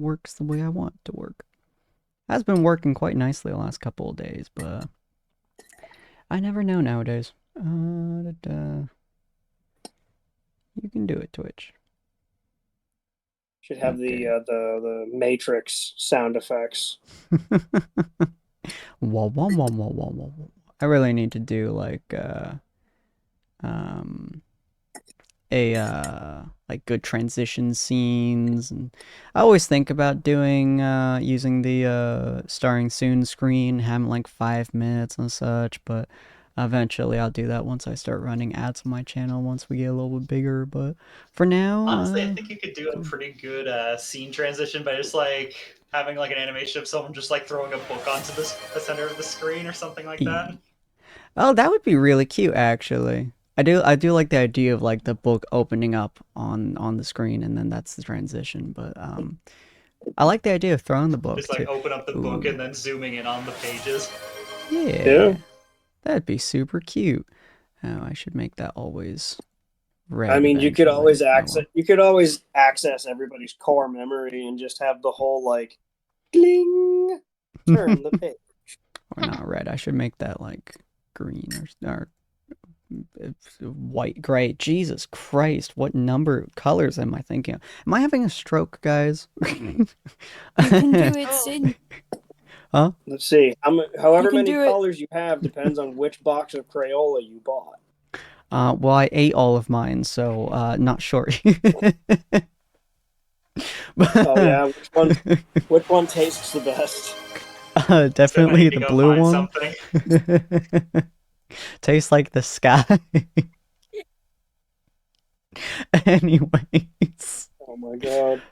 works the way I want it to work. Has been working quite nicely the last couple of days, but I never know nowadays. You can do it, Twitch. Should have Okay. the Matrix sound effects. Wah, wah, wah, wah, wah, wah, wah. I really need to do like um like good transition scenes, and I always think about doing using the starring soon screen, having like 5 minutes and such, but eventually I'll do that once I start running ads on my channel once we get a little bit bigger. But for Honestly, I now, think you could do a pretty good scene transition by just like having like an animation of someone just like throwing a book onto the center of the screen or something like that. oh, that would be really cute actually. I do like the idea of like the book opening up on the screen and then that's the transition, but I like the idea of throwing the book Just like too. open up the book Ooh, and then zooming in on the pages. Yeah. yeah, that'd be super cute. Oh, I should make that always I red mean, eventually. Oh well. you could always access everybody's core memory and just have the whole like ding turn the page. Or not red. I should make that like green or white, gray. Jesus Christ, what number colors am I thinking of? Am I having a stroke, guys? You can do it, Sin. Huh? Let's see. You However can many do it. colors you have depends on which box of Crayola you bought. Well, I ate all of mine, so not sure. Oh yeah, which one tastes the best? So I Definitely need to the go blue find one. something. Tastes like the sky. Anyways. Oh my god.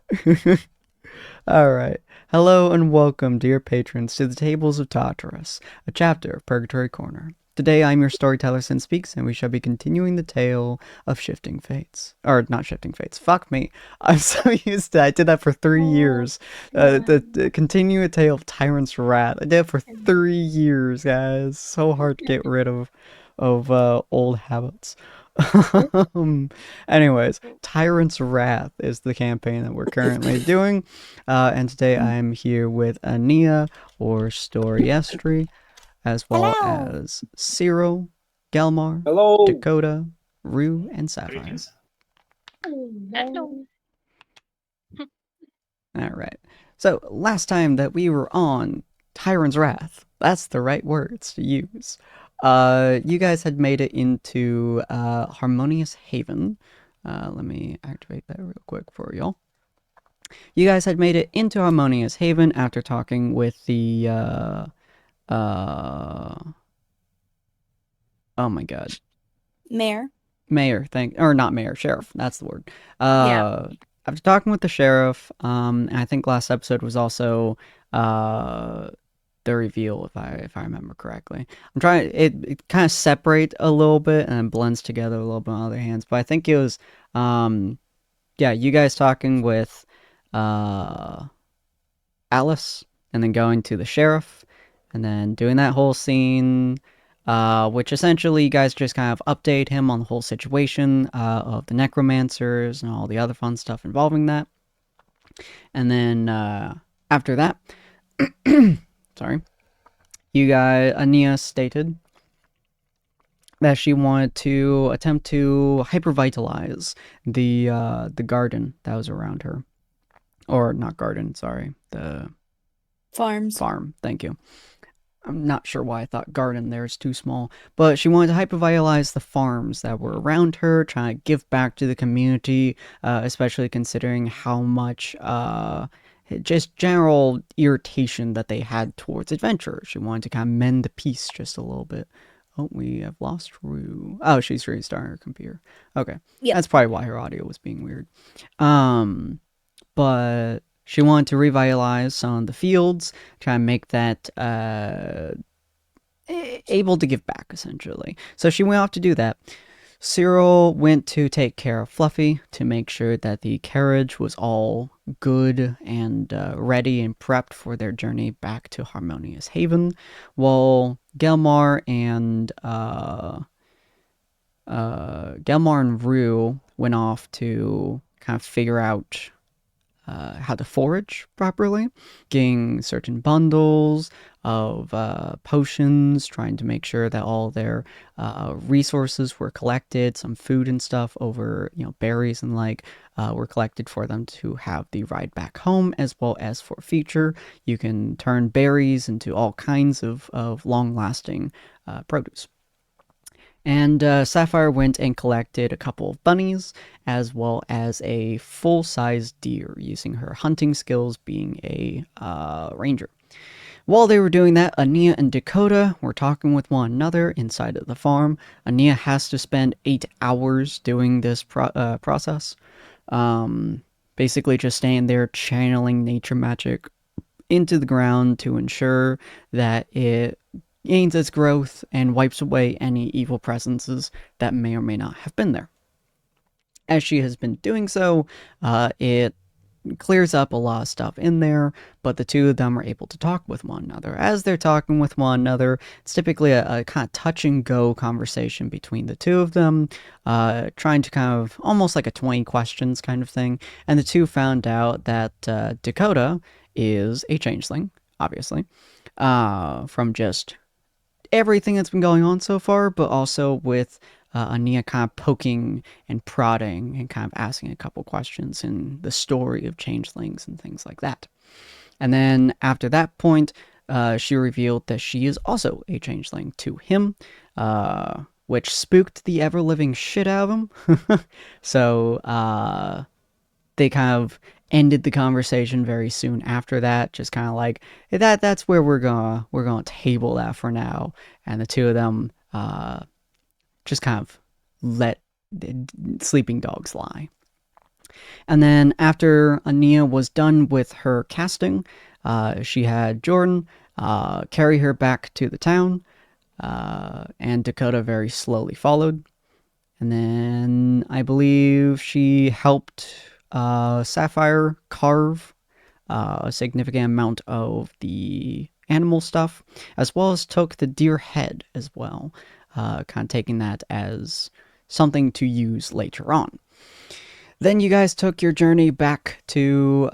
All right. Hello and welcome, dear patrons, to the Tables of Tartarus, a chapter of Purgatory Corner. Today I'm your storyteller, Sinspeaks, and we shall be continuing the tale of Shifting Fates. Or, not Shifting Fates. Fuck me. I'm so used to I did that for 3 years. The continue a tale of Tyrant's Wrath. I did it for 3 years, guys. So hard to get rid of old habits. Anyways, Tyrant's Wrath is the campaign that we're currently doing. And today I'm here with Ania, or Storyestry, as well Hello. as Cyril, Gelmar, Hello. Dakota, Rue, and Sapphire. Greetings. Hello. Alright. So, last time that we were on Tyrant's Wrath, that's the right words to use. You guys had made it into Harmonious Haven. Let me activate that real quick for y'all. You guys had made it into Harmonious Haven after talking with the oh my god, Mayor. or not mayor, sheriff. That's the word. Yeah. After talking with the sheriff, and I think last episode was also the reveal, if I remember correctly. I'm trying it kind of separate a little bit and blends together a little bit on other hands, but I think it was yeah, you guys talking with uh Alice and then going to the sheriff and then doing that whole scene, which essentially you guys just kind of update him on the whole situation of the necromancers and all the other fun stuff involving that. And then after that, sorry, you guys, Ania stated that she wanted to attempt to hypervitalize the garden that was around her, or not garden, sorry, the Farms. farm. Thank you. I'm not sure why I thought garden there is too small, but she wanted to hypervitalize the farms that were around her, trying to give back to the community, especially considering how much just general irritation that they had towards adventure. She wanted to kind of mend the peace just a little bit. Oh, we have lost Rue. Oh, she's restarting her computer. Okay. Yep. That's probably why her audio was being weird. But she wanted to revitalize some of the fields, try and make that able to give back, essentially. So she went off to do that. Cyril went to take care of Fluffy to make sure that the carriage was all good and ready and prepped for their journey back to Harmonious Haven, while Gelmar and Rue went off to kind of figure out how to forage properly, getting certain bundles of potions, trying to make sure that all their resources were collected, some food and stuff over, berries and were collected for them to have the ride back home, as well as for future. You can turn berries into all kinds of long-lasting produce. And Sapphire went and collected a couple of bunnies, as well as a full-sized deer, using her hunting skills being a ranger. While they were doing that, Ania and Dakota were talking with one another inside of the farm. Ania has to spend 8 hours doing this process. Basically just staying there channeling nature magic into the ground to ensure that it gains its growth and wipes away any evil presences that may or may not have been there. As she has been doing so, it clears up a lot of stuff in there, but the two of them are able to talk with one another. As they're talking with one another, it's typically a kind of touch and go conversation between the two of them, trying to kind of almost like a 20 questions kind of thing. And the two found out that Dakota is a changeling, obviously, from just everything that's been going on so far, but also with Ania kind of poking and prodding and kind of asking a couple questions in the story of changelings and things like that. And then after that point, she revealed that she is also a changeling to him, which spooked the ever-living shit out of him. So they kind of ended the conversation very soon after that, just kind of like that's where we're gonna table that for now. And the two of them just kind of let sleeping dogs lie. And then after Ania was done with her casting, she had Jordan carry her back to the town, and Dakota very slowly followed. And then I believe she helped Sapphire carve a significant amount of the animal stuff, as well as took the deer head as well, kind of taking that as something to use later on. Then you guys took your journey back to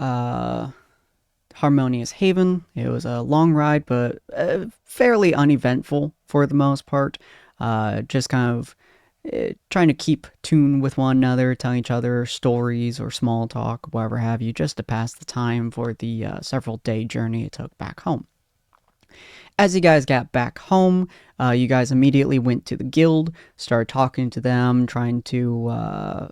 Harmonious Haven. It was a long ride, but fairly uneventful for the most part. Just kind of trying to keep tune with one another, telling each other stories or small talk, whatever have you, just to pass the time for the several day journey it took back home. As you guys got back home, you guys immediately went to the guild, started talking to them, trying to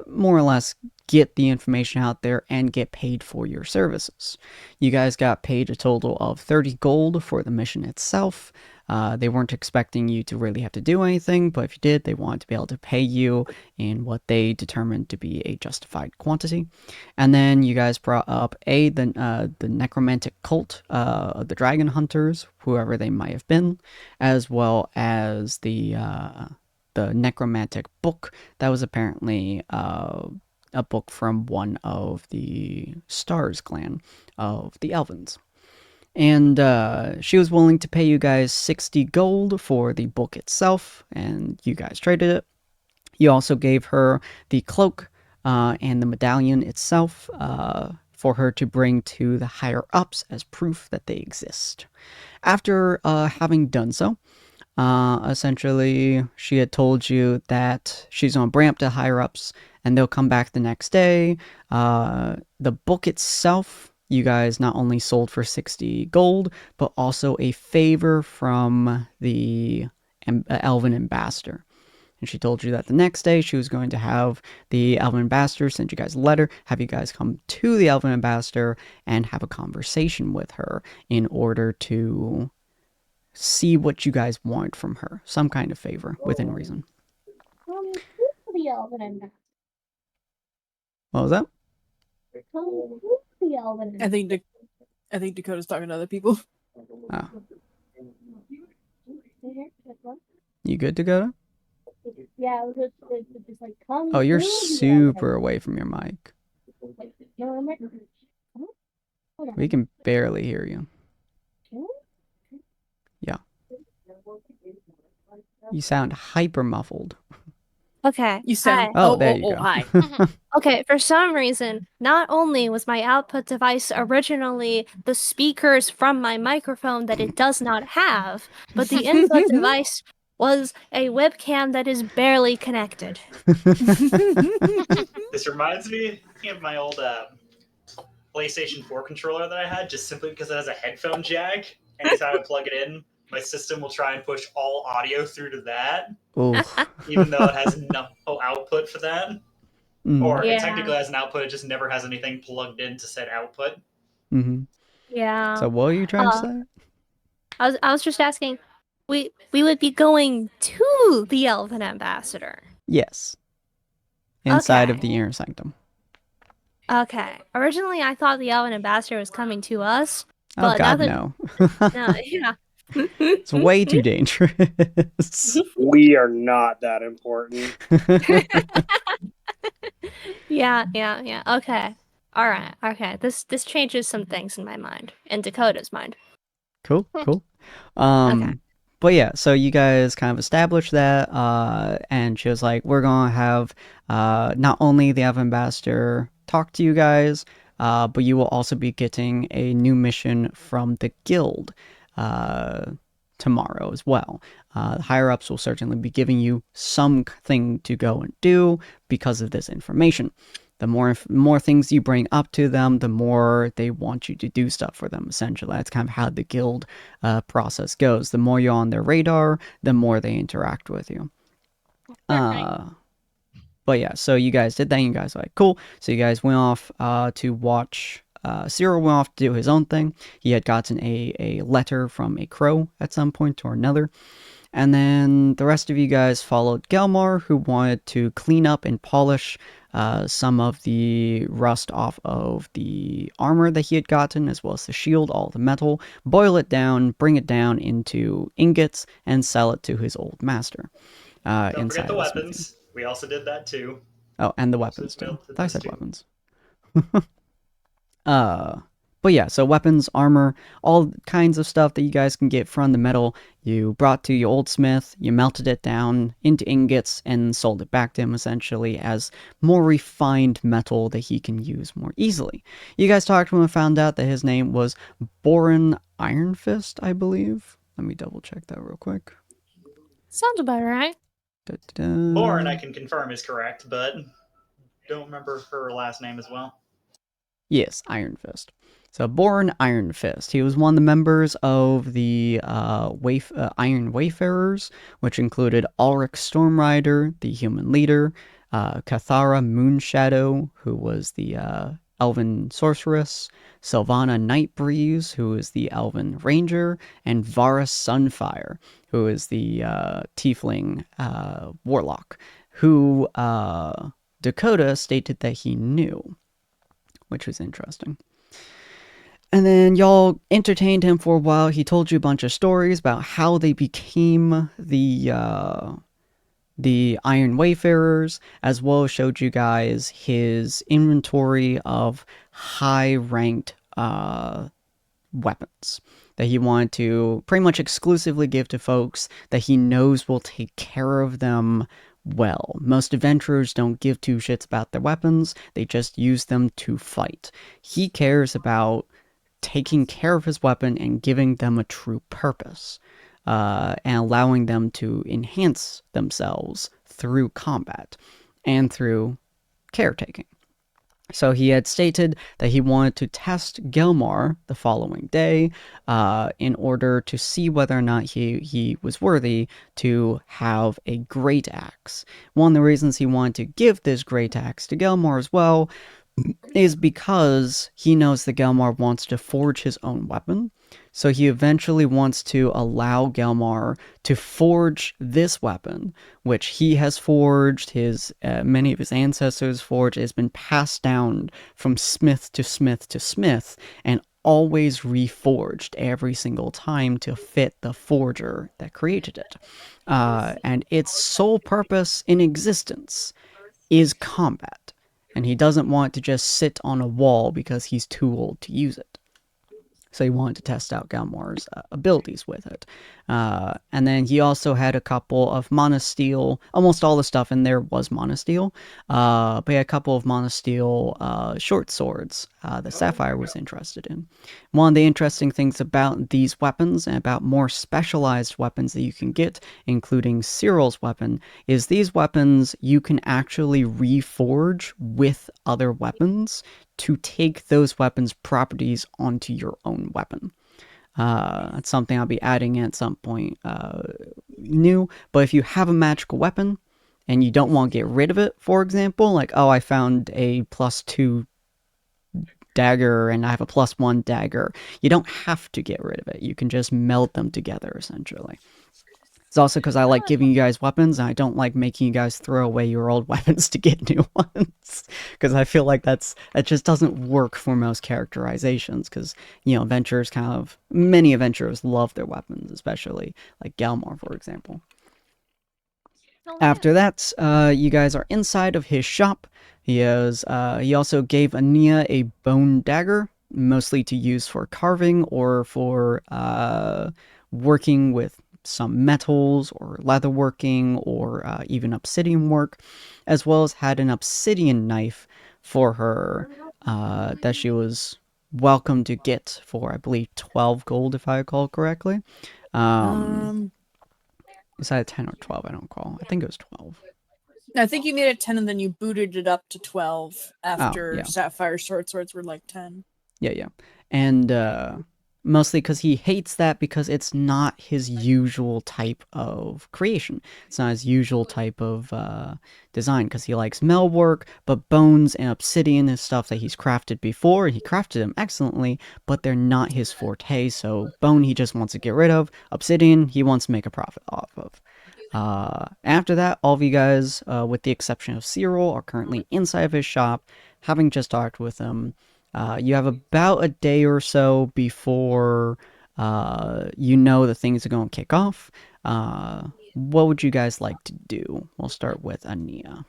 more or less get the information out there and get paid for your services. You guys got paid a total of 30 gold for the mission itself. They weren't expecting you to really have to do anything, but if you did, they wanted to be able to pay you in what they determined to be a justified quantity. And then you guys brought up the necromantic cult, the dragon hunters, whoever they might have been, as well as the necromantic book that was apparently a book from one of the Stars clan of the Elvens. And she was willing to pay you guys 60 gold for the book itself, and you guys traded it. You also gave her the cloak and the medallion itself for her to bring to the higher-ups as proof that they exist. After having done so, essentially, she had told you that she's going to bring up to higher-ups, and they'll come back the next day. The book itself, you guys not only sold for 60 gold, but also a favor from the Elven Ambassador. And she told you that the next day she was going to have the Elven Ambassador send you guys a letter, have you guys come to the Elven Ambassador and have a conversation with her in order to see what you guys want from her. Some kind of favor within reason. What was that? I think Dakota's talking to other people. Oh. You good, Dakota? Yeah, it was just like, come. Oh, you're super away from your mic. We can barely hear you. Yeah. You sound hyper muffled. Okay. You sound. Oh, there you go. Hi. Okay, for some reason, not only was my output device originally the speakers from my microphone that it does not have, but the input device was a webcam that is barely connected. This reminds me of my old PlayStation 4 controller that I had, just simply because it has a headphone jack. Anytime I plug it in, my system will try and push all audio through to that, Ooh. even though it has no output for that. Or it Yeah. technically has an output, it just never has anything plugged into said output. Mm-hmm. Yeah. So what are you trying to say? I was just asking, we would be going to the Elven Ambassador. Yes. Inside of Okay. the inner sanctum. Okay. Originally, I thought the Elven Ambassador was coming to us, Oh but God, now no. that yeah. It's way too dangerous. We are not that important. Yeah. Okay. All right. Okay. This changes some things in my mind, in Dakota's mind. Cool. Okay. But yeah, so you guys kind of established that, and she was like, we're gonna have not only the Elven Ambassador talk to you guys, but you will also be getting a new mission from the guild tomorrow as well. The higher ups will certainly be giving you something to go and do because of this information. The more things you bring up to them, the more they want you to do stuff for them, essentially. That's kind of how the guild process goes. The more you're on their radar, the more they interact with you. But yeah, so you guys did that, and you guys were like, cool. So you guys went off to watch. Cyril went off to do his own thing. He had gotten a letter from a crow at some point or another. And then the rest of you guys followed Gelmar, who wanted to clean up and polish some of the rust off of the armor that he had gotten, as well as the shield, all the metal, boil it down, bring it down into ingots, and sell it to his old master. Don't inside forget the of smithy. weapons. We also did that too. Oh, and the weapons So too. did I this said too. weapons. But yeah, so weapons, armor, all kinds of stuff that you guys can get from the metal you brought to your old smith, you melted it down into ingots and sold it back to him essentially as more refined metal that he can use more easily. You guys talked to him and found out that his name was Borin Ironfist, I believe. Let me double check that real quick. Sounds about right. Da-da-da. Lauren, I can confirm is correct, but don't remember her last name as well. Yes, Iron Fist. So, Borin Iron Fist. He was one of the members of the Iron Wayfarers, which included Ulrich Stormrider, the human leader, Cathara Moonshadow, who was the elven sorceress, Sylvana Nightbreeze, who is the elven ranger, and Varus Sunfire, who is the tiefling warlock, who Dakota stated that he knew, which was interesting. And then y'all entertained him for a while. He told you a bunch of stories about how they became the Iron Wayfarers, as well as showed you guys his inventory of high-ranked weapons that he wanted to pretty much exclusively give to folks that he knows will take care of them well. Most adventurers don't give two shits about their weapons, they just use them to fight. He cares about taking care of his weapon and giving them a true purpose, and allowing them to enhance themselves through combat and through caretaking. So he had stated that he wanted to test Gelmar the following day in order to see whether or not he was worthy to have a great axe. One of the reasons he wanted to give this great axe to Gelmar as well is because he knows that Gelmar wants to forge his own weapon. So he eventually wants to allow Gelmar to forge this weapon, which he has forged, his many of his ancestors forged. It has been passed down from smith to smith to smith, and always reforged every single time to fit the forger that created it. And its sole purpose in existence is combat. And he doesn't want to just sit on a wall because he's too old to use it. So he wanted to test out Galmar's abilities with it. And then he also had a couple of Monosteel. Almost all the stuff in there was Monosteel. But he had a couple of Monosteel short swords that Sapphire was interested in. One of the interesting things about these weapons and about more specialized weapons that you can get, including Cyril's weapon, is these weapons you can actually reforge with other weapons to take those weapons' properties onto your own weapon. That's something I'll be adding at some point new. But if you have a magical weapon and you don't want to get rid of it, for example, like, oh, I found a +2 dagger and I have a +1 dagger, you don't have to get rid of it. You can just meld them together, essentially. It's also because I like giving you guys weapons, and I don't like making you guys throw away your old weapons to get new ones. Because I feel like that just doesn't work for most characterizations. Because, adventurers many adventurers love their weapons, especially like Galmar, for example. After that, you guys are inside of his shop. He also gave Ania a bone dagger, mostly to use for carving or for working with some metals or leatherworking or even obsidian work, as well as had an obsidian knife for her that she was welcome to get for, I believe, 12 gold, if I recall correctly. Is that 10 or 12? I don't recall. I think it was 12. I think you made it 10 and then you booted it up to 12 after yeah. Sapphire short swords were like 10. Yeah. And mostly because he hates that because it's not his usual type of creation. It's not his usual type of design because he likes metal work, but bones and obsidian is stuff that he's crafted before. He crafted them excellently, but they're not his forte. So bone he just wants to get rid of. Obsidian he wants to make a profit off of. After that, all of you guys, with the exception of Cyril, are currently inside of his shop, having just talked with him. You have about a day or so before the things are going to kick off. What would you guys like to do? We'll start with Ania.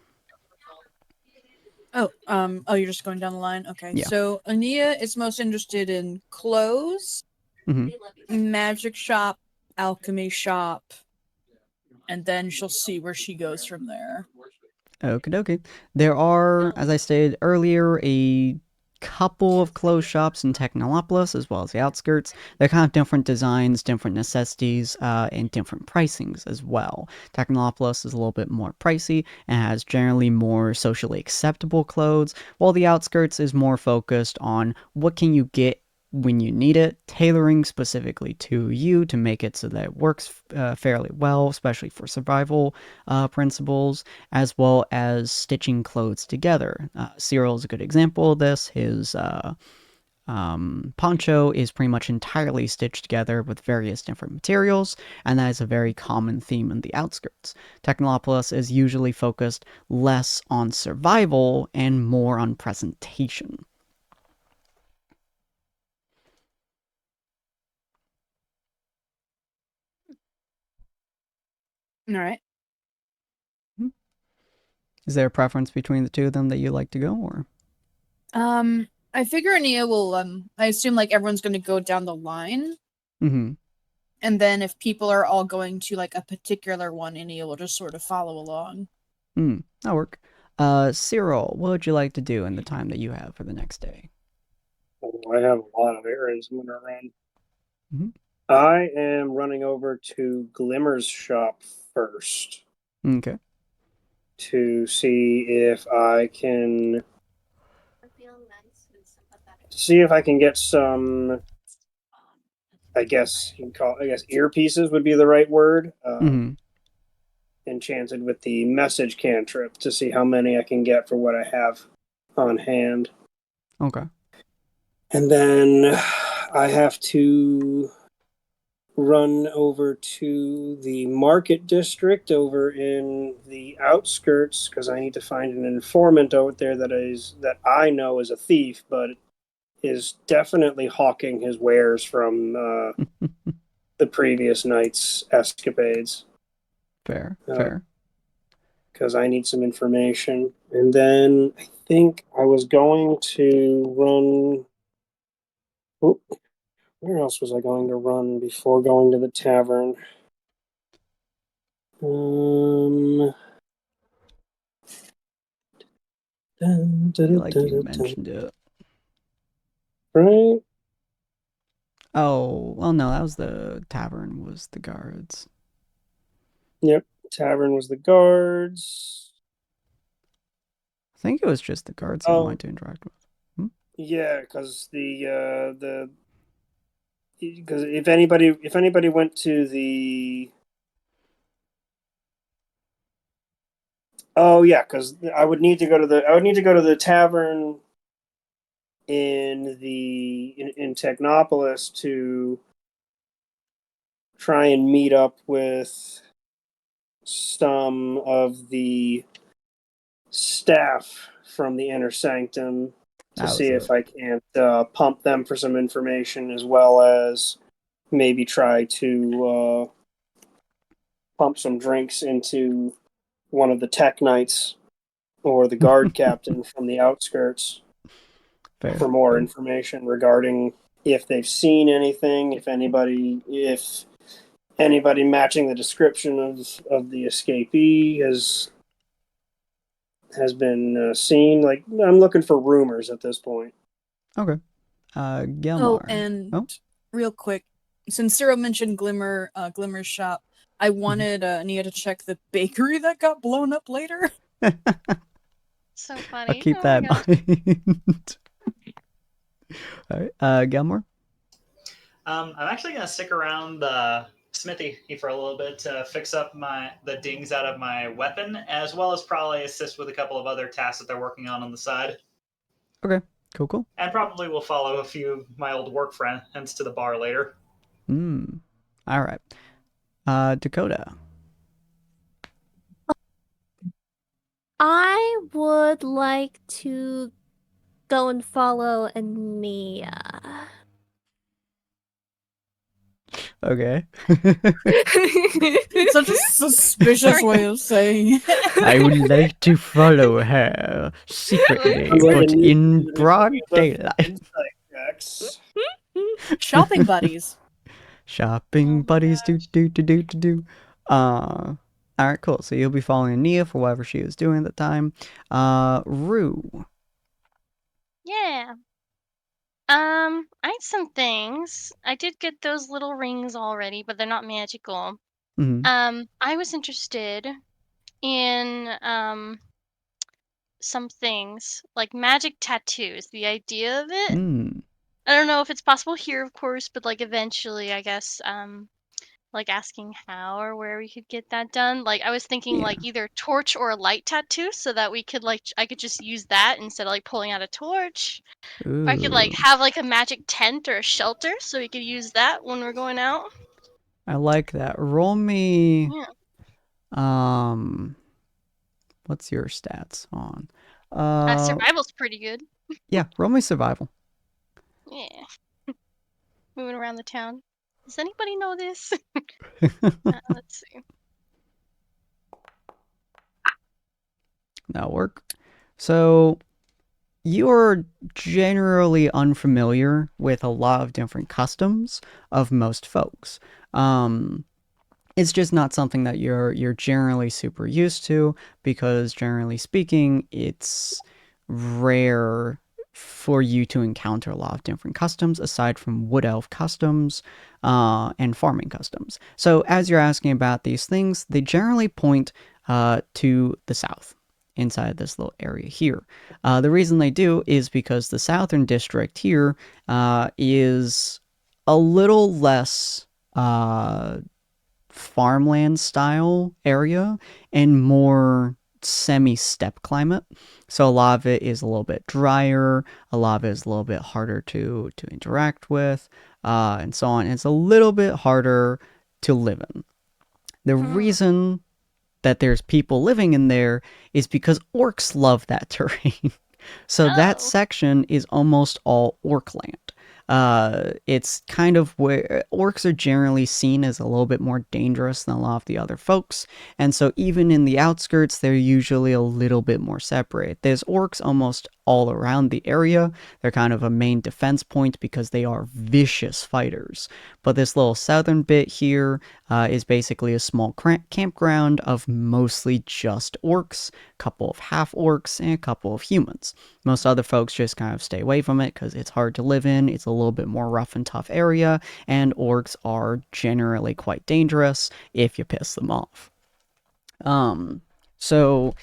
You're just going down the line? Okay. Yeah. So Ania is most interested in clothes, magic shop, alchemy shop, and then she'll see where she goes from there. Okie dokie. There are, as I stated earlier, a couple of clothes shops in Technolopolis as well as the outskirts. They're kind of different designs, different necessities, and different pricings as well. Technolopolis is a little bit more pricey and has generally more socially acceptable clothes, while the outskirts is more focused on what can you get when you need it, tailoring specifically to you to make it so that it works fairly well, especially for survival principles, as well as stitching clothes together. Cyril is a good example of this. His poncho is pretty much entirely stitched together with various different materials, and that is a very common theme in the outskirts. Technolopolis is usually focused less on survival and more on presentation. All right. Is there a preference between the two of them that you like to go, or? I figure Ania will, I assume like everyone's going to go down the line. Mm-hmm. And then if people are all going to like a particular one, Ania will just sort of follow along. That'll work. Cyril, what would you like to do in the time that you have for the next day? I have a lot of errands I'm going to run. Mm-hmm. I am running over to Glimmer's shop first. Okay. To see if I can get some, I guess earpieces would be the right word. Enchanted with the message cantrip to see how many I can get for what I have on hand. Okay. And then I have to run over to the market district over in the outskirts because I need to find an informant out there that I know is a thief, but is definitely hawking his wares from the previous night's escapades. Fair. Because I need some information. And then I think I was going to run Where else was I going to run before going to the tavern? I feel like you mentioned it. Right? Oh, well, no, that was the tavern, was the guards. Yep, tavern was the guards. I think it was just the guards you wanted to interact with. Yeah, because because if anybody went to the because I would need to go to the tavern in Technopolis to try and meet up with some of the staff from the Inner Sanctum to see if I can't pump them for some information, as well as maybe try to pump some drinks into one of the tech knights or the guard captain from the outskirts for more information regarding if they've seen anything, if anybody matching the description of the escapee has been seen. Like, I'm looking for rumors at this point. Okay. Gilmar. Oh, and real quick, since Cyril mentioned Glimmer's shop, I wanted Nia to check the bakery that got blown up later. So funny. I'll keep that in mind. All right, Gilmore? I'm actually going to stick around the smithy for a little bit to fix up the dings out of my weapon, as well as probably assist with a couple of other tasks that they're working on the side. Okay, cool. And probably will follow a few of my old work friends to the bar later. All right. Dakota. I would like to go and follow Ania. Okay. Such a suspicious way of saying it. I would like to follow her secretly, but in broad daylight. Shopping buddies. Shopping buddies, do. Alright, cool. So you'll be following Nia for whatever she is doing at the time. Rue. Yeah. I had some things. I did get those little rings already, but they're not magical. I was interested in some things like magic tattoos. The idea of it. I don't know if it's possible here, of course, but like eventually, I guess. Like asking how or where we could get that done. Like I was thinking like either torch or a light tattoo, so that we could I could just use that instead of like pulling out a torch. Or I could like have like a magic tent or a shelter, so we could use that when we're going out. I like that. Roll me. Yeah. What's your stats on? Survival's pretty good. Yeah, roll me survival. Yeah. Moving around the town. Does anybody know this? Let's see. That'll work. So you're generally unfamiliar with a lot of different customs of most folks. It's just not something that you're generally super used to, because generally speaking, it's rare for you to encounter a lot of different customs aside from wood elf customs and farming customs. So as you're asking about these things, they generally point to the south inside this little area here. The reason they do is because the southern district here is a little less farmland style area and more semi-steppe climate. So a lot of it is a little bit drier, a lot of it is a little bit harder to interact with, and so on. And it's a little bit harder to live in. The reason that there's people living in there is because orcs love that terrain. So that section is almost all orc land. It's kind of where orcs are generally seen as a little bit more dangerous than a lot of the other folks, and so even in the outskirts, they're usually a little bit more separate. There's orcs almost all around the area. They're kind of a main defense point because they are vicious fighters. But this little southern bit here is basically a small campground of mostly just orcs, a couple of half orcs, and a couple of humans. Most other folks just kind of stay away from it because it's hard to live in. It's a little bit more rough and tough area, and orcs are generally quite dangerous if you piss them off. So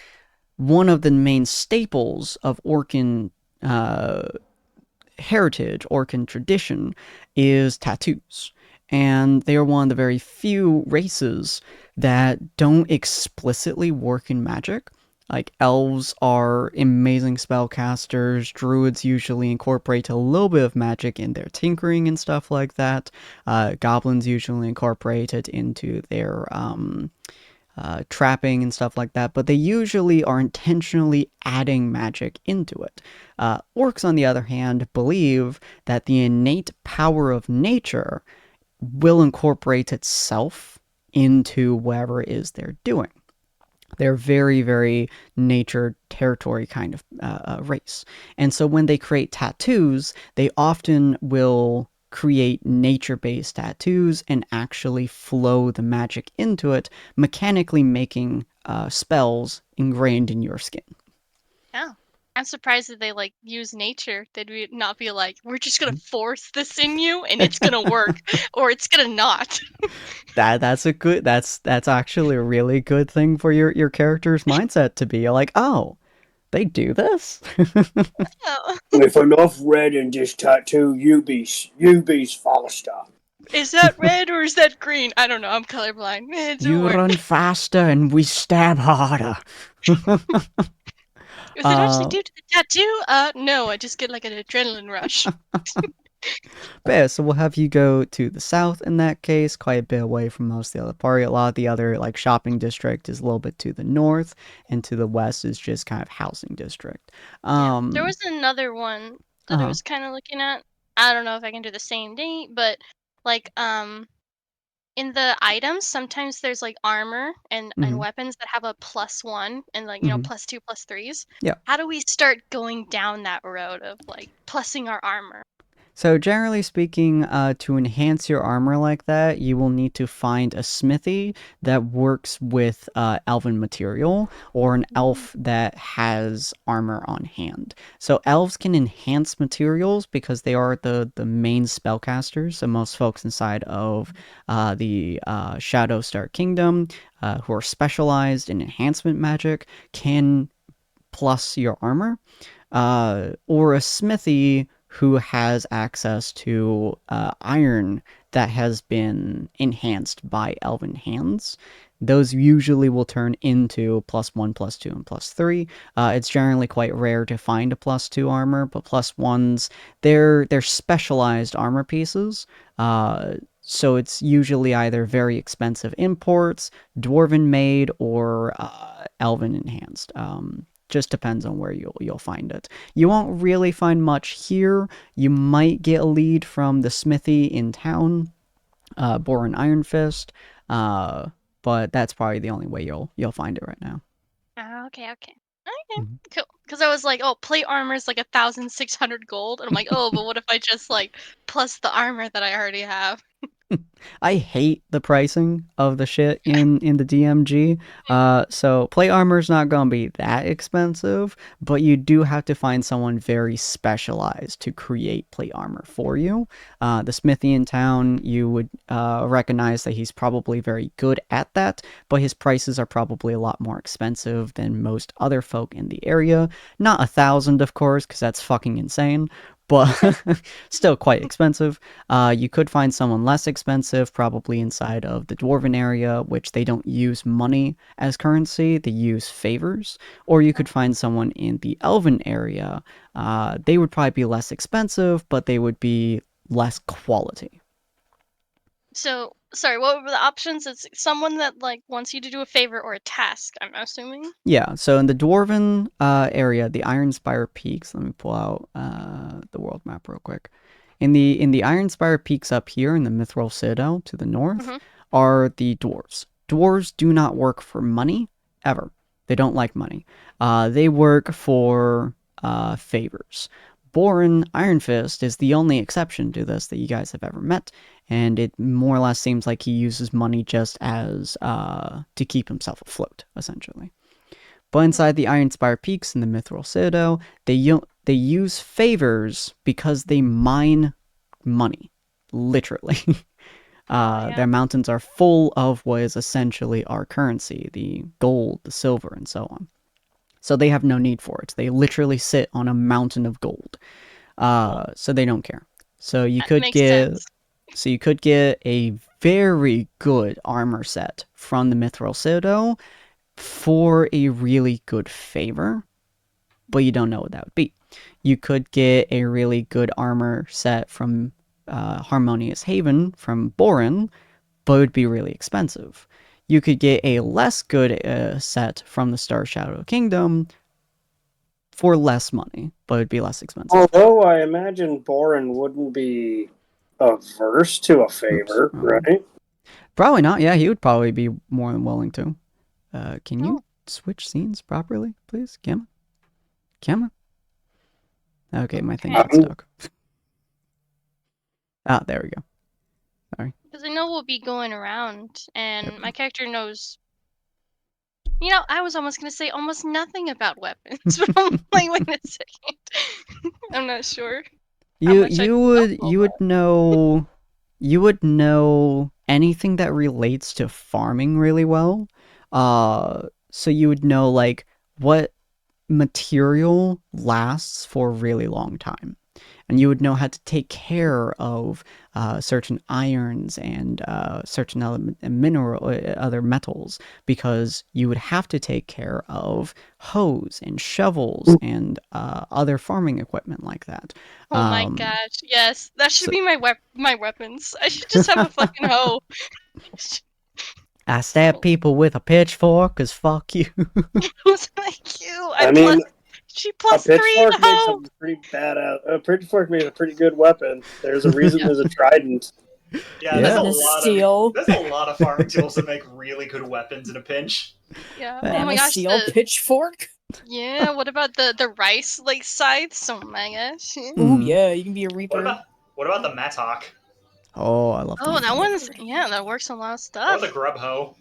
one of the main staples of Orcan heritage, Orcan tradition, is tattoos. And they are one of the very few races that don't explicitly work in magic. Like, elves are amazing spellcasters, druids usually incorporate a little bit of magic in their tinkering and stuff like that. Goblins usually incorporate it into their trapping and stuff like that, but they usually are intentionally adding magic into it. Orcs, on the other hand, believe that the innate power of nature will incorporate itself into whatever it is they're doing. They're very, very nature territory kind of race. And so when they create tattoos, they often will create nature-based tattoos and actually flow the magic into it, mechanically making spells ingrained in your skin. Yeah. I'm surprised that they like use nature. They'd not be like, we're just gonna force this in you and it's gonna work, or it's gonna not. That's actually a really good thing for your character's mindset to be like, oh, they do this. Oh. With enough red in this tattoo, you be faster. Is that red or is that green? I don't know. I'm colorblind. You run faster and we stab harder. Is it actually due to the tattoo? No, I just get like an adrenaline rush. But yeah, so we'll have you go to the south in that case, quite a bit away from most of the other party. A lot of the other like shopping district is a little bit to the north, and to the west is just kind of housing district. Yeah. There was another one that I was kind of looking at. I don't know if I can do the same date, but like in the items, sometimes there's like armor and weapons that have a +1 and like, you know, +2, +3s. Yeah. How do we start going down that road of like plussing our armor? So generally speaking, to enhance your armor like that, you will need to find a smithy that works with elven material, or an elf that has armor on hand. So elves can enhance materials because they are the main spellcasters. So most folks inside of the Shadowstar Kingdom who are specialized in enhancement magic can plus your armor. Or a smithy who has access to iron that has been enhanced by elven hands. Those usually will turn into +1, +2, and +3. It's generally quite rare to find a +2 armor, but +1s, they're specialized armor pieces. So it's usually either very expensive imports, dwarven made, or elven enhanced. Just depends on where you'll find it. You won't really find much here. You might get a lead from the smithy in town, Boron Iron Fist, but that's probably the only way you'll find it right now. Okay, cool. Because I was like, oh, plate armor is like 1,600 gold, and I'm like, oh, but what if I just like plus the armor that I already have? I hate the pricing of the shit in the DMG. So plate armor's not gonna be that expensive, but you do have to find someone very specialized to create plate armor for you. The smithy in town, you would recognize that he's probably very good at that, but his prices are probably a lot more expensive than most other folk in the area. Not 1,000, of course, because that's fucking insane, but still quite expensive. You could find someone less expensive, probably inside of the Dwarven area, which they don't use money as currency, they use favors. Or you could find someone in the Elven area. They would probably be less expensive, but they would be less quality. So, sorry, what were the options? It's someone that like wants you to do a favor or a task, I'm assuming? Yeah, so in the Dwarven area, the Iron Spire Peaks, let me pull out the world map real quick. In the Ironspire peaks up here in the Mithril Citadel to the north are the dwarves. Dwarves do not work for money ever. They don't like money. They work for favors. Boren Iron Fist is the only exception to this that you guys have ever met, and it more or less seems like he uses money just as to keep himself afloat, essentially. But inside the Ironspire Peaks in the Mithril Citadel, they use favors because they mine money, literally. Their mountains are full of what is essentially our currency, the gold, the silver, and so on. So they have no need for it. They literally sit on a mountain of gold. So they don't care. So you could get a very good armor set from the Mithril Citadel for a really good favor, but you don't know what that would be. You could get a really good armor set from Harmonious Haven from Boren, but it would be really expensive. You could get a less good set from the Star Shadow Kingdom for less money, but it'd be less expensive. Although I imagine Boren wouldn't be averse to a favor, right? Probably not. Yeah, he would probably be more than willing to. Can you switch scenes properly, please? Camera? Okay, my thing got stuck. There we go. Sorry. Because I know we'll be going around, and my character knows. You know, I was almost going to say almost nothing about weapons, but I'm like, wait a second. I'm not sure. You would know anything that relates to farming really well. So you would know like what material lasts for a really long time. And you would know how to take care of certain irons and certain other metals, because you would have to take care of hoes and shovels and other farming equipment like that. Oh my gosh, yes. That should be my weapons. I should just have a fucking hoe. I stab people with a pitchfork, cause fuck you. Thank you. I mean, she plus 3 in hoe. Pretty bad out. A pitchfork makes a pretty good weapon. There's a reason there's a trident. Yeah, there's a lot of farming tools that make really good weapons in a pinch. Yeah. Oh my gosh. Steel pitchfork. Yeah. What about the rice scythes? Oh my gosh. Oh yeah, you can be a reaper. What about the mattock? Oh, I love. Oh, that one's that works on a lot of stuff. Or the grub hoe.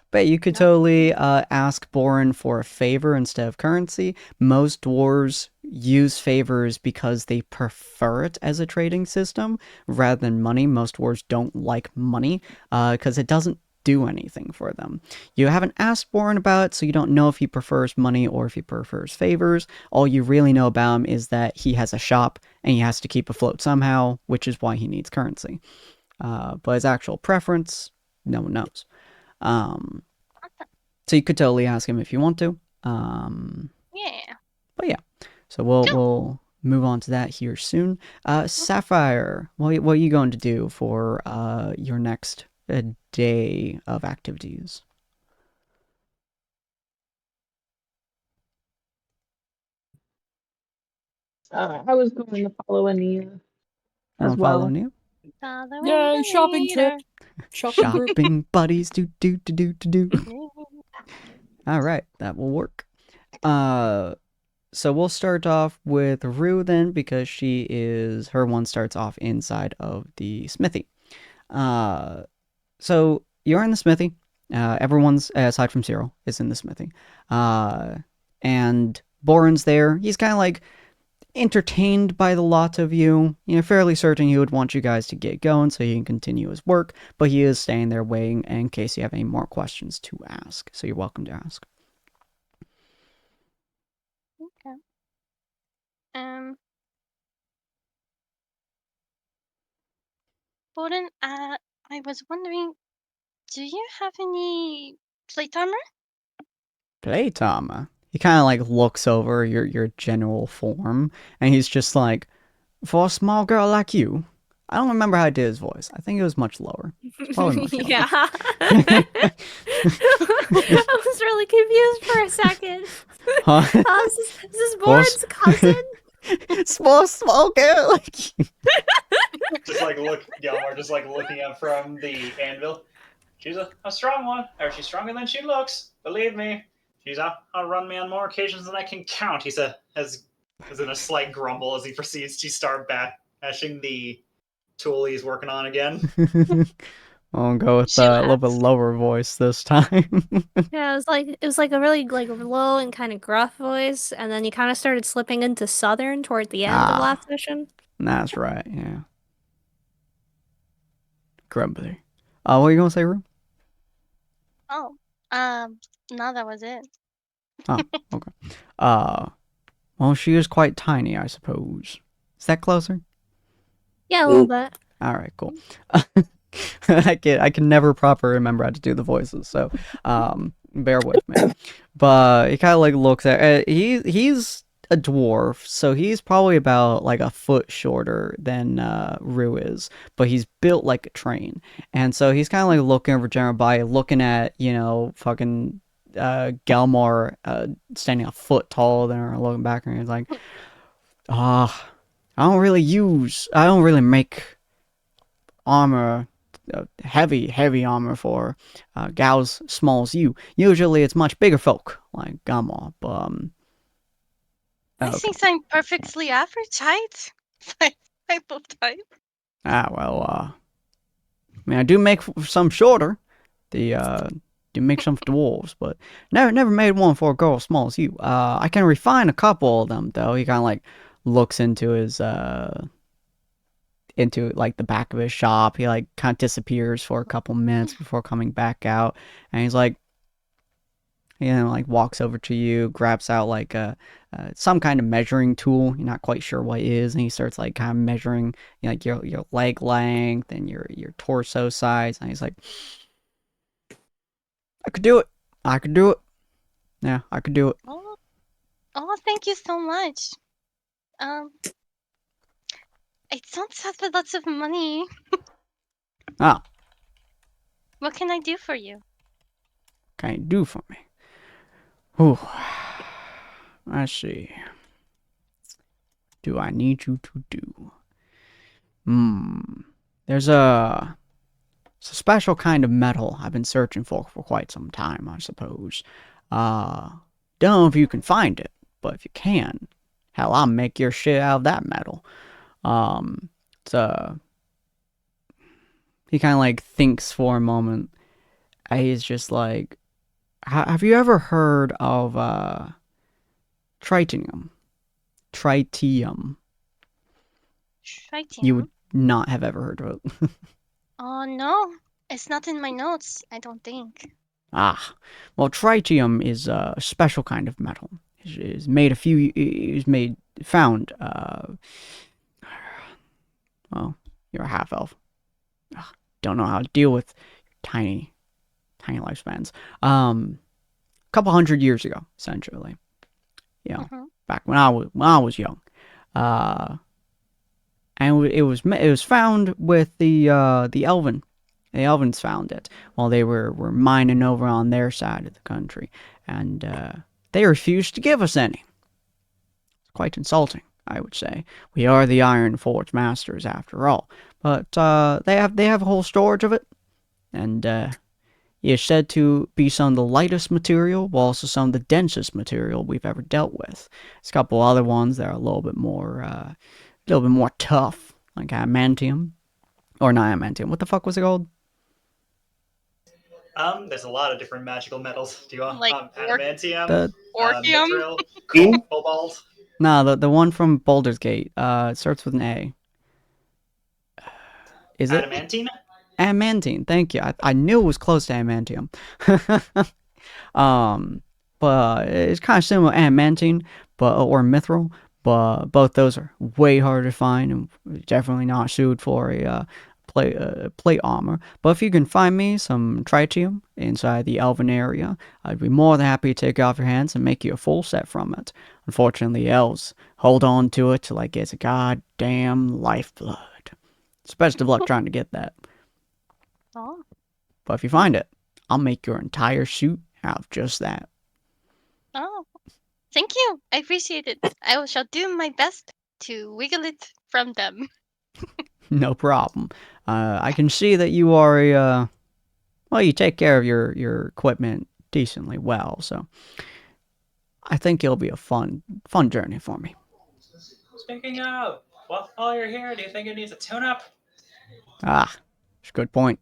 But you could totally ask Boren for a favor instead of currency. Most dwarves use favors because they prefer it as a trading system rather than money. Most dwarves don't like money because it doesn't do anything for them. You haven't asked Boren about it, so you don't know if he prefers money or if he prefers favors. All you really know about him is that he has a shop and he has to keep afloat somehow, which is why he needs currency. But his actual preference, no one knows. So you could totally ask him if you want to. Yeah. But yeah, so we'll move on to that here soon. Sapphire, what are you going to do for your next day of activities? I was going to follow Ania as follow well. Ania? Yeah, shopping trip. Shopping buddies, do. All right, that will work. So we'll start off with Rue then, because her one starts off inside of the smithy. So you're in the smithy. Everyone's, aside from Cyril, is in the smithy. And Boren's there. He's kind of like entertained by the lot of you. Fairly certain he would want you guys to get going so he can continue his work, but he is staying there waiting in case you have any more questions to ask. So you're welcome to ask. Okay. Boren, I was wondering, do you have any plate armor? Plate armor? He kind of like looks over your general form, and he's just like, for a small girl like you. I don't remember how I did his voice. I think it was much lower. It's probably much lower. Yeah. I was really confused for a second. Huh? Is this Boren's cousin? Smoke it. Like, just like Yelmar just like looking up from the anvil. She's a strong one, or she's stronger than she looks. Believe me, she's outrun me on more occasions than I can count. He said, as in a slight grumble as he proceeds to start bashing the tool he's working on again. I'll go with a little bit lower voice this time. Yeah, it was like a really like low and kind of gruff voice, and then you kind of started slipping into southern toward the end of last session. That's right. Yeah. Grumpy. What are you gonna say, Rue? Oh, no, that was it. Oh, okay. Well, she is quite tiny, I suppose. Is that closer? Yeah, a little bit. All right, cool. I can never properly remember how to do the voices, so bear with me. But he kind of like looks at he's a dwarf, so he's probably about like a foot shorter than Rue is, but he's built like a train, and so he's kind of like looking over General by looking at fucking Gelmar standing a foot taller than her, looking back and he's like, I don't really make armor, heavy armor for gals small as you. Usually it's much bigger folk like Gelmar, but I think I'm perfectly average height. Type of type. Well, I mean, I do make some shorter. Do make some for dwarves, but never made one for a girl as small as you. I can refine a couple of them though. He kind of like looks into his into like the back of his shop. He like kind of disappears for a couple minutes before coming back out, and he's like, like walks over to you, grabs out like some kind of measuring tool. You're not quite sure what it is, and he starts like kind of measuring like your leg length and your torso size, and he's like, I could do it. Yeah, I could do it. Oh, thank you so much. I don't have lots of money. Ah. What can I do for you? Can you do for me? Ooh. Let's see. Do I need you to do? There's a special kind of metal I've been searching for quite some time, I suppose. Don't know if you can find it, but if you can, hell, I'll make your shit out of that metal. He kind of like thinks for a moment. He's just like, have you ever heard of tritium? Tritium. Tritium? You would not have ever heard of it. Oh, no. It's not in my notes, I don't think. Well, tritium is a special kind of metal. It's found, well, you're a half-elf. Don't know how to deal with tiny lifespans. Couple hundred years ago, essentially. Back when I was young. And it was found with the Elven. The Elvens found it while they were mining over on their side of the country, and they refused to give us any. It's quite insulting, I would say. We are the Iron Forge Masters, after all, but they have a whole storage of it, and it's said to be some of the lightest material, while also some of the densest material we've ever dealt with. There's a couple other ones that are a little bit more tough, like adamantium, or not adamantium. What the fuck was it called? There's a lot of different magical metals. Do you want like adamantium, orchium, mithril, cobalt? No, the one from Baldur's Gate. It starts with an A. Is it adamantine? Adamantine. Thank you. I knew it was close to adamantium. But it's kind of similar to adamantine, or mithril. But both those are way harder to find and definitely not suited for a plate armor. But if you can find me some tritium inside the Elven area, I'd be more than happy to take it off your hands and make you a full set from it. Unfortunately, elves hold on to it like it's a goddamn lifeblood. It's best of luck trying to get that. Oh. But if you find it, I'll make your entire suit out of just that. Oh. Thank you. I appreciate it. I shall do my best. to wiggle it from them. No problem. I can see that you are a, well, you take care of your equipment decently well, so I think it'll be a fun journey for me. Speaking of, well, while you're here, do you think it needs a tune-up? Ah, that's a good point.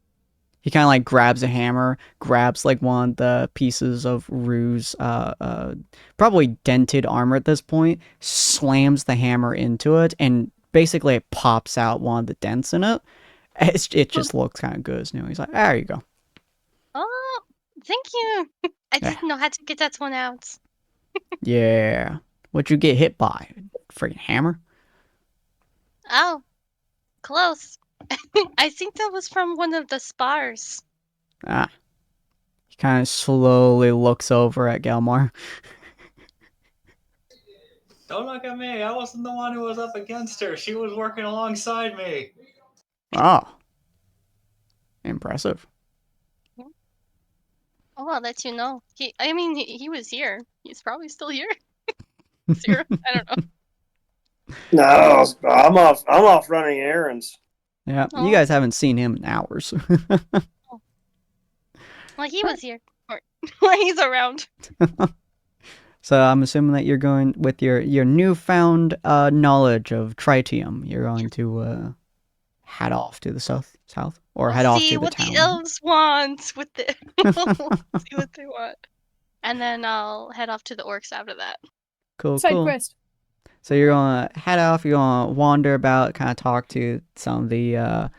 He kind of like grabs a hammer, grabs like one of the pieces of Rue's probably dented armor at this point, slams the hammer into it, and basically it pops out one of the dents in it. It just looks kind of good as new. He's like, there you go. Oh, thank you. I Yeah. didn't know how to get that one out. Yeah. What'd you get hit by? Freaking hammer? Oh, close. I think that was from one of the spars. Ah. He kind of slowly looks over at Gelmar. Don't look at me. I wasn't the one who was up against her. She was working alongside me. Oh. Impressive. Oh, I'll let you know. He was here. He's probably still here. Zero. I don't know. No, I'm off running errands. Yeah, Oh. you guys haven't seen him in hours. Well, he was here. Or he's around. So I'm assuming that you're going with your newfound knowledge of tritium. You're going to head off to the south, or head off to See the what town. the elves want with the. See what they want, and then I'll head off to the orcs after that. Cool, Side cool. quest. So you're gonna head off. You're gonna wander about, kind of talk to some of the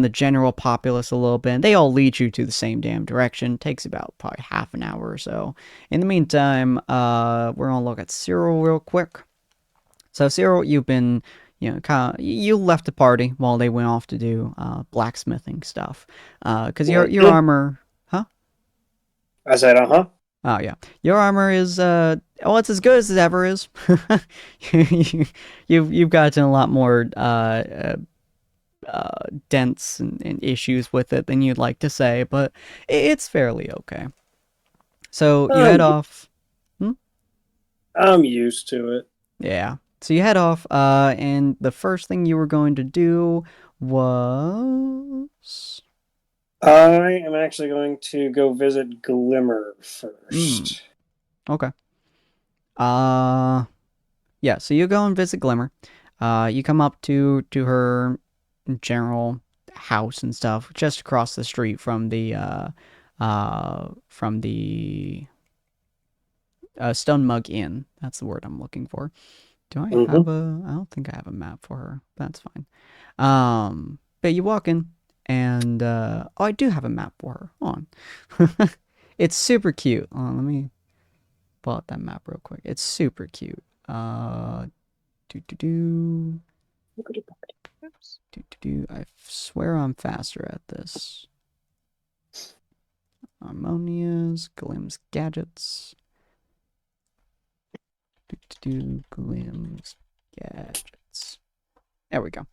general populace a little bit. And they all lead you to the same damn direction. Takes about probably half an hour or so. In the meantime, we're gonna look at Cyril real quick. So Cyril, you've been, you left the party while they went off to do blacksmithing stuff. Because your armor, huh? I said, Oh yeah, your armor is it's as good as it ever is. You've gotten a lot more dents and issues with it than you'd like to say, but it's fairly okay. So you head off. I'm used to it. Yeah. So you head off, and the first thing you were going to do was... I am actually going to go visit Glimmer first. Okay. Yeah, so you go and visit Glimmer. You come up to her general house and stuff, just across the street from the Stone Mug Inn. That's the word I'm looking for. Do I have I don't think I have a map for her. That's fine. But you walk in, and I do have a map for her. Hold on. It's super cute. Hold on, let me pull out that map real quick. It's super cute. I swear I'm faster at this. Harmonia's, Glim's gadgets. Glim's gadgets. There we go.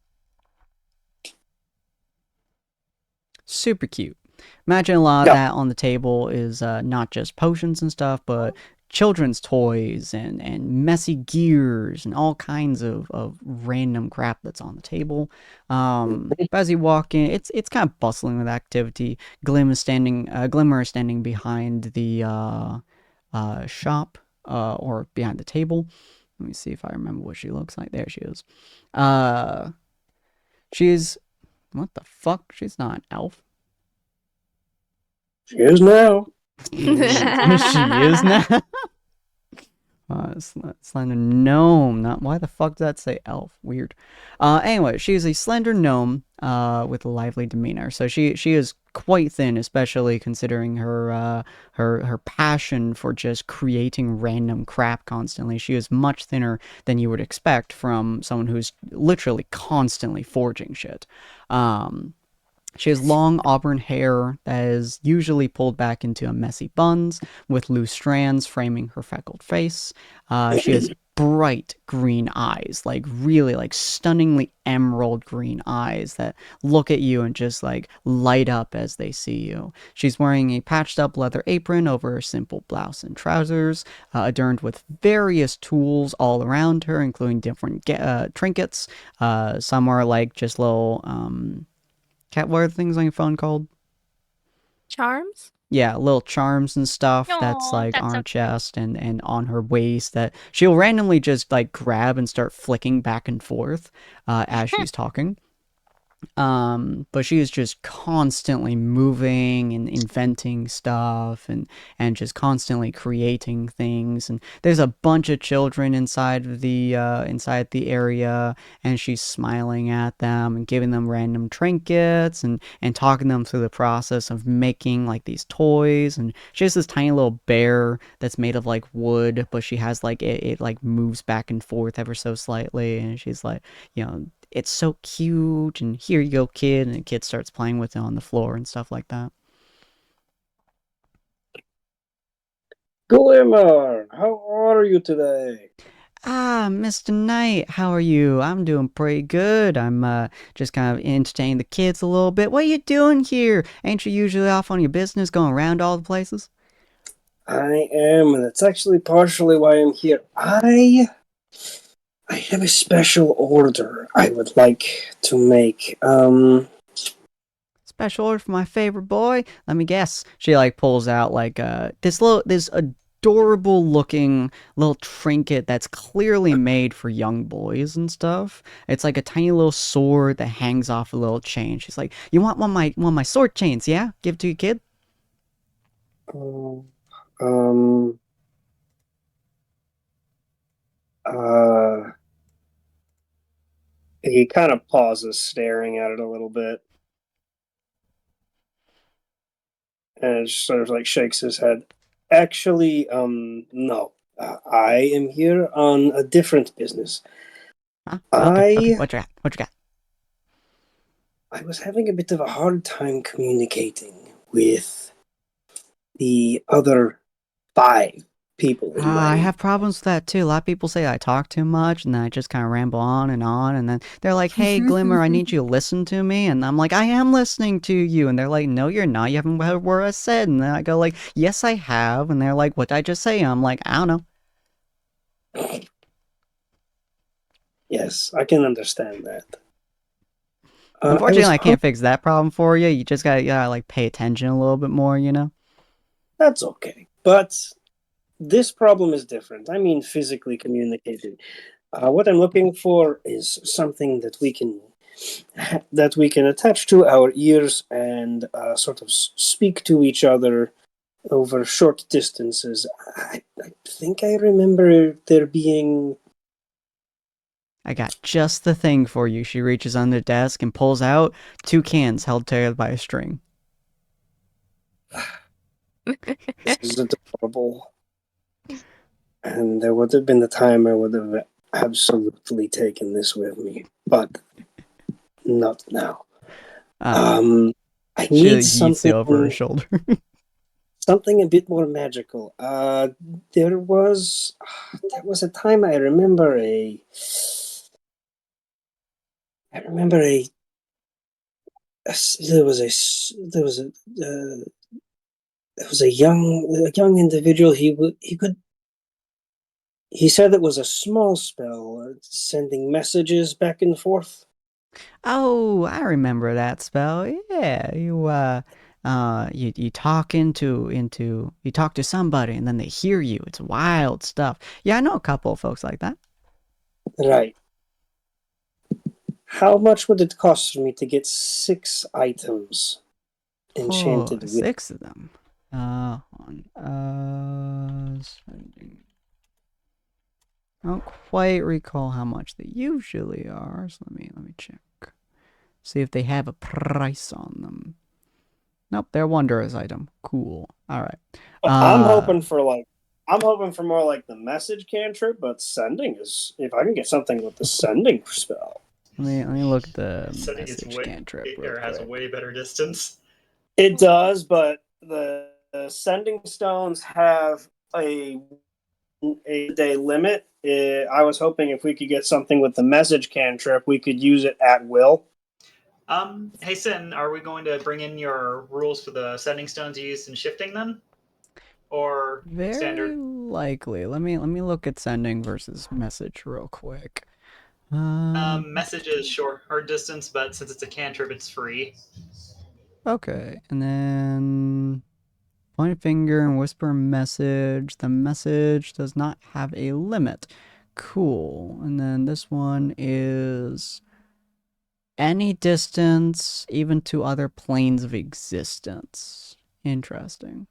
Super cute. Imagine a lot of that on the table is not just potions and stuff, but children's toys and messy gears and all kinds of random crap that's on the table. But as you walk in, it's kind of bustling with activity. Glimmer is standing behind the shop, or behind the table. Let me see if I remember what she looks like. There she is. She's... What the fuck? She's not an elf. She is now. She is now. Slender gnome. Not why the fuck does that say elf? Weird. Anyway, she's a slender gnome with a lively demeanor. So she is quite thin, especially considering her passion for just creating random crap constantly. She is much thinner than you would expect from someone who's literally constantly forging shit. She has long auburn hair that is usually pulled back into a messy buns with loose strands framing her freckled face. She has bright green eyes, like really like stunningly emerald green eyes that look at you and just like light up as they see you. She's wearing a patched up leather apron over her simple blouse and trousers, adorned with various tools all around her, including different trinkets. Some are like just little cat, what are the things on your phone called? Charms? Yeah, little charms and stuff that's Aw, like that's on so her cute. chest and on her waist that she'll randomly just like grab and start flicking back and forth as she's talking. But she is just constantly moving and inventing stuff and just constantly creating things. And there's a bunch of children inside the area, and she's smiling at them and giving them random trinkets and talking them through the process of making like these toys. And she has this tiny little bear that's made of like wood, but she has like it like moves back and forth ever so slightly, and she's like, you know, it's so cute, and here you go, kid, and the kid starts playing with it on the floor and stuff like that. Glimmer, how are you today? Ah, Mr. Knight, how are you? I'm doing pretty good. I'm just kind of entertaining the kids a little bit. What are you doing here? Ain't you usually off on your business going around all the places? I am, and that's actually partially why I'm here. I have a special order I would like to make. Special order for my favorite boy. Let me guess. She like pulls out like this adorable looking little trinket that's clearly made for young boys and stuff. It's like a tiny little sword that hangs off a little chain. She's like, "You want one of my sword chains? Yeah, give it to your kid." Um, he kind of pauses, staring at it a little bit, and just sort of like shakes his head. Actually, no. I am here on a different business. Huh? Okay. I What you got? What you got? I was having a bit of a hard time communicating with the other 5 people in I my. have problems with that too. A lot of people say I talk too much and then I just kind of ramble on, and then they're like, "Hey, Glimmer, I need you to listen to me." And I'm like, "I am listening to you." And they're like, "No, you're not. You haven't heard what I said." And then I go like, "Yes, I have." And they're like, "What did I just say?" And I'm like, "I don't know." Yes, I can understand that. Unfortunately, I can't fix that problem for you. You just gotta like pay attention a little bit more, you know? That's okay. But this problem is different. I mean, physically communicating. What I'm looking for is something that we can attach to our ears and sort of speak to each other over short distances. I think I remember there being. I got just the thing for you. She reaches under the desk and pulls out 2 cans held together by a string. This is adorable. And there would have been the time I would have absolutely taken this with me, but not now. I She need yeets it over her shoulder. something a bit more magical. There was a time I remember a there was a young individual. He said it was a small spell, sending messages back and forth. Oh, I remember that spell. Yeah, you talk you talk to somebody and then they hear you. It's wild stuff. Yeah, I know a couple of folks like that. Right. How much would it cost for me to get 6 items enchanted with? 6 of them. Spending. I don't quite recall how much they usually are, so let me check. See if they have a price on them. Nope, they're a Wanderer's item. Cool. Alright. I'm hoping for more like the message cantrip, but sending is, if I can get something with the sending spell. Let me look at the Sending message cantrip real quick. Has a way better distance. It does, but the sending stones have a a day limit. I was hoping if we could get something with the message cantrip, we could use it at will. Hey Sin, are we going to bring in your rules for the sending stones used in shifting then? Or Very standard? likely. Let me look at sending versus message real quick. Message is short or distance, but since it's a cantrip, it's free. Okay, and then point finger and whisper a message. The message does not have a limit. Cool. And then this one is any distance, even to other planes of existence. Interesting.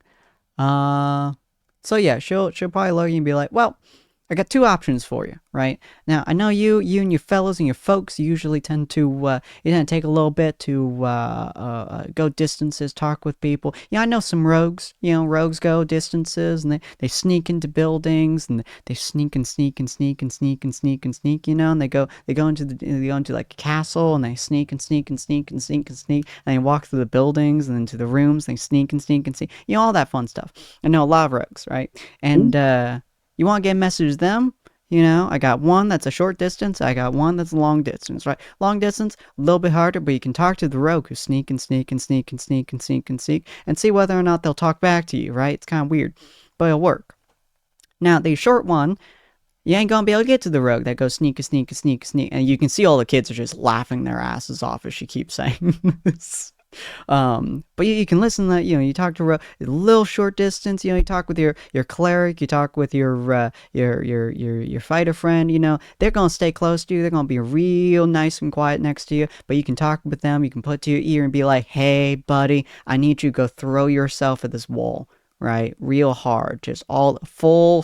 So yeah, she'll probably look at you and be like, well, I got two options for you, right? Now, I know you and your fellows and your folks usually tend to, you tend to take a little bit to go distances, talk with people. Yeah, I know some rogues. Rogues go distances and they sneak into buildings and they sneak and sneak and sneak and sneak and sneak and sneak. And they go into like a castle and they sneak and sneak and sneak and sneak and sneak and they walk through the buildings and into the rooms. They sneak and sneak and sneak. All that fun stuff. I know a lot of rogues, right? And you want to get a message to them? I got one that's a short distance. I got one that's a long distance, right? Long distance, a little bit harder, but you can talk to the rogue who sneak and sneak and sneak and sneak and sneak and sneak and see whether or not they'll talk back to you, right? It's kind of weird, but it'll work. Now, the short one, you ain't gonna be able to get to the rogue that goes sneak a sneak a sneak a sneak, and you can see all the kids are just laughing their asses off as she keeps saying this. But you can listen to that, you talk to a little short distance, you talk with your cleric, you talk with your fighter friend, they're gonna stay close to you, they're gonna be real nice and quiet next to you, but you can talk with them, you can put to your ear and be like, hey buddy, I need you to go throw yourself at this wall, right? Real hard, just all full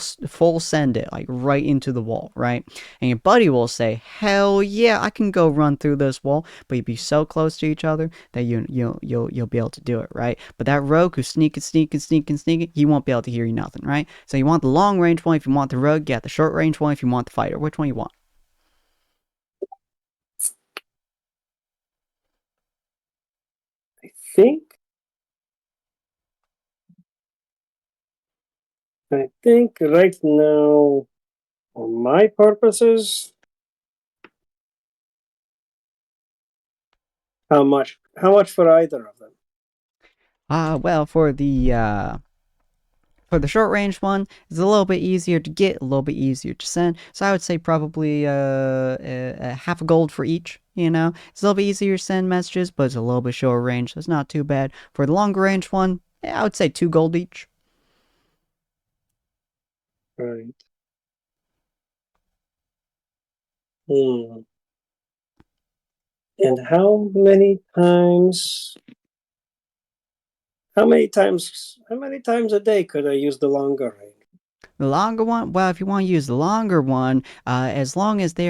send it, like right into the wall, right? And your buddy will say, hell yeah, I can go run through this wall, but you'd be so close to each other that you'll be able to do it, right? But that rogue who's sneaking, he won't be able to hear you nothing, right? So you want the long range one if you want the rogue, get the short range one if you want the fighter. Which one you want? I think right now, for my purposes, how much for either of them? Well, for the short range one, it's a little bit easier to get, a little bit easier to send. So I would say probably half a gold for each. It's a little bit easier to send messages, but it's a little bit shorter range, so it's not too bad. For the longer range one, I would say 2 gold each. Right. And how many times a day could I use the longer range? The longer one, well, if you want to use the longer one, as long as they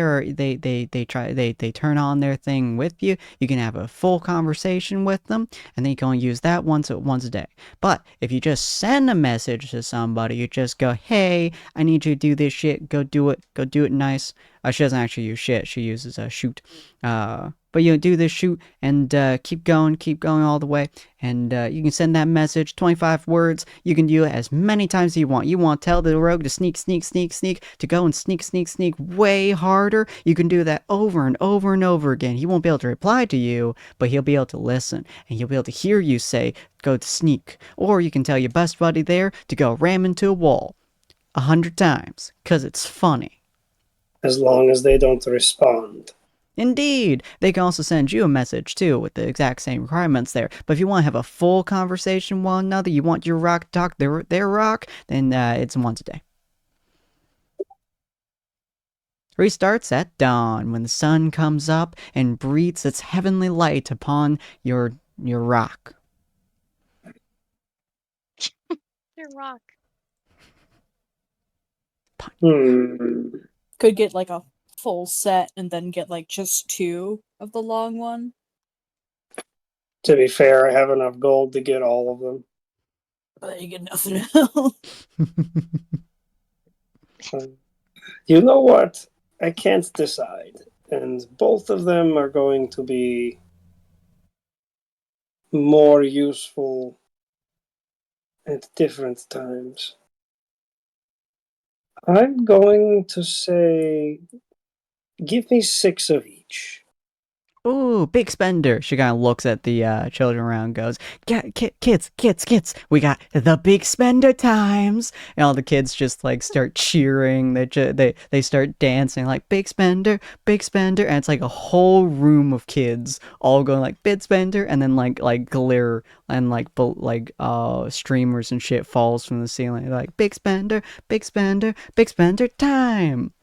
turn on their thing with you, you can have a full conversation with them, and then you can only use that once a day. But if you just send a message to somebody, you just go, hey, I need you to do this shit, go do it nice. She doesn't actually use shit, she uses a shoot. But do this shoot and keep going all the way. And you can send that message, 25 words. You can do it as many times as you want. You want to tell the rogue to sneak, to go and sneak way harder. You can do that over and over and over again. He won't be able to reply to you, but he'll be able to listen. And he'll be able to hear you say, go to sneak. Or you can tell your best buddy there to go ram into a wall 100 times, because it's funny. As long as they don't respond. Indeed. They can also send you a message, too, with the exact same requirements there. But if you want to have a full conversation with one another, you want your rock to talk their rock, then it's once a day. Restarts at dawn, when the sun comes up and breathes its heavenly light upon your rock. Your rock. Could get like a full set and then get like just 2 of the long one. To be fair, I have enough gold to get all of them. But you get nothing else. You know what? I can't decide. And both of them are going to be more useful at different times. I'm going to say, give me 6 of each. Ooh, big spender. She kind of looks at the children around and goes, kids, we got the big spender times. And all the kids just like start cheering. They start dancing like big spender. And it's like a whole room of kids all going like big spender, and then like glitter and like streamers and shit falls from the ceiling. They're like big spender time.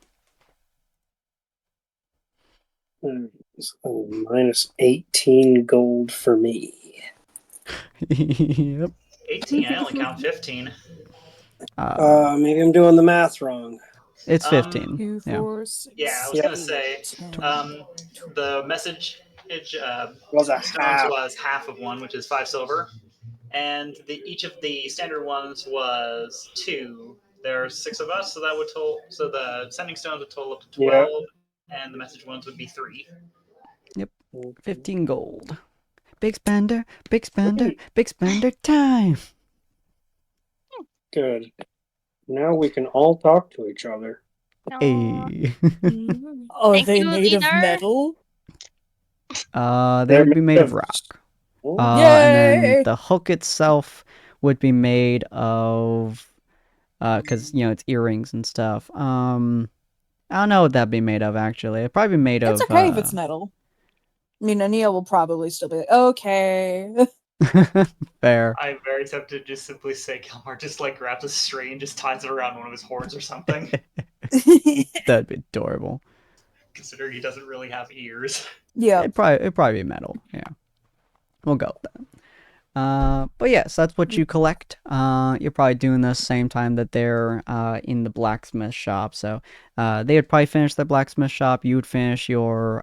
Minus 18 gold for me. Yep. 18. I only count 15. Maybe I'm doing the math wrong. It's 15. 2, 4, 6, Yeah, I was gonna say, 10. the message Was a stones half. was half of one, which is 5 silver, and each of the standard ones was 2. There are 6 of us, so that would total. So the sending stones would total up to 12, and the message ones would be 3. Yep. 15 gold. Big spender time. Good. Now we can all talk to each other. Hey. Are Thank they you, made of leader. metal? They would be made of rock. And then Yay! the hook itself would be made of, because it's earrings and stuff. I don't know what that'd be made of actually. It'd probably be made It's of. okay if it's metal. I mean, Ania will probably still be like, okay. Fair. I'm very tempted to just simply say Gilmar just like grabs a string and just ties it around one of his horns or something. That'd be adorable. Considering he doesn't really have ears. Yeah. It'd probably be metal. Yeah. We'll go with that. But yes, that's what you collect. You're probably doing this same time that they're in the blacksmith shop. So they would probably finish their blacksmith shop. You would finish your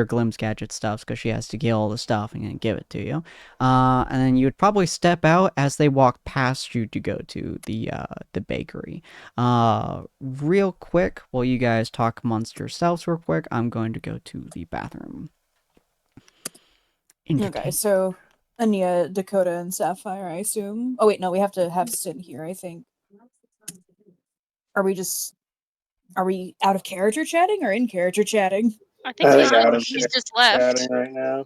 Glimm's gadget stuff because she has to get all the stuff and then give it to you. And then you would probably step out as they walk past you to go to the bakery. Real quick, while you guys talk amongst yourselves real quick, I'm going to go to the bathroom. Okay, so Ania, Dakota, and Sapphire, I assume. Oh wait, no, we have to have Sin here, I think. Are we out of character chatting or in character chatting? I think he's just left. Chatting right now.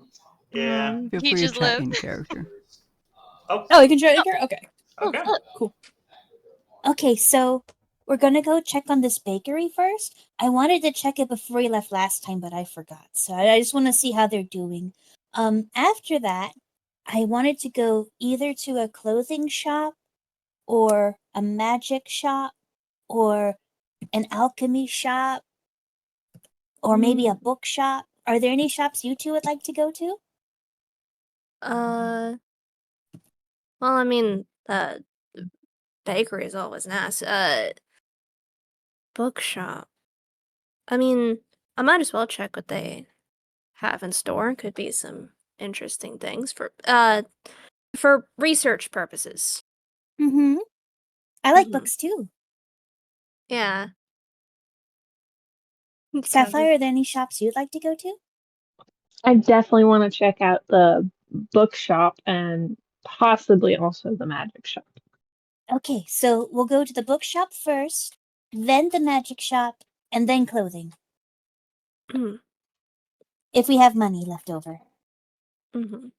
Yeah. Feel He free just to chat left. in character. Oh, you can chat in character? Okay. Okay. Cool. Okay, so we're gonna go check on this bakery first. I wanted to check it before we left last time, but I forgot. So I just want to see how they're doing. After that, I wanted to go either to a clothing shop or a magic shop or an alchemy shop or maybe a bookshop. Are there any shops you two would like to go to? Well, I mean, bakery is always nice. Bookshop. I mean, I might as well check what they have in store. Could be some interesting things for research purposes. Mm-hmm. I like Mhm. books too. Yeah. Sapphire, are there any shops you'd like to go to? I definitely want to check out the bookshop and possibly also the magic shop. Okay, so we'll go to the bookshop first, then the magic shop, and then clothing. Mhm. If we have money left over. Mhm.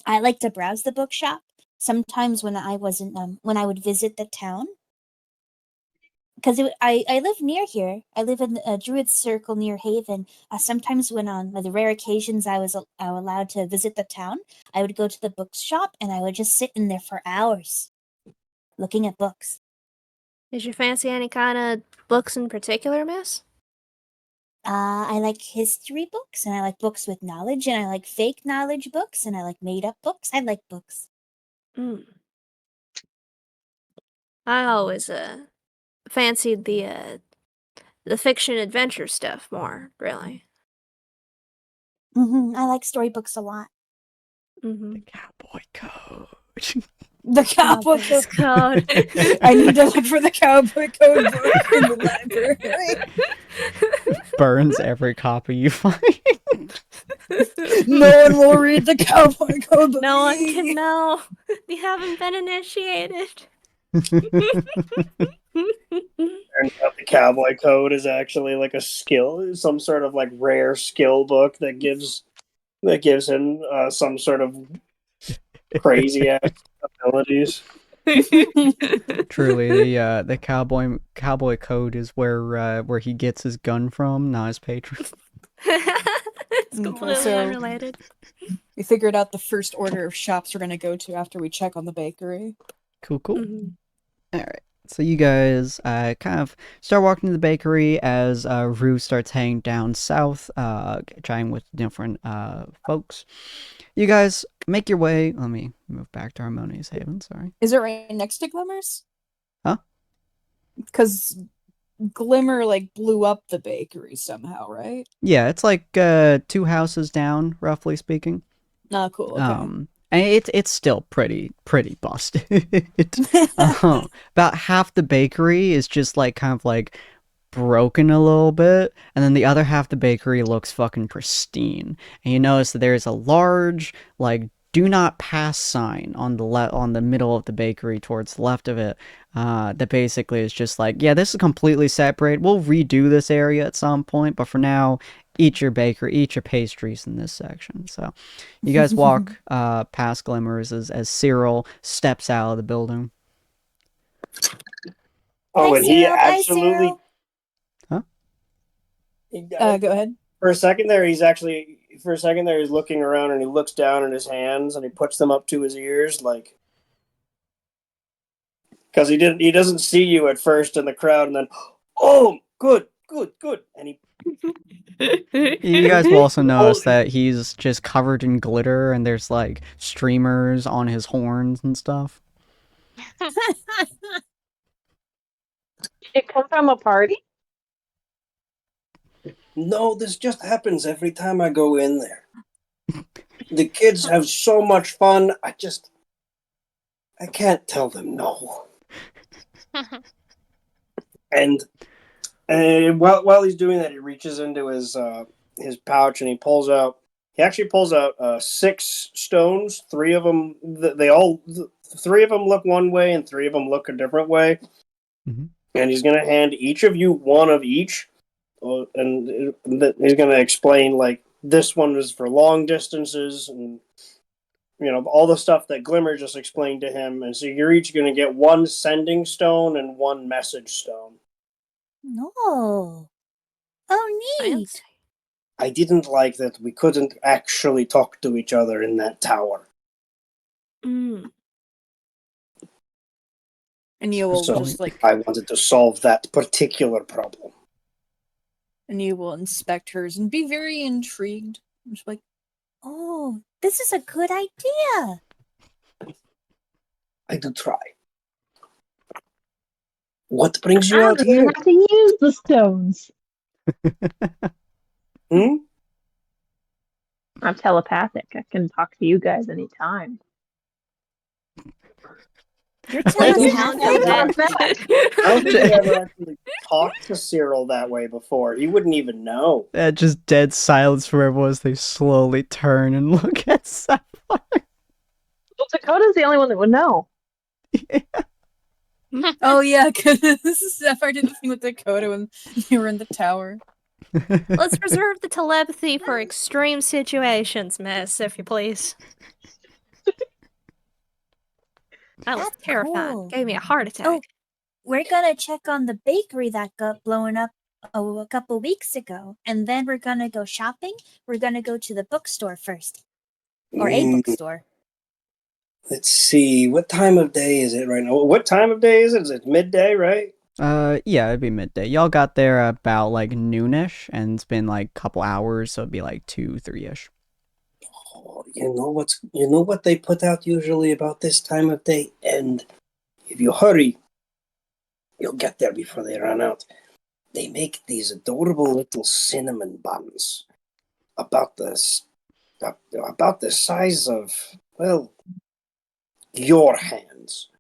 I like to browse the bookshop. Sometimes when I wasn't, when I would visit the town, because I live near here. I live in a druid circle near Haven. Sometimes when on the rare occasions I was allowed to visit the town, I would go to the bookshop and I would just sit in there for hours, looking at books. Did you fancy any kind of books in particular, miss? I like history books, and I like books with knowledge, and I like fake knowledge books, and I like made-up books. I like books. Mm. I always fancied the fiction adventure stuff more, really. I like storybooks a lot. The cowboy code. The cowboy Cowboy's code. I need to look for the cowboy code book in the library. Burns every copy you find. No one will read the cowboy code. No one can know. You haven't been initiated. Turns out the cowboy code is actually like a skill, some sort of like rare skill book that gives him some sort of crazy ass abilities. Truly, the cowboy code is where he gets his gun from, not his patron. It's Okay, completely so- unrelated. We figured out the first order of shops we're gonna go to after we check on the bakery. Cool. Mhm. All right. So you guys kind of start walking to the bakery as Rue starts heading down south, chatting with different folks. You guys make your way. Let me move back to Harmonious Haven. Sorry. Is it right next to Glimmer's? Huh? Because Glimmer like blew up the bakery somehow, right? Yeah, it's like 2 houses down, roughly speaking. Oh, cool. Okay. And it's still pretty busted. About half the bakery is just like kind of like broken a little bit, and then the other half of the bakery looks fucking pristine. And you notice that there is a large like do not pass sign on the middle of the bakery towards the left of it. That basically is just like, yeah, this is completely separate. We'll redo this area at some point, but for now, eat your pastries in this section. So you guys walk past Glimmers as Cyril steps out of the building. Oh, Hi, and he Cyril. Bye, absolutely. Cyril. Go ahead. For a second there, he's looking around and he looks down at his hands and he puts them up to his ears, like, because he doesn't see you at first in the crowd, and then, oh, good, and he. You guys will also notice that he's just covered in glitter and there's like streamers on his horns and stuff. It come from a party? No, this just happens every time I go in there. The kids have so much fun. I can't tell them no. And while he's doing that, he reaches into his pouch and he actually pulls out 6 stones. 3 of them, 3 of them look one way and 3 of them look a different way. Mm-hmm. And he's going to hand each of you one of each. And he's going to explain, like, this one is for long distances and, all the stuff that Glimmer just explained to him. And so you're each going to get 1 sending stone and 1 message stone. No. Oh, neat. Fancy. I didn't like that we couldn't actually talk to each other in that tower. Mm. And you will So just like, I wanted to solve that particular problem. and you will inspect hers and be very intrigued. Just like, Oh, this is a good idea. I do try. What brings you I out don't here? have to use the stones. Hmm? I'm telepathic. I can talk to you guys anytime. You're Let telling us us how how know that. I don't think I ever actually talked to Cyril that way before. He wouldn't even know. Just dead silence for everyone as they slowly turn and look at Sapphire. Well, Dakota's the only one that would know. oh yeah, because Sapphire did the thing with Dakota when you were in the tower. Let's reserve the telepathy for extreme situations, miss, if you please. That was That's terrifying. cool. Gave me a heart attack. Oh, we're gonna check on the bakery that got blown up a couple weeks ago, and then we're gonna go shopping. We're gonna go to the bookstore first, or a bookstore. Let's see. What time of day is it right now? What time of day is it? Is it midday, right? Yeah, it'd be midday. Y'all got there about like noonish, and it's been like a couple hours, so it'd be like 2, 3-ish. Oh, you know what they put out usually about this time of day? And if you hurry, you'll get there before they run out. They make these adorable little cinnamon buns about the size of, well, your hands.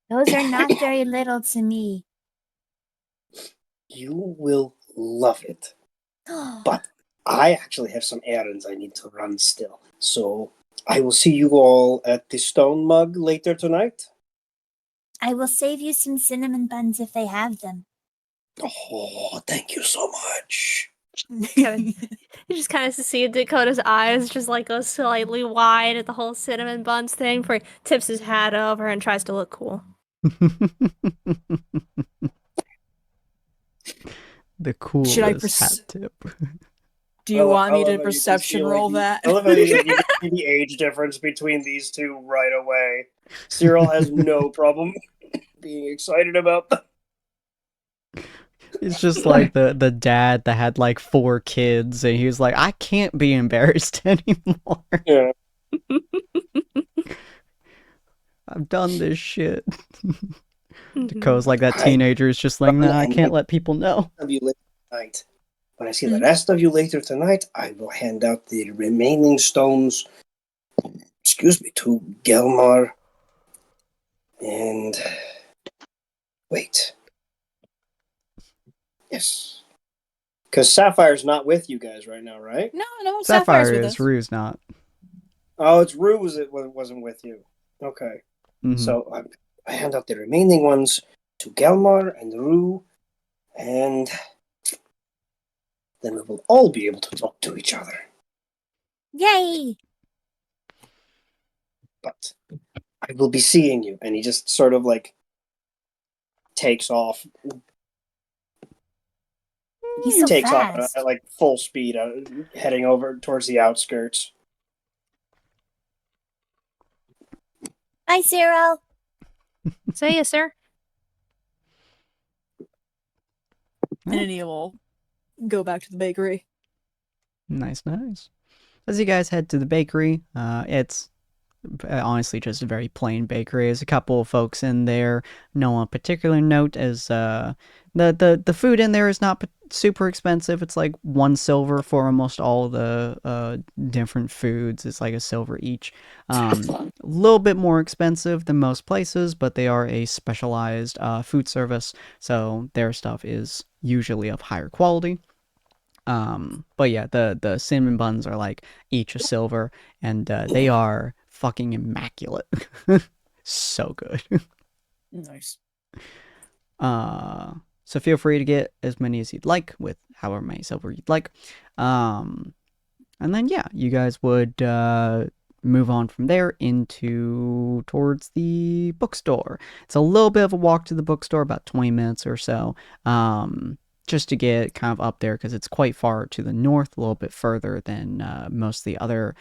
Those are not very little to me. You will love it. But I actually have some errands I need to run still. So I will see you all at the Stone Mug later tonight. I will save you some cinnamon buns if they have them. Oh, thank you so much. You just kind of see Dakota's eyes just like go slightly wide at the whole cinnamon buns thing before he tips his hat over and tries to look cool. The coolest hat tip. Do you want me to perception roll that? I love how you can see the age difference between these two right away. Cyril has no problem being excited about them. It's just like the dad that had like 4 kids, and he was like, I can't be embarrassed anymore. Yeah. I've done this shit. Dakota's like that teenager is just like, nah, I can't let people know. Of you later tonight. When I see the rest of you later tonight, I will hand out the remaining stones, to Gelmar. And wait. Yes. Because Sapphire's not with you guys right now, right? No, Sapphire with is, us. Rue's not. Oh, it's Rue wasn't with you. Okay. Mm-hmm. So I hand out the remaining ones to Gelmar and Rue, and then we will all be able to talk to each other. Yay! But I will be seeing you. And he just sort of like takes off. He's so takes fast. off at like full speed, heading over towards the outskirts. Bye, Cyril. Say yes, sir. And then he will go back to the bakery. Nice. As you guys head to the bakery, it's honestly just a very plain bakery. There's a couple of folks in there. No one particular note as the food in there is not super expensive. It's like 1 silver for almost all the different foods. It's like a silver each. A little bit more expensive than most places, but they are a specialized food service, so their stuff is usually of higher quality. But yeah, the cinnamon buns are like each a silver, and they are fucking immaculate. So good. Nice. So feel free to get as many as you'd like with however many silver you'd like. And then yeah, you guys would move on from there towards the bookstore. It's a little bit of a walk to the bookstore, about 20 minutes or so. Just to get kind of up there, because it's quite far to the north, a little bit further than most of the other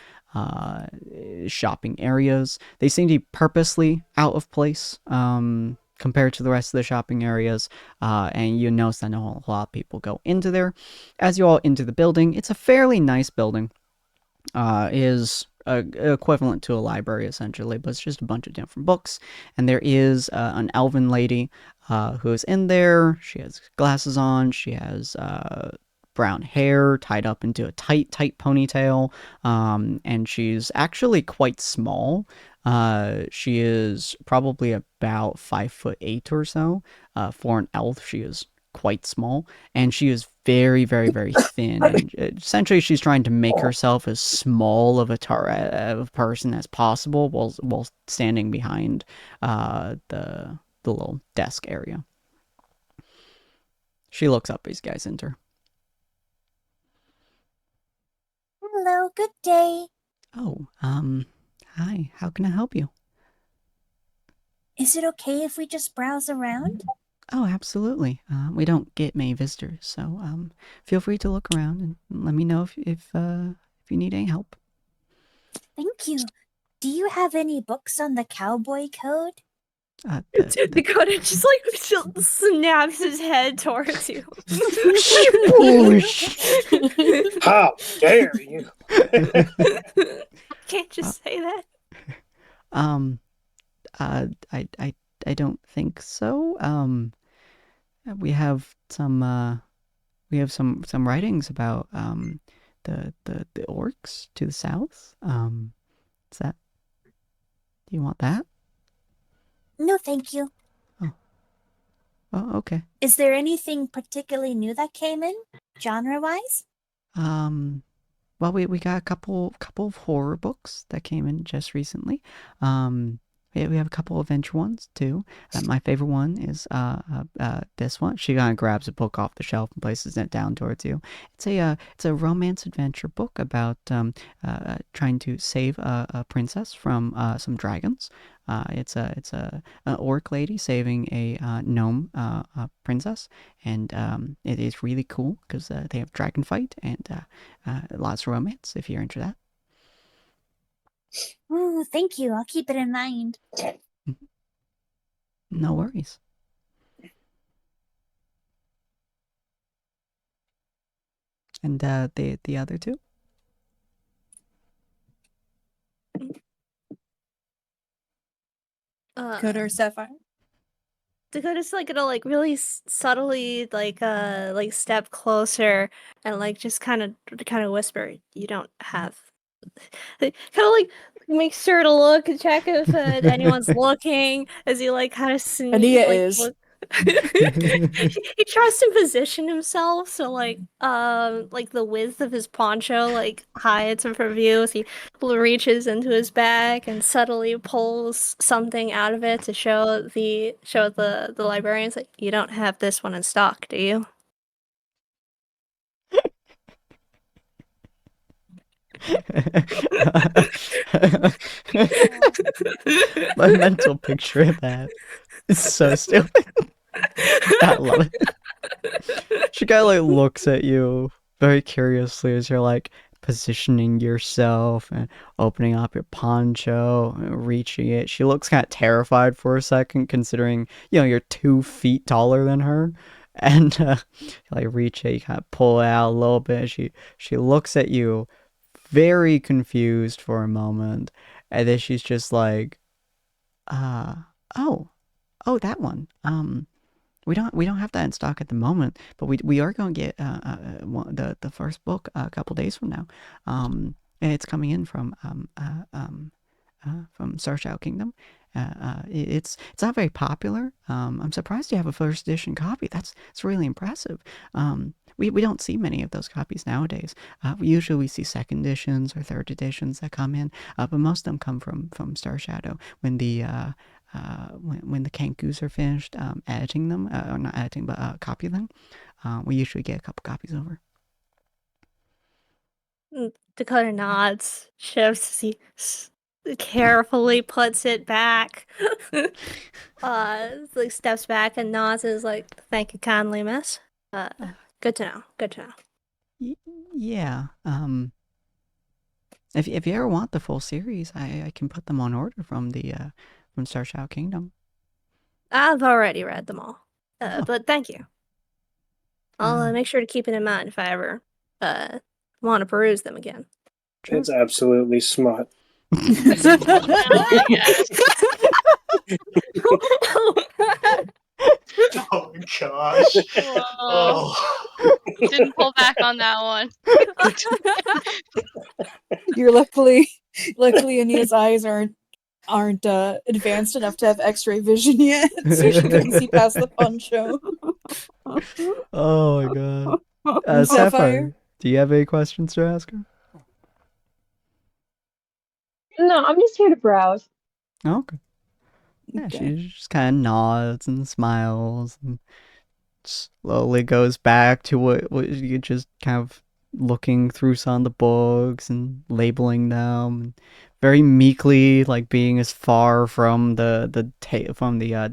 shopping areas. They seem to be purposely out of place compared to the rest of the shopping areas, and you notice that a lot of people go into there. As you all enter the building, it's a fairly nice building. Is equivalent to a library essentially, but it's just a bunch of different books. And there is an elven lady who is in there. She has glasses on. She has brown hair tied up into a tight ponytail, and she's actually quite small. She is probably about 5'8" or so. For an elf, she is quite small, and she is very, very, very thin. And essentially, she's trying to make herself as small of a person as possible while standing behind the little desk area. She looks up as you guys enter. Hello, good day. Oh, hi. How can I help you? Is it okay if we just browse around? Oh, absolutely. We don't get many visitors, so feel free to look around and let me know if you need any help. Thank you. Do you have any books on the cowboy code? Dakota just like snaps his head towards you. How dare you? Can't just say that. I don't think so. We have some writings about the orcs to the south. Is that? Do you want that? No, thank you. Oh, okay. Is there anything particularly new that came in, genre-wise? well, we got a couple of horror books that came in just recently. We have a couple of adventure ones too. My favorite one is this one. She kind of grabs a book off the shelf and places it down towards you. It's a romance adventure book about trying to save a princess from some dragons. It's an orc lady saving a gnome princess, and it is really cool because they have dragon fight and lots of romance. If you're into that. Oh, thank you. I'll keep it in mind. No worries. And the other two? Dakota or Sapphire? Dakota's like gonna like really subtly like step closer and like just kind of whisper, "You don't have." Kind of like make sure to look and check if anyone's looking as he like kind of Ania is. look. He tries to position himself so like the width of his poncho like hides him from view as he reaches into his bag and subtly pulls something out of it to show the librarians like, you don't have this one in stock, do you? My mental picture of that is so stupid. I love it. She kind of like looks at you very curiously as you're like positioning yourself and opening up your poncho and reaching it. She looks kind of terrified for a second, considering you're 2 feet taller than her. And you like reach it, you kind of pull it out a little bit. She looks at you very confused for a moment, and then she's just like, oh, that one. We don't have that in stock at the moment, but we are going to get the first book a couple days from now. And it's coming in from Starshell Kingdom. It's not very popular. I'm surprised you have a first edition copy. It's really impressive. We don't see many of those copies nowadays. Usually we see second editions or third editions that come in, but most of them come from Star Shadow when the Kankus are finished editing them, or not editing, but copy them. We usually get a couple copies over. Dakota nods, shifts, he carefully puts it back. Like steps back and nods and is like, "Thank you kindly, miss. Good to know. Good to know." Yeah. If you ever want the full series, I can put them on order from Starshell Kingdom. I've already read them all. But thank you. I'll make sure to keep it in mind if I ever want to peruse them again. It's absolutely smart. Oh, yes. Oh gosh. Whoa. Oh. Didn't pull back on that one. You're luckily Ania's eyes aren't advanced enough to have X-ray vision yet, so she couldn't see past the poncho. Oh my god. Sapphire, do you have any questions to ask her? No, I'm just here to browse. Oh, okay. Yeah, she just kind of nods and smiles and slowly goes back to what you just kind of looking through some of the books and labeling them, and very meekly like being as far from the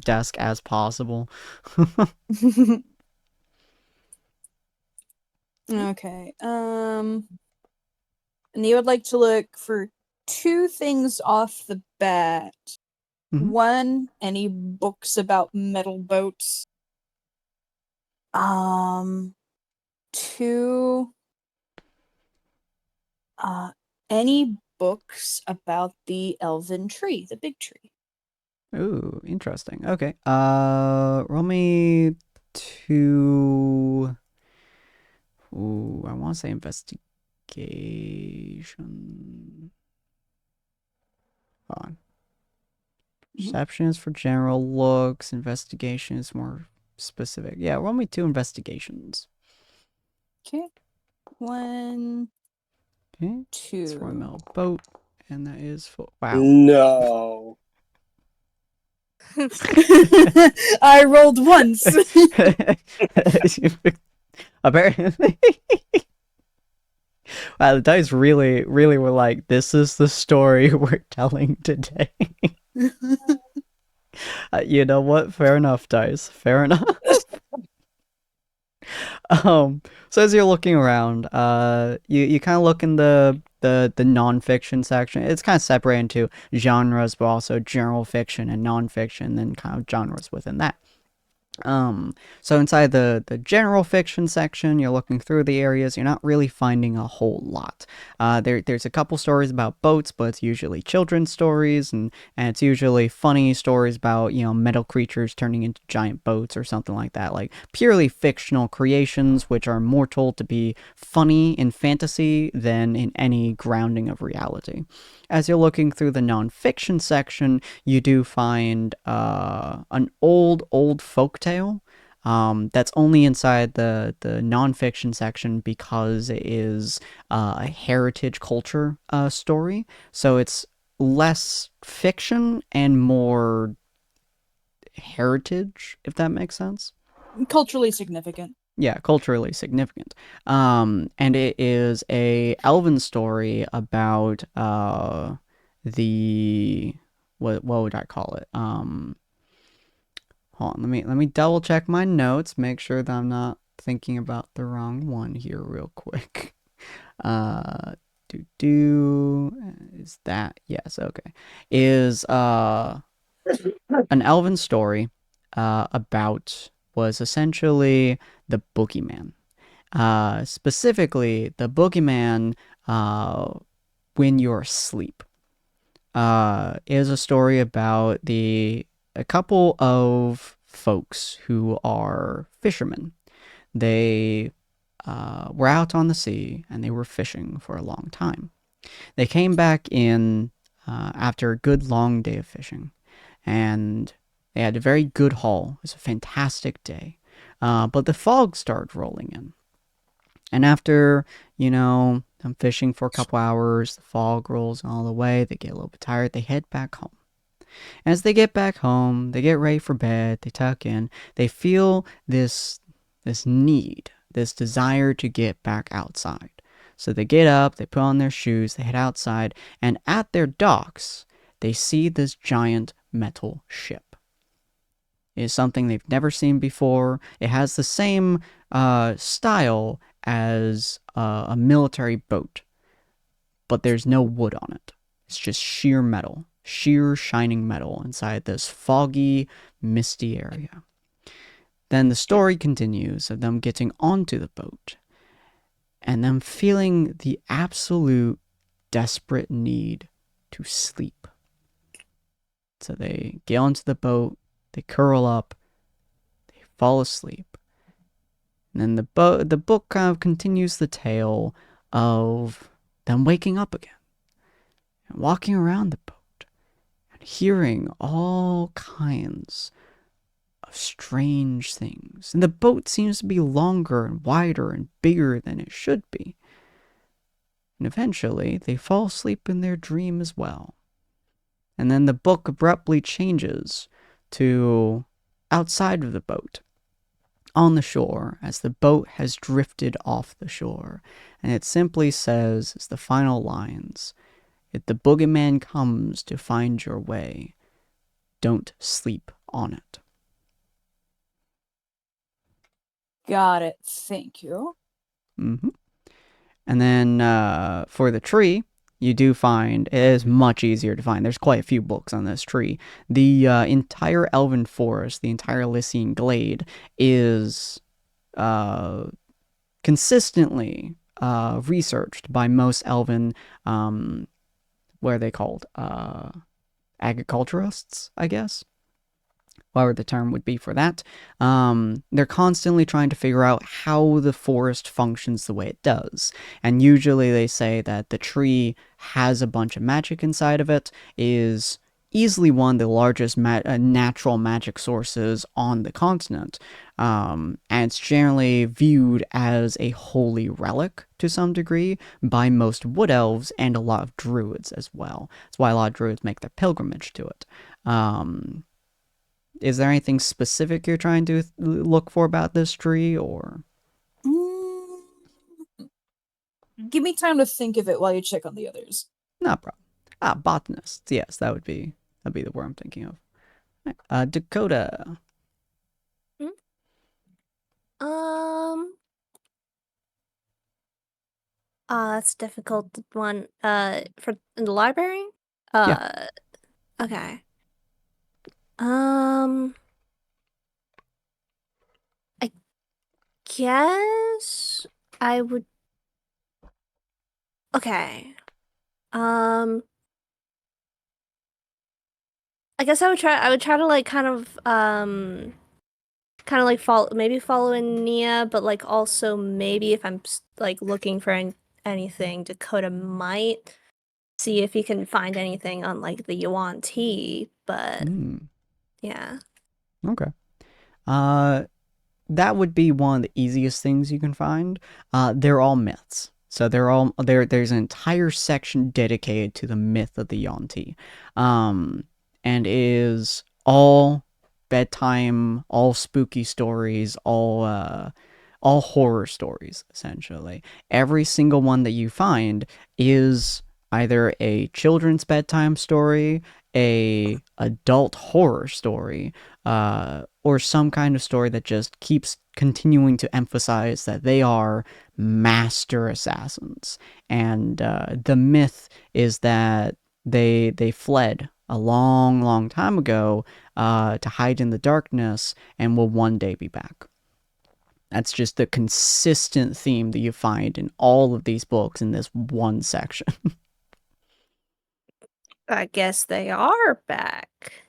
desk as possible. Okay. And you would like to look for 2 things off the bat. Mhm. 1, any books about metal boats. 2, any books about the elven tree, the big tree. Ooh, interesting. Okay. Roll me 2. Ooh, I want to say investigation. Hold on. Perception is for general looks. Investigation is more specific. Yeah, roll me 2 investigations. Okay. 1 Okay. Two. It's for a metal boat, and that is for wow. No. I rolled once. Apparently. Wow, the dice really, really were like, this is the story we're telling today. You know what? Fair enough, dice. Fair enough. So as you're looking around, you kind of look in the nonfiction section. It's kind of separated into genres, but also general fiction and nonfiction, and then kind of genres within that. So inside the general fiction section, you're looking through the areas, you're not really finding a whole lot. There's a couple stories about boats, but it's usually children's stories, and it's usually funny stories about, metal creatures turning into giant boats or something like that, like purely fictional creations, which are more told to be funny in fantasy than in any grounding of reality. As you're looking through the nonfiction section, you do find an old folk tale that's only inside the nonfiction section because it is a heritage culture story. So it's less fiction and more heritage, if that makes sense. Culturally significant. Yeah, culturally significant. And it is a elven story about the what would I call it? Hold on, let me double check my notes, make sure that I'm not thinking about the wrong one here real quick. Is that yes, okay. Is an elven story about was essentially the boogeyman. Specifically, the boogeyman when you're asleep. Is a story about a couple of folks who are fishermen. They were out on the sea and they were fishing for a long time. They came back in after a good long day of fishing, and they had a very good haul. It was a fantastic day. But the fog started rolling in. And after, I'm fishing for a couple hours, the fog rolls all the way, they get a little bit tired, they head back home. As they get back home, they get ready for bed, they tuck in, they feel this need, this desire to get back outside. So they get up, they put on their shoes, they head outside, and at their docks, they see this giant metal ship. It is something they've never seen before. It has the same style as a military boat, but there's no wood on it. It's just sheer metal, sheer shining metal inside this foggy, misty area. Then the story continues of them getting onto the boat and them feeling the absolute desperate need to sleep. So they get onto the boat, they curl up, they fall asleep. And then the book kind of continues the tale of them waking up again and walking around the boat and hearing all kinds of strange things. And the boat seems to be longer and wider and bigger than it should be. And eventually, they fall asleep in their dream as well. And then the book abruptly changes to outside of the boat, on the shore, as the boat has drifted off the shore. And it simply says, as the final lines, if the boogeyman comes to find your way, don't sleep on it. Got it. Thank you. Mm-hmm. And then for the tree, you do find, it is much easier to find. There's quite a few books on this tree. The entire Elven Forest, the entire Lycian Glade, is consistently researched by most Elven, what are they called? Agriculturists, I guess. Whatever the term would be for that. They're constantly trying to figure out how the forest functions the way it does. And usually they say that the tree has a bunch of magic inside of it, is easily one of the largest natural magic sources on the continent. And it's generally viewed as a holy relic to some degree by most wood elves and a lot of druids as well. That's why a lot of druids make their pilgrimage to it. Is there anything specific you're trying to look for about this tree, or? Give me time to think of it while you check on the others. No problem. Botanists. Yes, that'd be the word I'm thinking of. Dakota. That's a difficult one. For in the library? Yeah. Okay. I guess I would. Okay. I guess I would try to like kind of like follow in Nia, but like also maybe if I'm like looking for anything, Dakota might see if he can find anything on like the Yuan Ti, but yeah. Okay. That would be one of the easiest things you can find. They're all myths. So there's an entire section dedicated to the myth of the Yuan Ti. And is all bedtime, all spooky stories, all horror stories, essentially. Every single one that you find is either a children's bedtime story, a adult horror story, or some kind of story that just keeps continuing to emphasize that they are master assassins. And the myth is that they fled a long, long time ago to hide in the darkness and will one day be back. That's just the consistent theme that you find in all of these books in this one section. I guess they are back.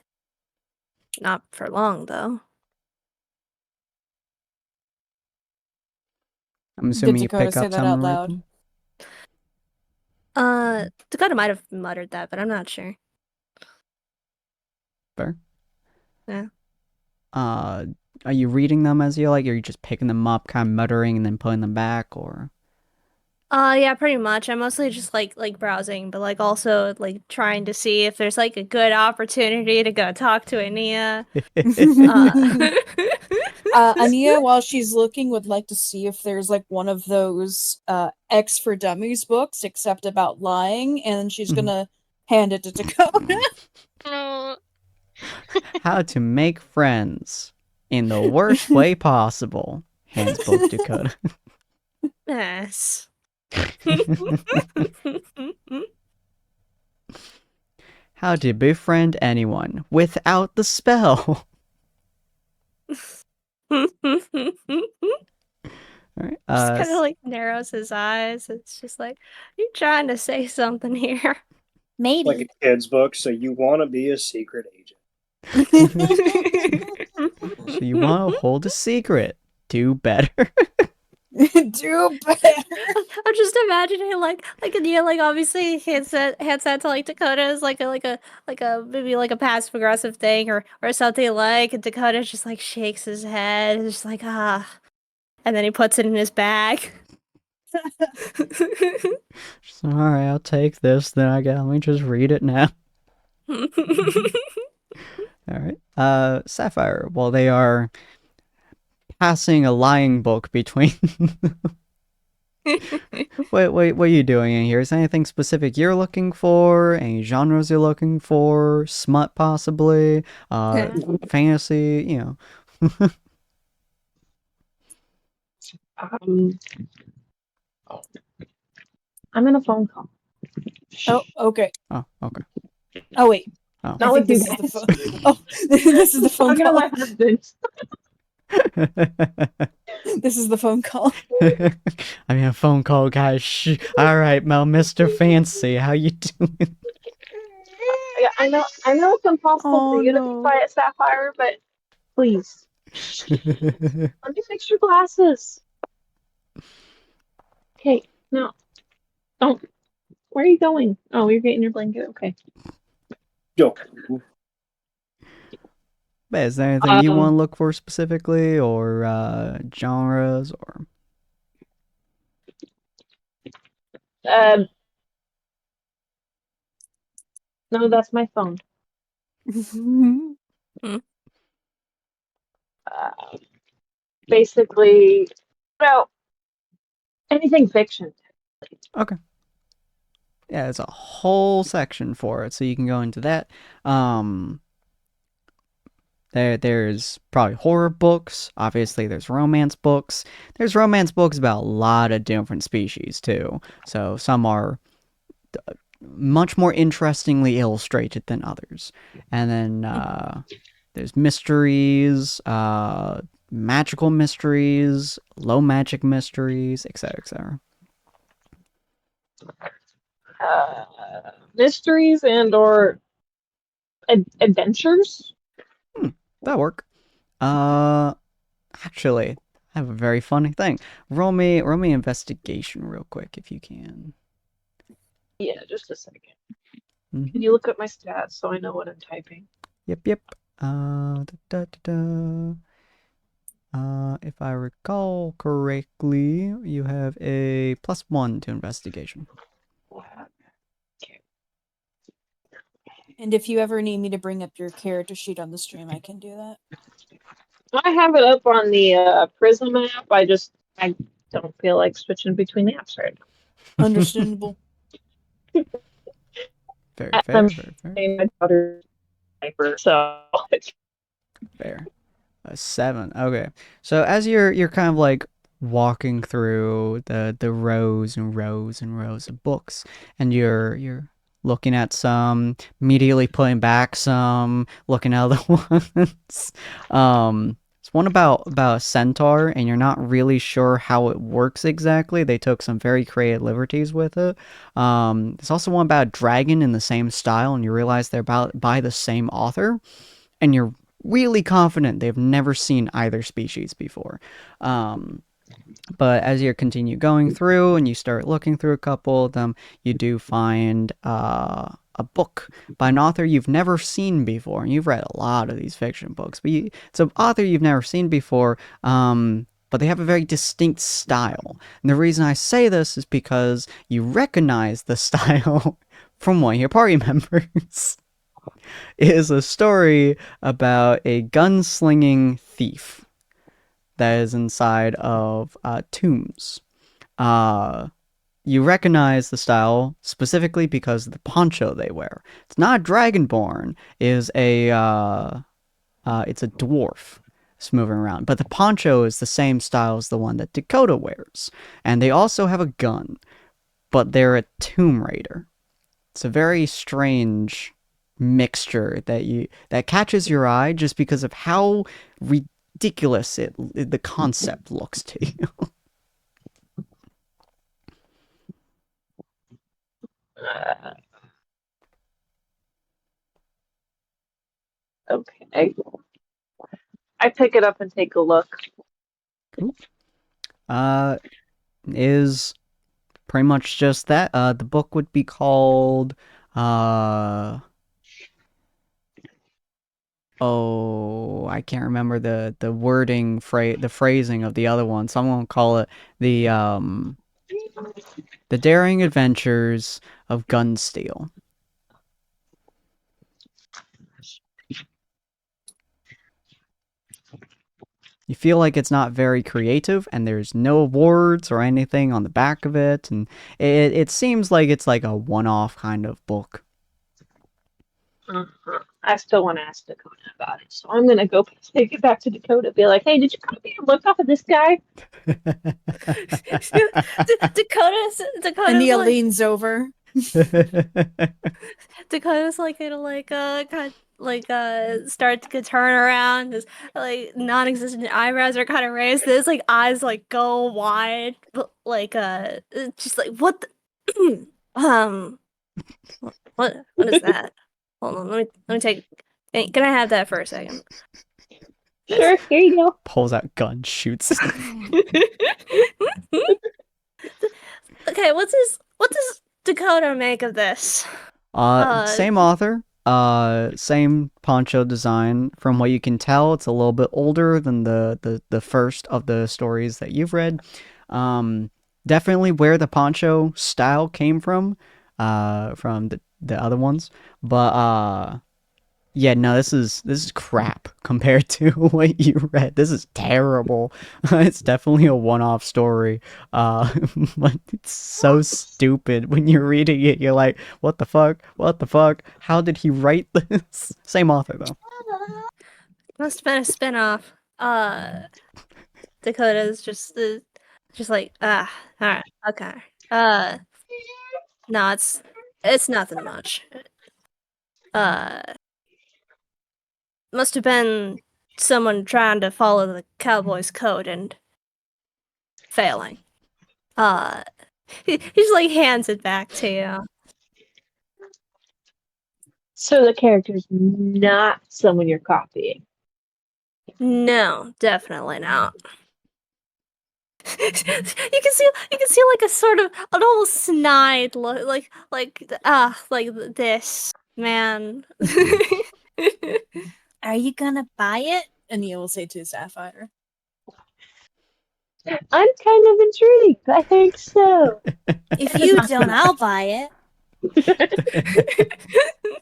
Not for long, though. I'm assuming you Dakota pick say up that out some loud? Dakota might have muttered that, but I'm not sure. Fair. Yeah. Are you reading them as you like? Or are you just picking them up, kind of muttering, and then putting them back, or? Yeah, pretty much. I'm mostly just like browsing, but like also like trying to see if there's like a good opportunity to go talk to Ania. Ania, while she's looking, would like to see if there's like one of those X for Dummies books, except about lying, and she's gonna hand it to Dakota. How to make friends in the worst way possible. Hands both Dakota. Yes. How to befriend anyone without the spell. Alright. Just kind of like narrows his eyes. It's just like, you trying to say something here? Maybe. Like a kid's book, so you want to be a secret agent. So you want to hold a secret. Do better. Do better. I'm just imagining like Nia like obviously hands that to like Dakota is like a maybe like a passive aggressive thing or something like, and Dakota just like shakes his head and just like and then he puts it in his bag. Alright, I'll take this. Then let me just read it now. Alright. Sapphire, while they are passing a lying book between what are you doing in here? Is there anything specific you're looking for? Any genres you're looking for? Smut possibly? Fantasy, you know. I'm in a phone call. Oh, okay. Oh, okay. Oh, wait. Oh. I think this is the phone. Oh, this is the phone call. My husband. This is the phone call. I mean, a phone call, guys. Shh. All right, Mel, Mr. Fancy, how you doing? Yeah, I know it's impossible for you to be quiet, Sapphire, but please. Let me fix your glasses. Okay, no. Don't. Where are you going? Oh, you're getting your blanket. Okay. Joke. But is there anything you want to look for specifically, or genres, or? No, that's my phone. Basically, anything fiction. Okay. Yeah, there's a whole section for it, so you can go into that. There's probably horror books. Obviously, there's romance books. There's romance books about a lot of different species, too. So some are much more interestingly illustrated than others. And then there's mysteries, magical mysteries, low magic mysteries, etc., etc. Mysteries and or adventures. That'll work. Actually, I have a very funny thing. Roll me investigation real quick if you can. Yeah, just a second. Can you look up my stats so I know what I'm typing? Yep. If I recall correctly, you have a +1 to investigation. Okay. And if you ever need me to bring up your character sheet on the stream, I can do that. I have it up on the Prism app. I don't feel like switching between apps right now. Understandable. Very fair. My daughter's diaper, so Fair. A 7. Okay. So as you're kind of like walking through the rows and rows and rows of books, and you're looking at some, immediately putting back some, looking at other ones. It's one about a centaur, and you're not really sure how it works exactly. They took some very creative liberties with it. There's also one about a dragon in the same style, and you realize they're by the same author, and you're really confident they've never seen either species before. But as you continue going through and you start looking through a couple of them, you do find a book by an author you've never seen before. And you've read a lot of these fiction books, but it's an author you've never seen before, but they have a very distinct style. And the reason I say this is because you recognize the style from one of your party members. It is a story about a gunslinging thief that is inside of tombs. You recognize the style specifically because of the poncho they wear. It's not a dragonborn. It's a dwarf. It's moving around, but the poncho is the same style as the one that Dakota wears, and they also have a gun, but they're a tomb raider. It's a very strange mixture that catches your eye just because of how ridiculous the concept looks to you. okay. I pick it up and take a look. Cool. Is pretty much just that. The book would be called I can't remember the wording the phrasing of the other one. Someone will call it the Daring Adventures of Gunsteel. You feel like it's not very creative, and there's no awards or anything on the back of it, and it seems like it's like a one-off kind of book. I still want to ask Dakota about it, so I'm gonna go take it back to Dakota and be like, hey, did you copy and look off of this guy? Dakota's Ania like, leans over. Dakota's like start to turn around. His like non-existent eyebrows are kind of raised. His like eyes like go wide, but like just like what the what is that? Hold on, let me take. Hey, can I have that for a second? Sure, here you go. Pulls out gun, shoots. Okay, what does Dakota make of this? Same author, Same poncho design. From what you can tell, it's a little bit older than the first of the stories that you've read. Definitely where the poncho style came from the other ones. But yeah, no, this is crap compared to what you read. This is terrible. It's definitely a one-off story. But it's so stupid when you're reading it. You're like, what the fuck? What the fuck? How did he write this? Same author though. Must have been a spin-off. Dakota's just like, all right, okay. No, it's nothing much. Must have been someone trying to follow the cowboy's code and failing. He just like hands it back to you. So the character's not someone you're copying. No, definitely not. you can see like a sort of an almost snide look, like this man. Are you gonna buy it? Ania will say to Sapphire. I'm kind of intrigued. I think so. If you don't, I'll buy it.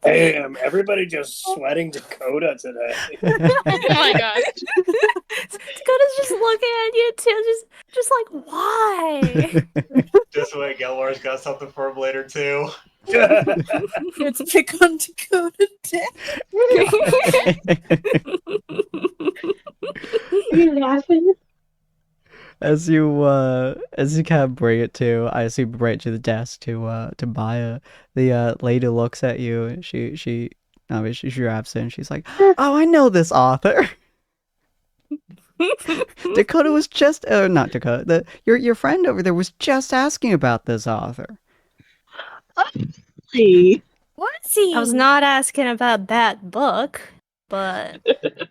Damn, everybody just sweating Dakota today. Oh my gosh. Dakota's just looking at you too, just like, why? Just wait, Gelwar's got something for him later too. Let's pick on Dakota Are you laughing? As you kind of bring it to, I assume bring it to the desk to buy it. The lady looks at you and she you're absent. She's like, oh, I know this author. Dakota was just not Dakota. Your friend over there was just asking about this author. Really? Was he? I was not asking about that book, but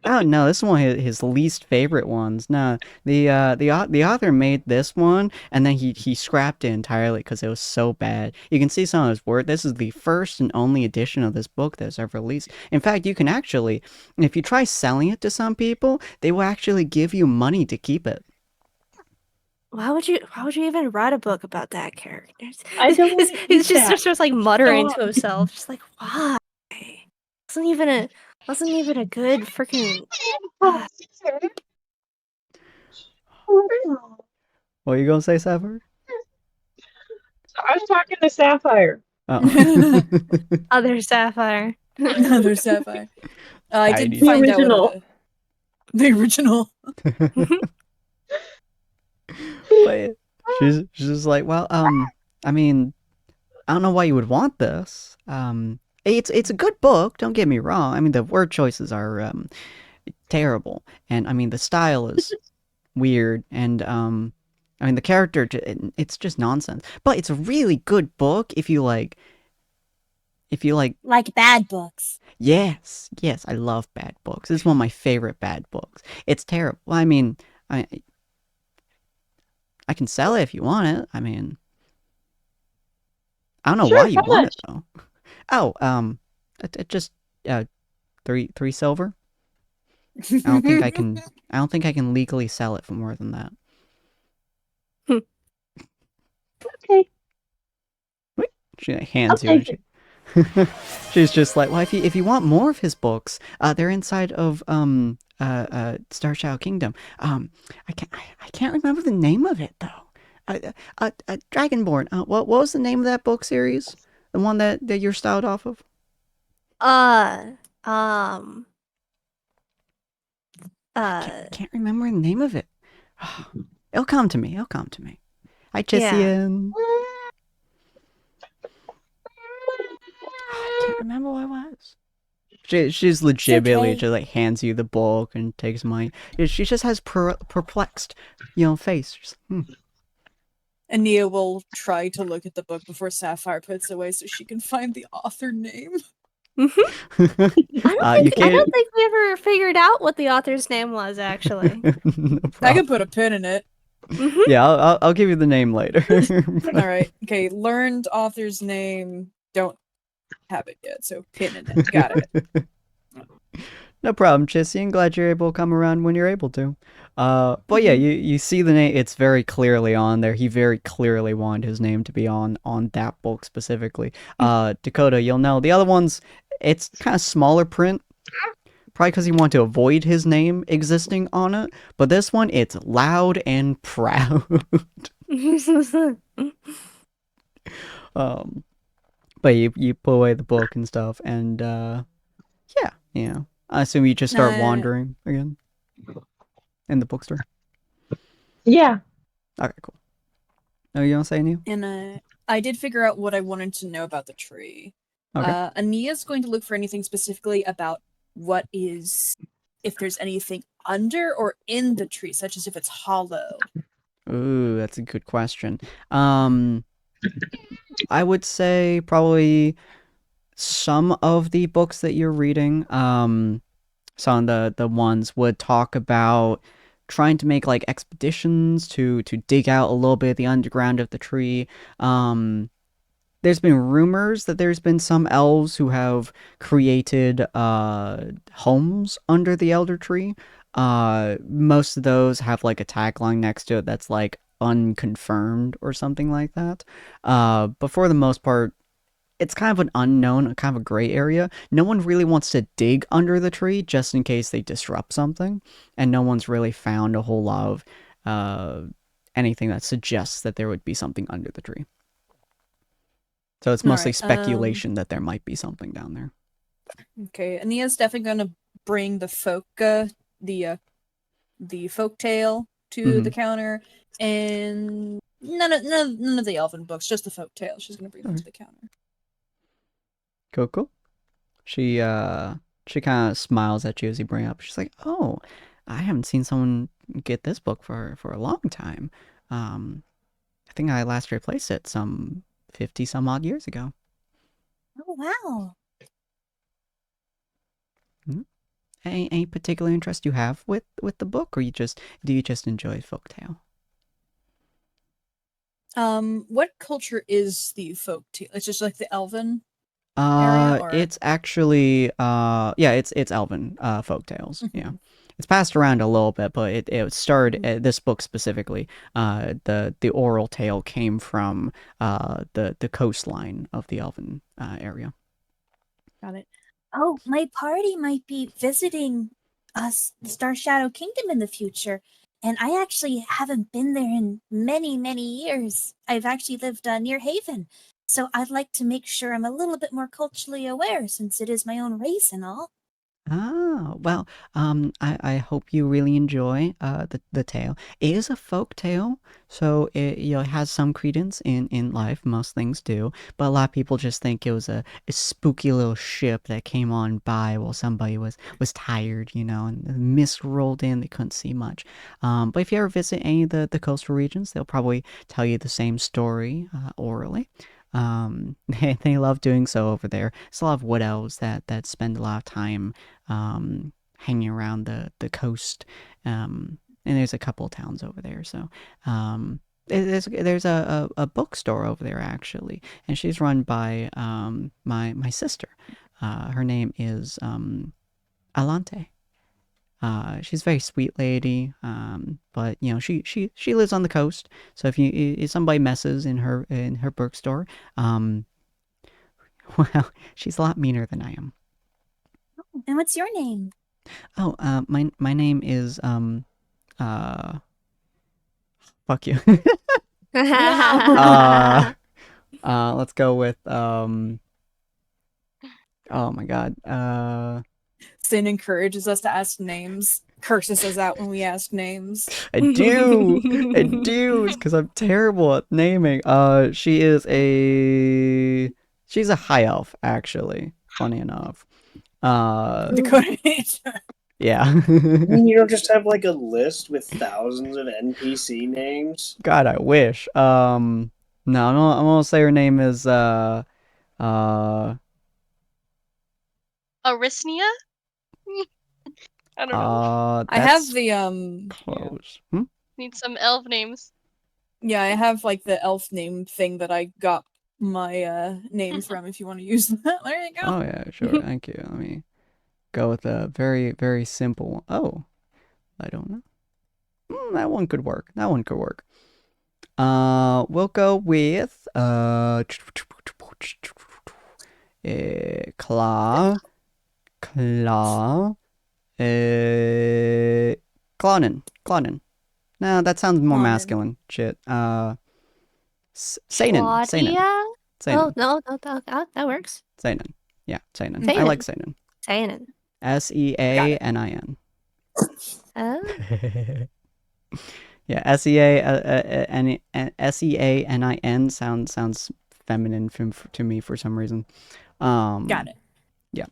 Oh no, this is one of his least favorite ones. No, the author made this one and then he scrapped it entirely because it was so bad. You can see some of his work. This is the first and only edition of this book that's ever released. In fact, you can actually, if you try selling it to some people, they will actually give you money to keep it. why would you even write a book about that character? I don't wanna He's do just that. starts like muttering Stop. to himself, just like, why? Wasn't even a good freaking. What are you gonna say, Sapphire? I was talking to Sapphire. Oh. Other Sapphire. Another Sapphire. I did The find original. out the original. But she's just like, well, I mean, I don't know why you would want this. It's a good book. Don't get me wrong. I mean, the word choices are terrible, and I mean the style is weird, and I mean the character. It's just nonsense. But it's a really good book if you like. Like bad books. Yes, I love bad books. This is one of my favorite bad books. It's terrible. I mean, I can sell it if you want it. I mean, I don't know Sure, why you how want much? it though. Oh, it just three silver. I don't think I can. I don't think I can legally sell it for more than that. Okay. She hands I'll you, and take she's just like, well, if you want more of his books, they're inside of Star Shadow Kingdom. I can't remember the name of it though. Dragonborn. What was the name of that book series? The one that you're styled off of? Can't remember the name of it. It'll come to me. Hi, Chissian. I can't remember what it was. She's legitimately okay. just like hands you the book and takes money. She just has perplexed, face. Just, Ania will try to look at the book before Sapphire puts it away so she can find the author name. You I can't. don't think we ever figured out what the author's name was, actually. No I problem. can put a pin in it. Yeah, I'll give you the name later. All right. Okay. Learned author's name. Don't have it yet, so hidden it. Got it. No problem, Chissy. I'm glad you're able to come around when you're able to. But yeah, you see the name. It's very clearly on there. He very clearly wanted his name to be on that book specifically. Dakota, you'll know the other ones. It's kind of smaller print, probably because he wanted to avoid his name existing on it. But this one, it's loud and proud. But you put away the book and stuff, and yeah, you know. I assume you just start wandering again in the bookstore. Yeah. Okay, cool. Oh, you don't say anything? And I did figure out what I wanted to know about the tree. Okay. Ania's going to look for anything specifically about if there's anything under or in the tree, such as if it's hollow. Ooh, that's a good question. I would say probably some of the books that you're reading, some of the ones would talk about trying to make like expeditions to dig out a little bit of the underground of the tree. There's been rumors that there's been some elves who have created homes under the elder tree. Most of those have like a tagline next to it that's like unconfirmed or something like that. But for the most part, it's kind of an unknown, kind of a gray area. No one really wants to dig under the tree just in case they disrupt something, and no one's really found a whole lot of anything that suggests that there would be something under the tree. So it's mostly speculation that there might be something down there. Okay, Ania's definitely going to bring the folk tale to the counter, and none of the elven books, just the folk tale. She's going to bring them to the counter. Cool. She kind of smiles at you as you bring it up. She's like, "Oh, I haven't seen someone get this book for a long time. I think I last replaced it some 50 some odd years ago." Oh wow. Any particular interest you have with the book, or do you just enjoy folktale? What culture is the folk tale? It's just like the elven area, or? It's actually it's elven folktales. Yeah. It's passed around a little bit, but it started this book specifically. The oral tale came from the coastline of the elven area. Got it. Oh, my party might be visiting us, the Star Shadow Kingdom, in the future. And I actually haven't been there in many, many years. I've actually lived near Haven. So I'd like to make sure I'm a little bit more culturally aware, since it is my own race and all. Oh, well, I hope you really enjoy the tale. It is a folk tale, so it has some credence in life. Most things do, but a lot of people just think it was a spooky little ship that came on by while somebody was tired, and the mist rolled in. They couldn't see much. But if you ever visit any of the coastal regions, they'll probably tell you the same story orally. They love doing so over there. There's a lot of wood elves that spend a lot of time hanging around the coast, and there's a couple of towns over there. So there's a bookstore over there actually, and she's run by my sister. Her name is Alante. She's a very sweet lady, but she lives on the coast. So if somebody messes in her bookstore, well, she's a lot meaner than I am. And what's your name? Oh, my name is fuck you. Let's go with oh my god. Sin encourages us to ask names, curses us out when we ask names. I do, it's because I'm terrible at naming. She's a high elf, actually. Funny enough. Dakota. Yeah. I mean, you don't just have like a list with thousands of NPC names. God, I wish. No, I'm gonna say her name is Arisnia? I don't know. I have the close. Need some elf names. Yeah, I have like the elf name thing that I got my name from if you want to use that. There you go. Oh yeah, sure. Thank you. Let me go with a very, very simple one. Oh, I don't know. That one could work. That one could work. We'll go with Claw, Clawnin. No, that sounds more Clawnin. masculine. Shit. Seinen. Claudia? Seinen. Oh, no, that works. Seinen. Yeah, Seinen. I Seinen. like Seinen. Seinen. Seanin. Oh. Yeah, Seanin sounds feminine to me for some reason. Got it. Yeah.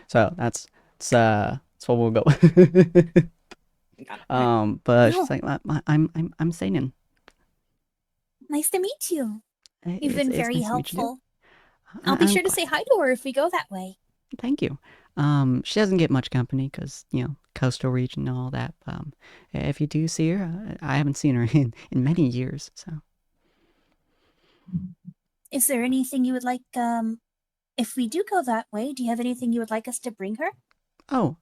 So that's what we'll go. But she's like, I'm Seinen. Nice to meet you. You've been It's very nice to meet you, too. helpful. I'll be I'm sure to glad. say hi to her if we go that way. Thank you. She doesn't get much company because, coastal region and all that. If you do see her, I haven't seen her in many years, so. Is there anything you would like, if we do go that way, do you have anything you would like us to bring her? Oh,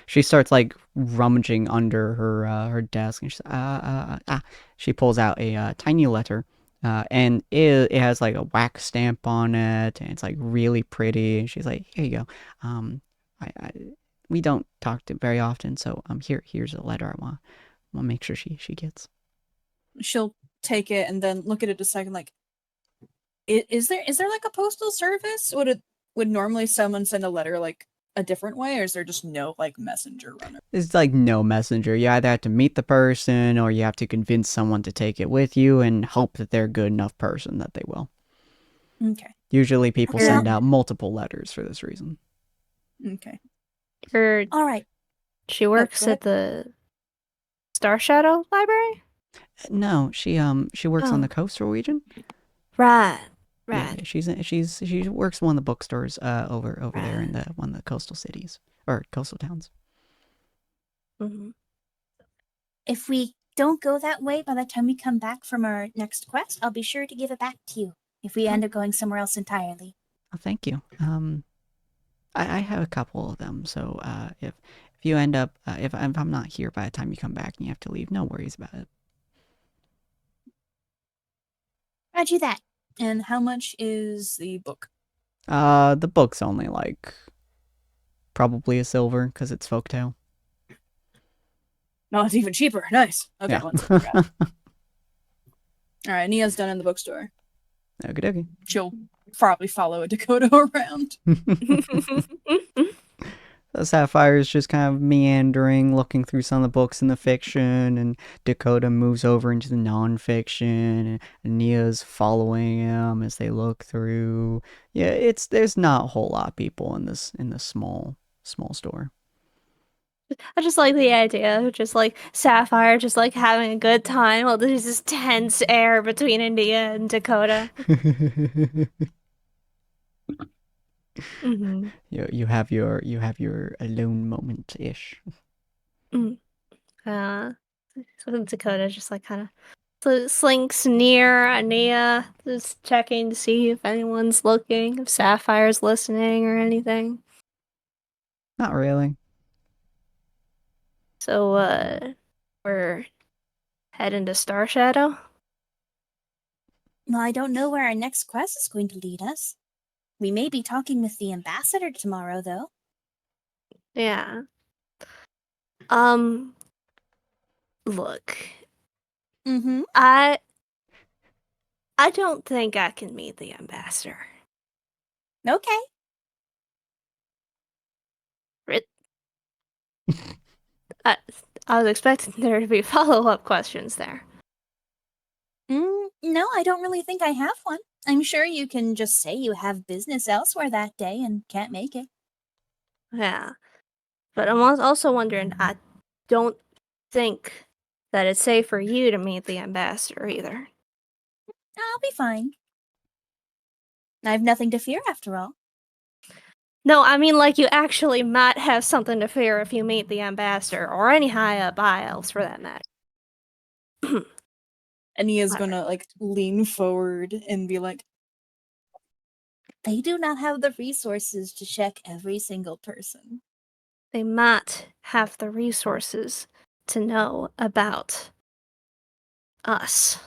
she starts like rummaging under her desk, and she pulls out a tiny letter, and it has like a wax stamp on it, and it's like really pretty. And she's like, "Here you go. We don't talk to very often, so here's a letter I want to make sure she gets." She'll take it and then look at it a second. Like, is there like a postal service? Would normally someone send a letter like a different way, or is there just no like messenger runner? It's like no messenger. You either have to meet the person, or you have to convince someone to take it with you and hope that they're a good enough person that they will. Okay. Usually people Okay. send out multiple letters for this reason. Okay. All right. She works go at the Star Shadow Library? No, she works on Oh. the coastal region. Right. Yeah, she works in one of the bookstores over there in one of the coastal cities or coastal towns. Mm-hmm. If we don't go that way by the time we come back from our next quest, I'll be sure to give it back to you if we end up going somewhere else entirely. Oh, thank you. I have a couple of them, so if you end up if I'm not here by the time you come back and you have to leave, no worries about it. Roger that. And how much is the book? The book's only like probably a silver because it's folktale. No, it's even cheaper. Nice. Okay, Yeah. let's grab it. All right, Nia's done in the bookstore. Okie dokie. She'll probably follow Dakota around. So Sapphire's just kind of meandering, looking through some of the books in the fiction, and Dakota moves over into the non-fiction, and Nia's following him as they look through. Yeah, there's not a whole lot of people in this small store. I just like the idea of just like Sapphire just like having a good time while there's this tense air between India and Dakota. Mm-hmm. You have your alone moment ish. So Dakota just like kind of slinks near Ania, just checking to see if anyone's looking, if Sapphire's listening or anything. Not really. So we're heading to Star Shadow. Well, I don't know where our next quest is going to lead us. We may be talking with the ambassador tomorrow, though. Yeah. Look. Mm-hmm. I don't think I can meet the ambassador. Okay. I was expecting there to be follow-up questions there. No, I don't really think I have one. I'm sure you can just say you have business elsewhere that day and can't make it. Yeah. But I'm also wondering, I don't think that it's safe for you to meet the ambassador either. I'll be fine. I have nothing to fear after all. No, I mean, like, you actually might have something to fear if you meet the ambassador, or any high-up high elves for that matter. Nia's gonna like lean forward and be like, they do not have the resources to check every single person. They might have the resources to know about us.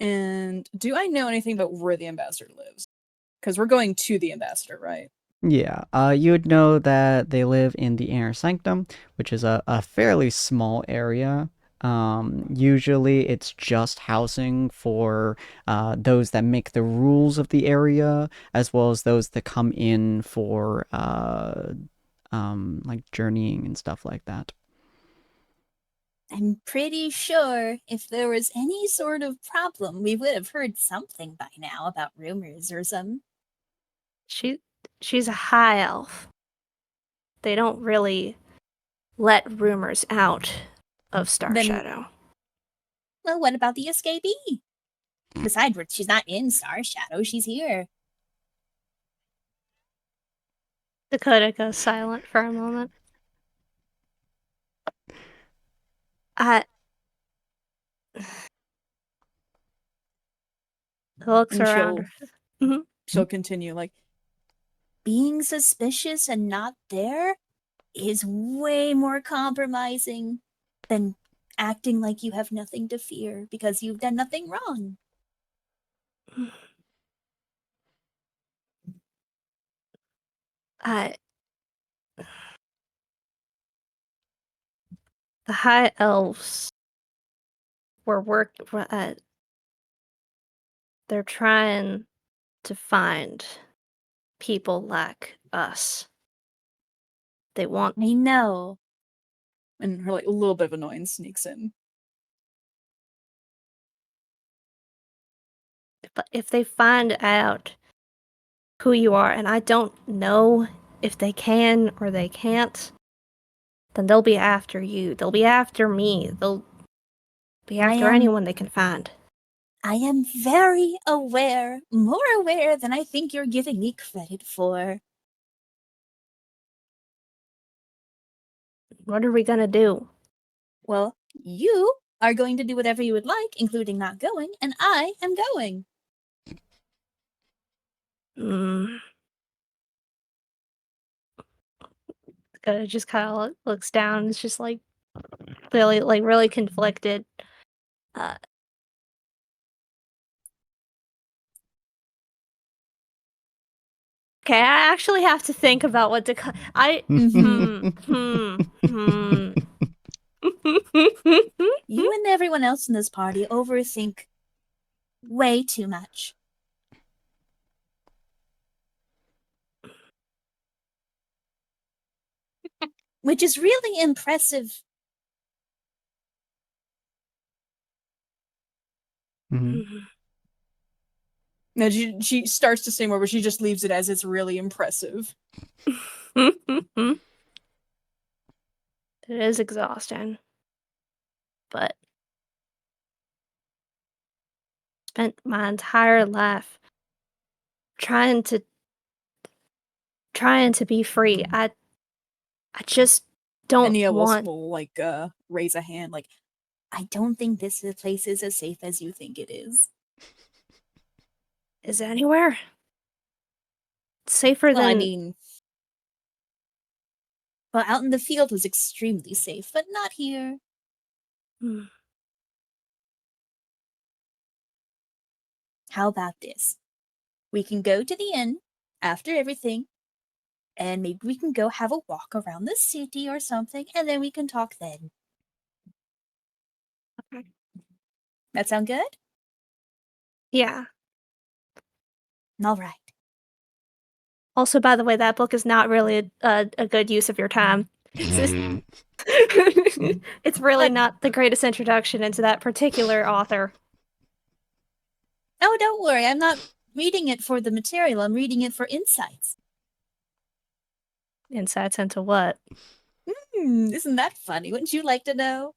and do I know anything about where the ambassador lives? Because we're going to the ambassador, right? Yeah, you would know that they live in the Inner Sanctum, which is a fairly small area. Usually it's just housing for those that make the rules of the area, as well as those that come in for like journeying and stuff like that. I'm pretty sure if there was any sort of problem, we would have heard something by now about rumors or some. She's a high elf. They don't really let rumors out of Star Shadow. Well, what about the escapee? Besides, she's not in Star Shadow, she's here. Dakota goes silent for a moment. Looks And around. She'll continue like, being suspicious and not there is way more compromising than acting like you have nothing to fear because you've done nothing wrong. The high elves they're trying to find people like us. They want. I know. And her like a little bit of annoyance sneaks in. But if they find out who you are, and I don't know if they can or they can't, then they'll be after you. They'll be after me. They'll be after anyone they can find. I am very aware, more aware than I think you're giving me credit for. What are we gonna do? Well, you are going to do whatever you would like, including not going, and I am going. Just kind of looks down. It's just like really conflicted. Okay, I actually have to think about what to. You and everyone else in this party overthink way too much. Which is really impressive. No, she starts to say more, but she just leaves it as it's really impressive. It is exhausting. But spent my entire life trying to be free. I just don't Nia want. will like raise a hand, like, I don't think this place is as safe as you think it is. Is it anywhere safer than? I mean, well, out in the field was extremely safe, but not here. How about this? We can go to the inn after everything, and maybe we can go have a walk around the city or something, and then we can talk then. Okay. That sound good? Yeah. All right. Also, by the way, that book is not really a good use of your time. It's really not the greatest introduction into that particular author. Oh, don't worry. I'm not reading it for the material. I'm reading it for insights. Insights into what? Isn't that funny? Wouldn't you like to know?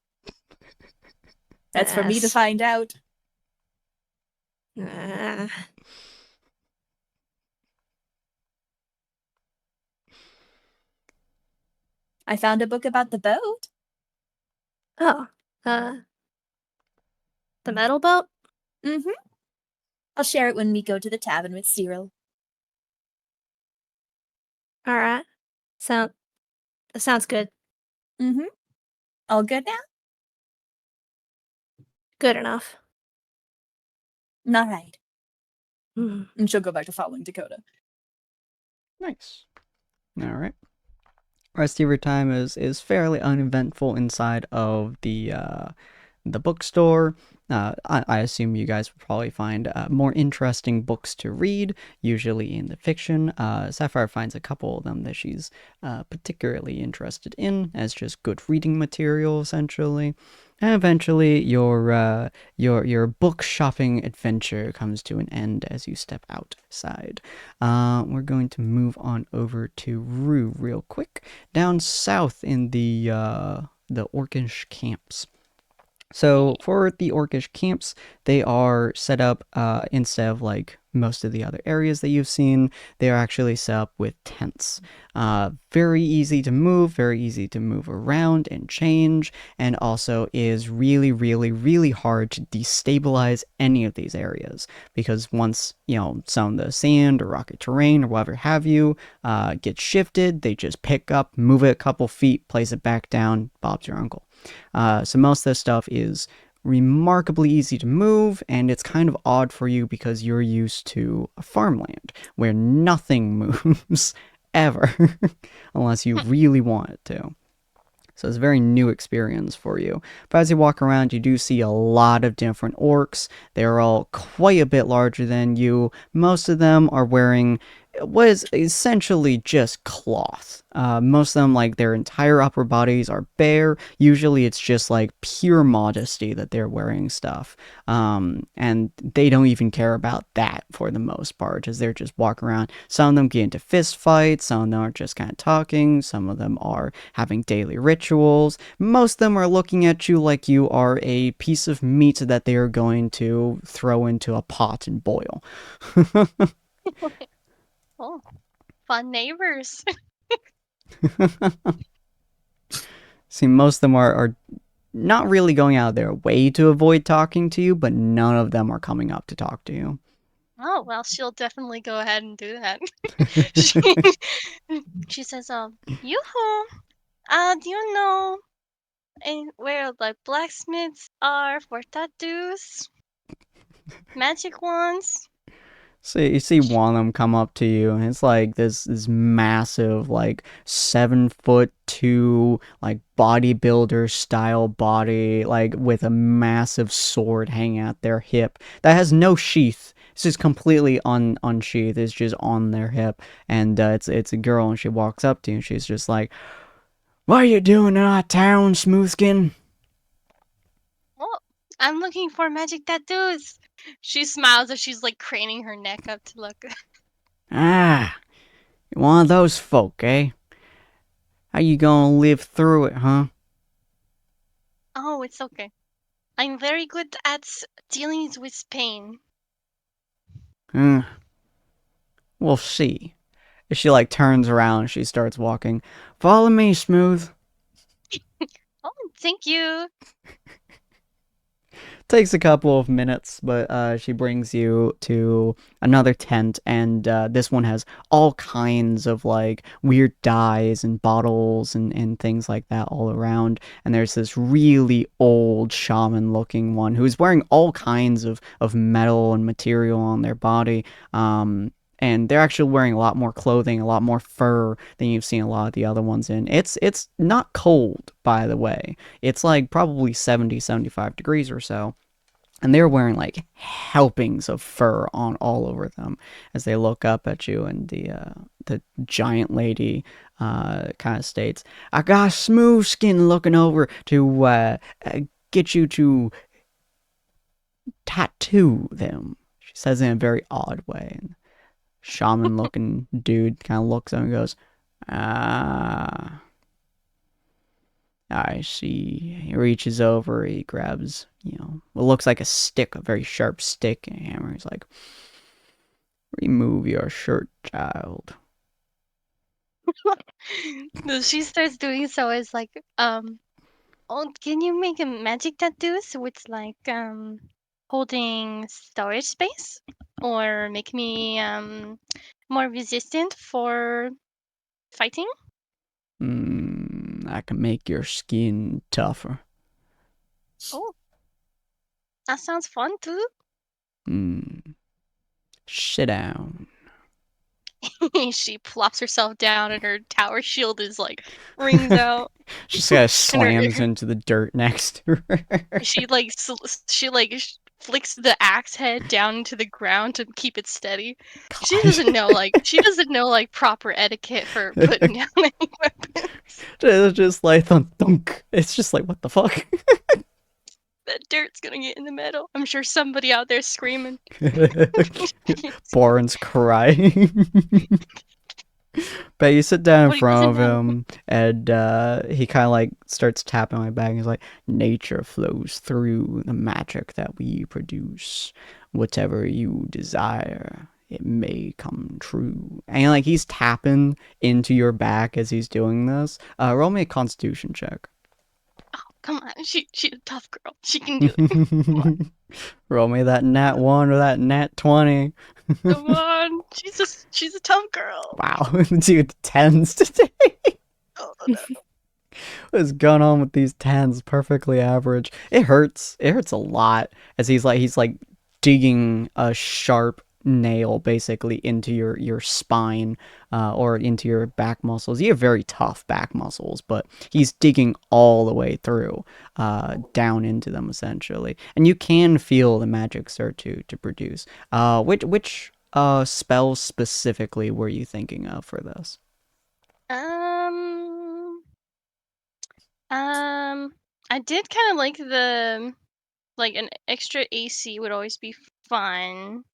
That's for me to find out. I found a book about the boat. Oh, the metal boat? Mm-hmm. I'll share it when we go to the tavern with Cyril. All right. That sounds good. Mm-hmm. All good now? Good enough. All right. And she'll go back to following Dakota. Nice. All right. Rest of your time is fairly uneventful inside of the bookstore. I assume you guys will probably find more interesting books to read, usually in the fiction. Sapphire finds a couple of them that she's particularly interested in as just good reading material, essentially. And eventually, your book shopping adventure comes to an end as you step outside. We're going to move on over to Rue real quick, down south in the Orcish camps. So for the Orcish camps, they are set up instead of like most of the other areas that you've seen, they are actually set up with tents. Very easy to move around and change, and also is really, really, really hard to destabilize any of these areas, because once, some of the sand or rocky terrain or whatever have you gets shifted, they just pick up, move it a couple feet, place it back down, Bob's your uncle. So most of this stuff is remarkably easy to move, and it's kind of odd for you because you're used to a farmland where nothing moves ever unless you really want it to. So it's a very new experience for you. But as you walk around, you do see a lot of different orcs. They're all quite a bit larger than you. Most of them are wearing what is essentially just cloth. Most of them, like, their entire upper bodies are bare. Usually it's just like pure modesty that they're wearing stuff. And they don't even care about that for the most part, as they're just walking around. Some of them get into fist fights, some of them are just kind of talking, some of them are having daily rituals. Most of them are looking at you like you are a piece of meat that they are going to throw into a pot and boil. Oh, fun neighbors. See, most of them are not really going out of their way to avoid talking to you, but none of them are coming up to talk to you. Oh, well, she'll definitely go ahead and do that. She says, yoo-hoo, do you know where the blacksmiths are for tattoos? Magic ones? So you see one of them come up to you, and it's like this massive, like 7'2", like bodybuilder style body, like with a massive sword hanging out their hip that has no sheath. It's just completely unsheathed. It's just on their hip, and it's a girl, and she walks up to you, and she's just like, "What are you doing in our town, Smoothskin?" Oh, I'm looking for magic tattoos. She smiles as she's like craning her neck up to look. Ah, you're one of those folk, eh? How you gonna live through it, huh? Oh, it's okay. I'm very good at dealing with pain. We'll see. She like turns around and she starts walking. Follow me, Smooth. Oh, thank you. Takes a couple of minutes, but she brings you to another tent, and this one has all kinds of like weird dyes and bottles and things like that all around. And there's this really old shaman looking one who's wearing all kinds of metal and material on their body. And they're actually wearing a lot more clothing, a lot more fur than you've seen a lot of the other ones in. It's not cold, by the way. It's like probably 70, 75 degrees or so. And they're wearing like helpings of fur on all over them as they look up at you. And the giant lady kind of states, "I got Smooth Skin looking over to get you to tattoo them." She says in a very odd way. And shaman looking dude kind of looks at him and goes, "Ah, I see." He reaches over, he grabs, what looks like a stick, a very sharp stick, and a hammer. He's like, "Remove your shirt, child." No, she starts doing so. It's like, oh, can you make a magic tattoo so it's like holding storage space, or make me more resistant for fighting? I can make your skin tougher. Oh, that sounds fun too. Sit down. She plops herself down, and her tower shield is like rings out. She just kind of And slams into the dirt next to her. she flicks the axe head down into the ground to keep it steady. God. She doesn't know like proper etiquette for putting down any weapons. It's just like thunk. It's just like, what the fuck? That dirt's gonna get in the metal. I'm sure somebody out there screaming. Boren's crying. But you sit down in front of him, and he kind of like starts tapping my back. And he's like, "Nature flows through the magic that we produce. Whatever you desire, it may come true." And like he's tapping into your back as he's doing this. Roll me a Constitution check. Oh, come on, she's a tough girl. She can do it. Roll me that nat 1 or that nat 20. Come on, she's a tough girl. Wow, dude, 10s today. Oh no. What is going on with these 10s? Perfectly average. It hurts. It hurts a lot as he's like digging a sharp nail basically into your spine or into your back muscles. You have very tough back muscles, but he's digging all the way through down into them essentially, and you can feel the magic start to produce. Which spells specifically were you thinking of for this? I did kind of like an extra AC would always be fun.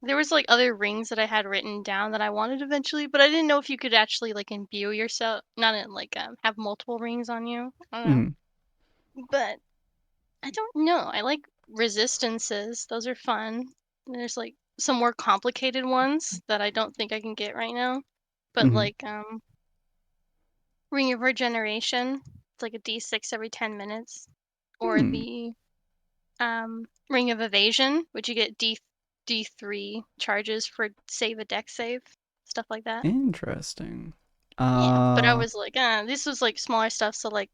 There was like other rings that I had written down that I wanted eventually, but I didn't know if you could actually like imbue yourself, not in like have multiple rings on you. I don't know. But I don't know. I like resistances. Those are fun. There's like some more complicated ones that I don't think I can get right now. But like Ring of Regeneration, it's like a D6 every 10 minutes. Or the Ring of Evasion, which you get D3 charges for save a deck save, stuff like that. Interesting. Yeah, but I was like, this was like smaller stuff, so like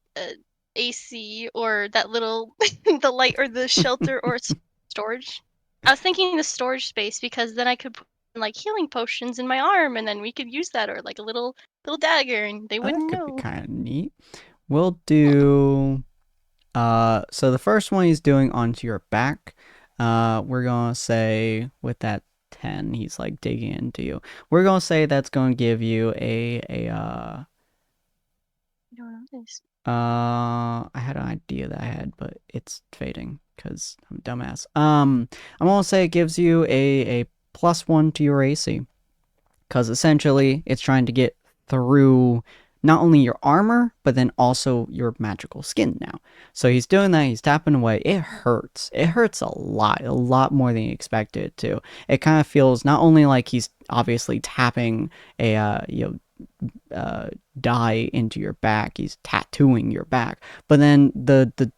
AC or that little the light or the shelter or storage. I was thinking the storage space because then I could put like healing potions in my arm, and then we could use that, or like a little dagger, and they wouldn't that know. could be kind of neat. We'll do. So the first one he's doing onto your back. We're gonna say with that 10, he's like digging into you. We're gonna say that's gonna give you I don't know this. I had an idea that I had, but it's fading because I'm a dumbass. I'm gonna say it gives you a +1 to your AC, because essentially it's trying to get through not only your armor, but then also your magical skin now. So he's doing that, he's tapping away. It hurts. It hurts a lot more than you expected it to. It kind of feels not only like he's obviously tapping a dye into your back, he's tattooing your back, but then the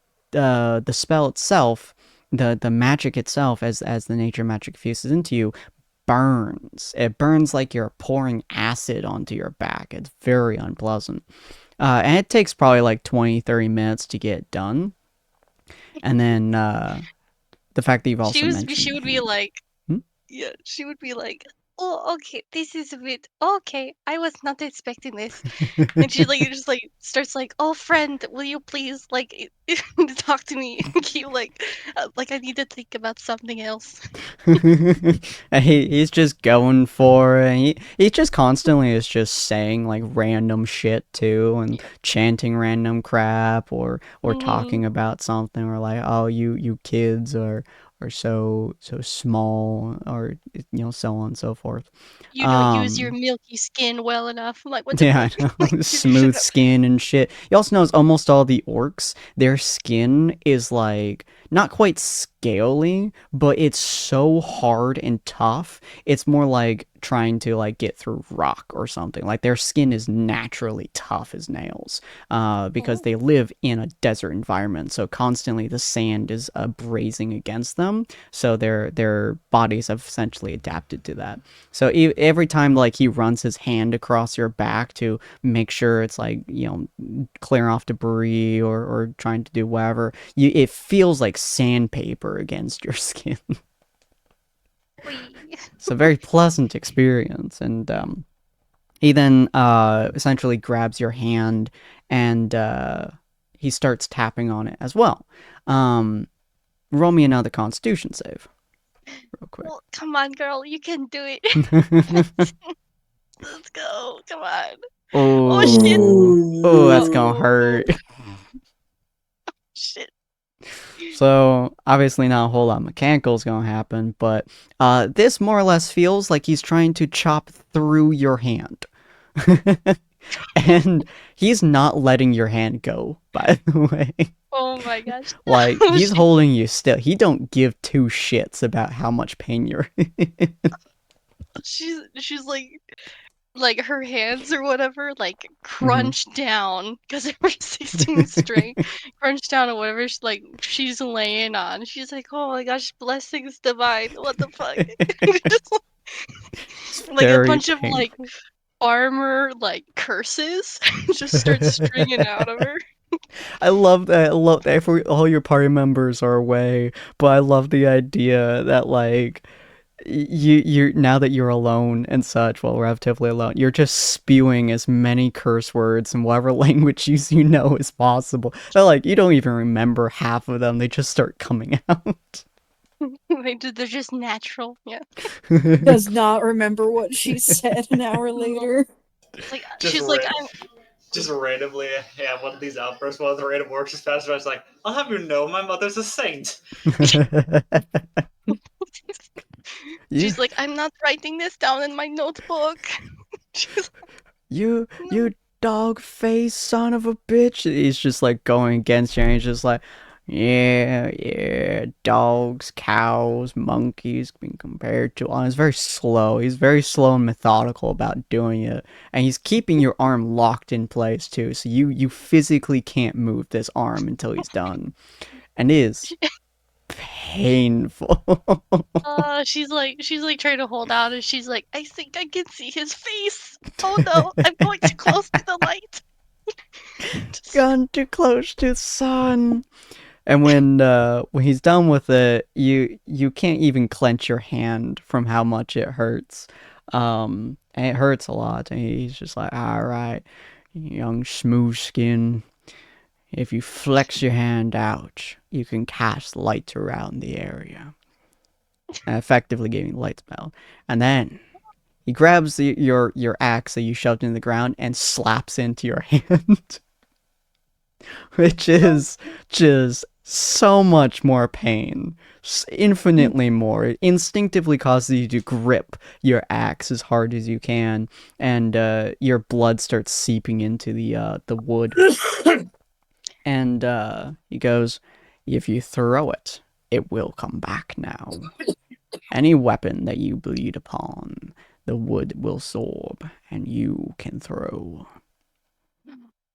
spell itself, the magic itself, as the nature magic fuses into you, burns. It burns like you're pouring acid onto your back. It's very unpleasant. And it takes probably like 20-30 minutes to get done. And then the fact that you've also mentioned she would be like, yeah, she would be like, oh, okay, this is a bit okay. I was not expecting this. And she like just like starts like, oh, friend, will you please like talk to me? You like I need to think about something else. He's just going for it. He just constantly is just saying like random shit too, and chanting random crap, or talking about something, or like, oh, you kids are so small, or so on and so forth. You don't use your milky skin well enough. I'm like, what the yeah, fuck? I know. Smooth skin and shit. You also notice almost all the orcs, their skin is like not quite scaly, but it's so hard and tough. It's more like trying to like get through rock or something. Like their skin is naturally tough as nails, because they live in a desert environment. So constantly the sand is brazing against them. So their bodies have essentially adapted to that. So every time like he runs his hand across your back to make sure it's like, clear off debris or trying to do whatever, it feels like sandpaper against your skin. It's a very pleasant experience. And he then essentially grabs your hand and he starts tapping on it as well. Roll me another Constitution save real quick. Well, come on, girl, you can do it. Let's go. Come on. Oh, shit. Oh, that's gonna hurt. Shit. So obviously not a whole lot of mechanical is gonna happen, but this more or less feels like he's trying to chop through your hand. And he's not letting your hand go, by the way. Oh my gosh. Like, he's holding you still. He don't give two shits about how much pain you're in. She's like her hands or whatever, like crunched down because of her 16 strength, crunched down or whatever. She's laying on. She's like, oh my gosh, blessings divine. What the fuck? Like a bunch of like farmer like curses just start stringing out of her. I love that. I love that if all your party members are away, but I love the idea that like you now that you're alone and such, well, relatively alone, you're just spewing as many curse words in whatever languages you know as possible. They're like, you don't even remember half of them. They just start coming out. They're just natural. Yeah. Does not remember what she said an hour later. Like she's like, I'm just randomly, one of these outbursts, one of the random works just passed by. I was like, I'll have you know, my mother's a saint. She's like, I'm not writing this down in my notebook. You dog face son of a bitch. He's just like going against you, and he's just like, yeah, dogs, cows, monkeys being compared to. And it's very slow. He's very slow and methodical about doing it, and he's keeping your arm locked in place too. So you physically can't move this arm until he's done, and it is painful. She's like trying to hold out, and she's like, I think I can see his face. Oh no, I'm going too close to the light. Gone too close to the sun. And when he's done with it, you can't even clench your hand from how much it hurts. And it hurts a lot. And he's just like, all right, young smooth skin. If you flex your hand out, you can cast light around the area. And effectively giving light spell. And then he grabs your axe that you shoved in the ground and slaps into your hand. Which is just so much more pain. Infinitely more. It instinctively causes you to grip your axe as hard as you can, and your blood starts seeping into the wood. And he goes, if you throw it, it will come back now. Any weapon that you bleed upon, the wood will absorb, and you can throw.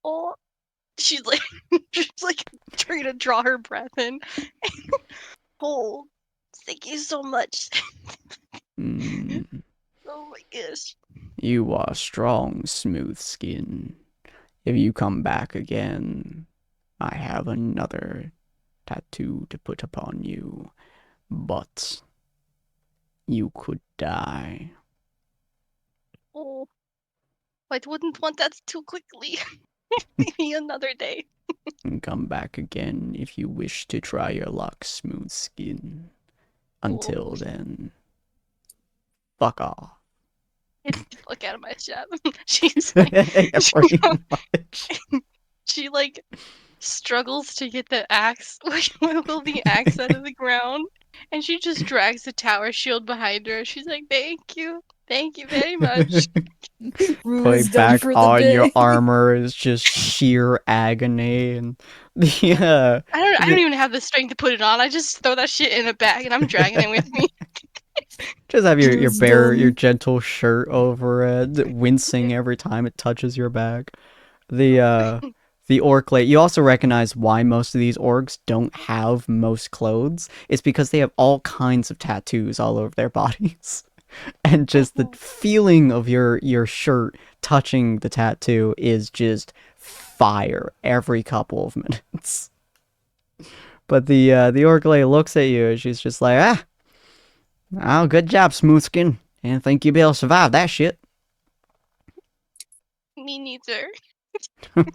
Oh, she's like trying to draw her breath in. Oh, thank you so much. Oh my gosh. You are strong, smooth skin. If you come back again, I have another tattoo to put upon you, but you could die. Oh, I wouldn't want that too quickly. Maybe another day. And come back again if you wish to try your luck, smooth skin. Until then, fuck off. Get the fuck out of my shop. She's like, pretty much. She like struggles to get the axe, wiggle the axe out of the ground, and she just drags the tower shield behind her. She's like, thank you, Thank you very much. Rue Putting is done back for the on your day. armor is just sheer agony, and the I don't even have the strength to put it on. I just throw that shit in a bag and I'm dragging it with me. just have your Rue's bare, your done. gentle shirt over it, wincing every time it touches your back. The orc lady. You also recognize why most of these orcs don't have most clothes. It's because they have all kinds of tattoos all over their bodies. And just the feeling of your shirt touching the tattoo is just fire every couple of minutes. But the orc lady looks at you and she's just like, oh, good job, Smoothskin. Didn't think you'd be able to survive that shit. Me neither. Well,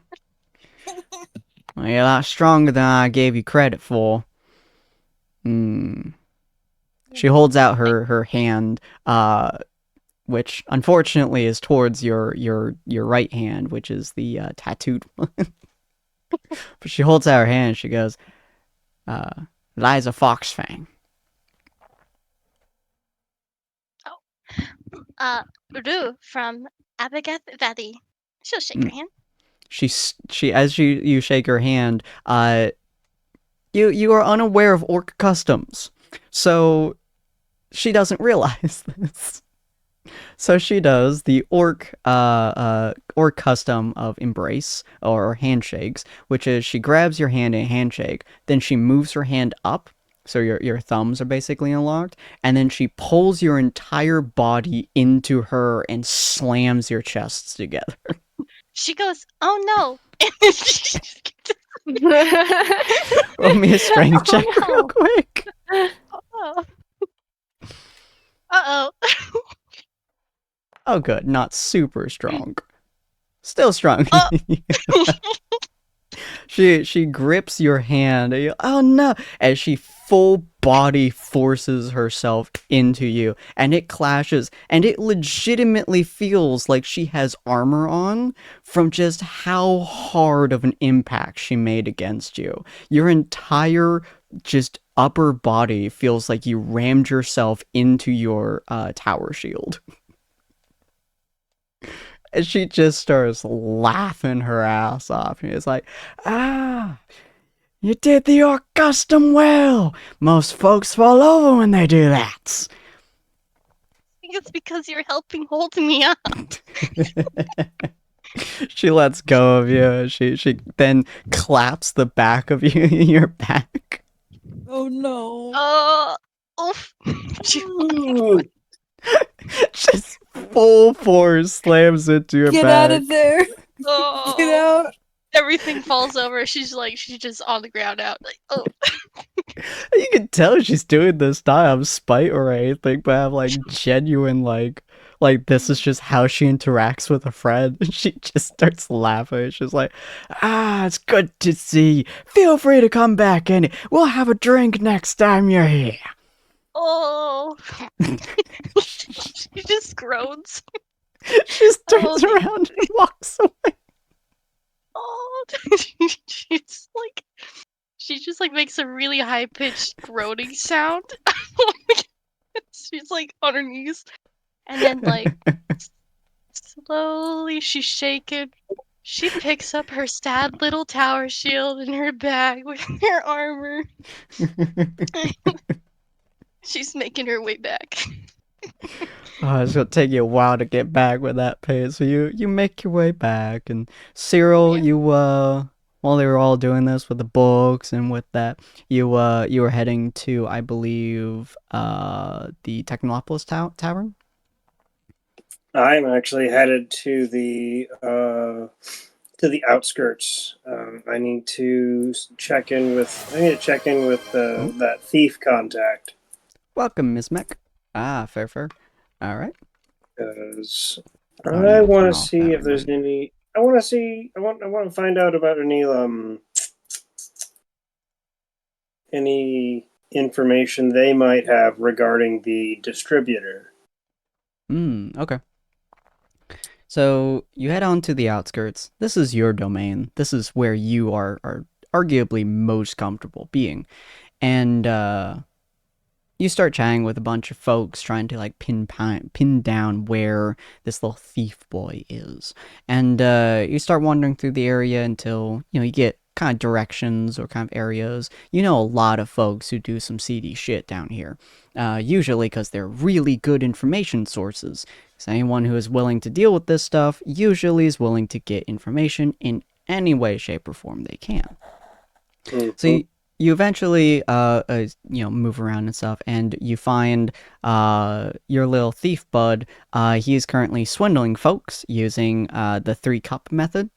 you're a lot stronger than I gave you credit for. She holds out her hand, which unfortunately is towards your right hand, which is the tattooed one. But she holds out her hand and she goes, Liza Foxfang. Rue from Abagath Valley. She'll shake her hand. She as you shake her hand, you are unaware of orc customs, so she doesn't realize this. So she does the orc custom of embrace or handshakes, which is she grabs your hand in a handshake, then she moves her hand up, so your thumbs are basically unlocked, and then she pulls your entire body into her and slams your chests together. She goes, "Oh no!" Roll me a strength check real quick. Uh-oh. Oh, good. Not super strong. Still strong. She grips your hand. And oh no! As she full body forces herself into you, and it clashes, and it legitimately feels like she has armor on from just how hard of an impact she made against you. Your entire just upper body feels like you rammed yourself into your tower shield. And she just starts laughing her ass off. And it's like, you did the orc custom well. Most folks fall over when they do that. It's because you're helping hold me up. She lets go of you. She then claps the back of you in your back. Oh no. Oof. Just full force slams into your Get back. out of there. Oh. Get out. Everything falls over. She's just on the ground out. Like, oh. You can tell she's doing this not out of spite or anything, but have like genuine like this is just how she interacts with a friend. And she just starts laughing. She's like, it's good to see. Feel free to come back and we'll have a drink next time you're here. Oh. She just groans. She just turns around and walks away. Oh. She just makes a really high pitched groaning sound. She's like on her knees. And then slowly she's shaken. She picks up her sad little tower shield in her bag with her armor. She's making her way back. It's gonna take you a while to get back with that pace. So you make your way back, and Cyril, you while they were all doing this with the books and with that, you were heading to, I believe, the Technopolis Tavern. I'm actually headed to the outskirts. I need to check in with that thief contact. Welcome, Miss Mech. Fair. All right. Because I want to see if there's any. I want to find out about any information they might have regarding the distributor. Okay. So you head on to the outskirts. This is your domain. This is where you are arguably most comfortable being. And you start chatting with a bunch of folks trying to like pin down where this little thief boy is, and you start wandering through the area until you get kind of directions or kind of areas. You know a lot of folks who do some seedy shit down here, usually because they're really good information sources. So anyone who is willing to deal with this stuff usually is willing to get information in any way, shape, or form they can. Mm-hmm. So you eventually, move around and stuff, and you find your little thief bud. He is currently swindling folks using the 3-cup method,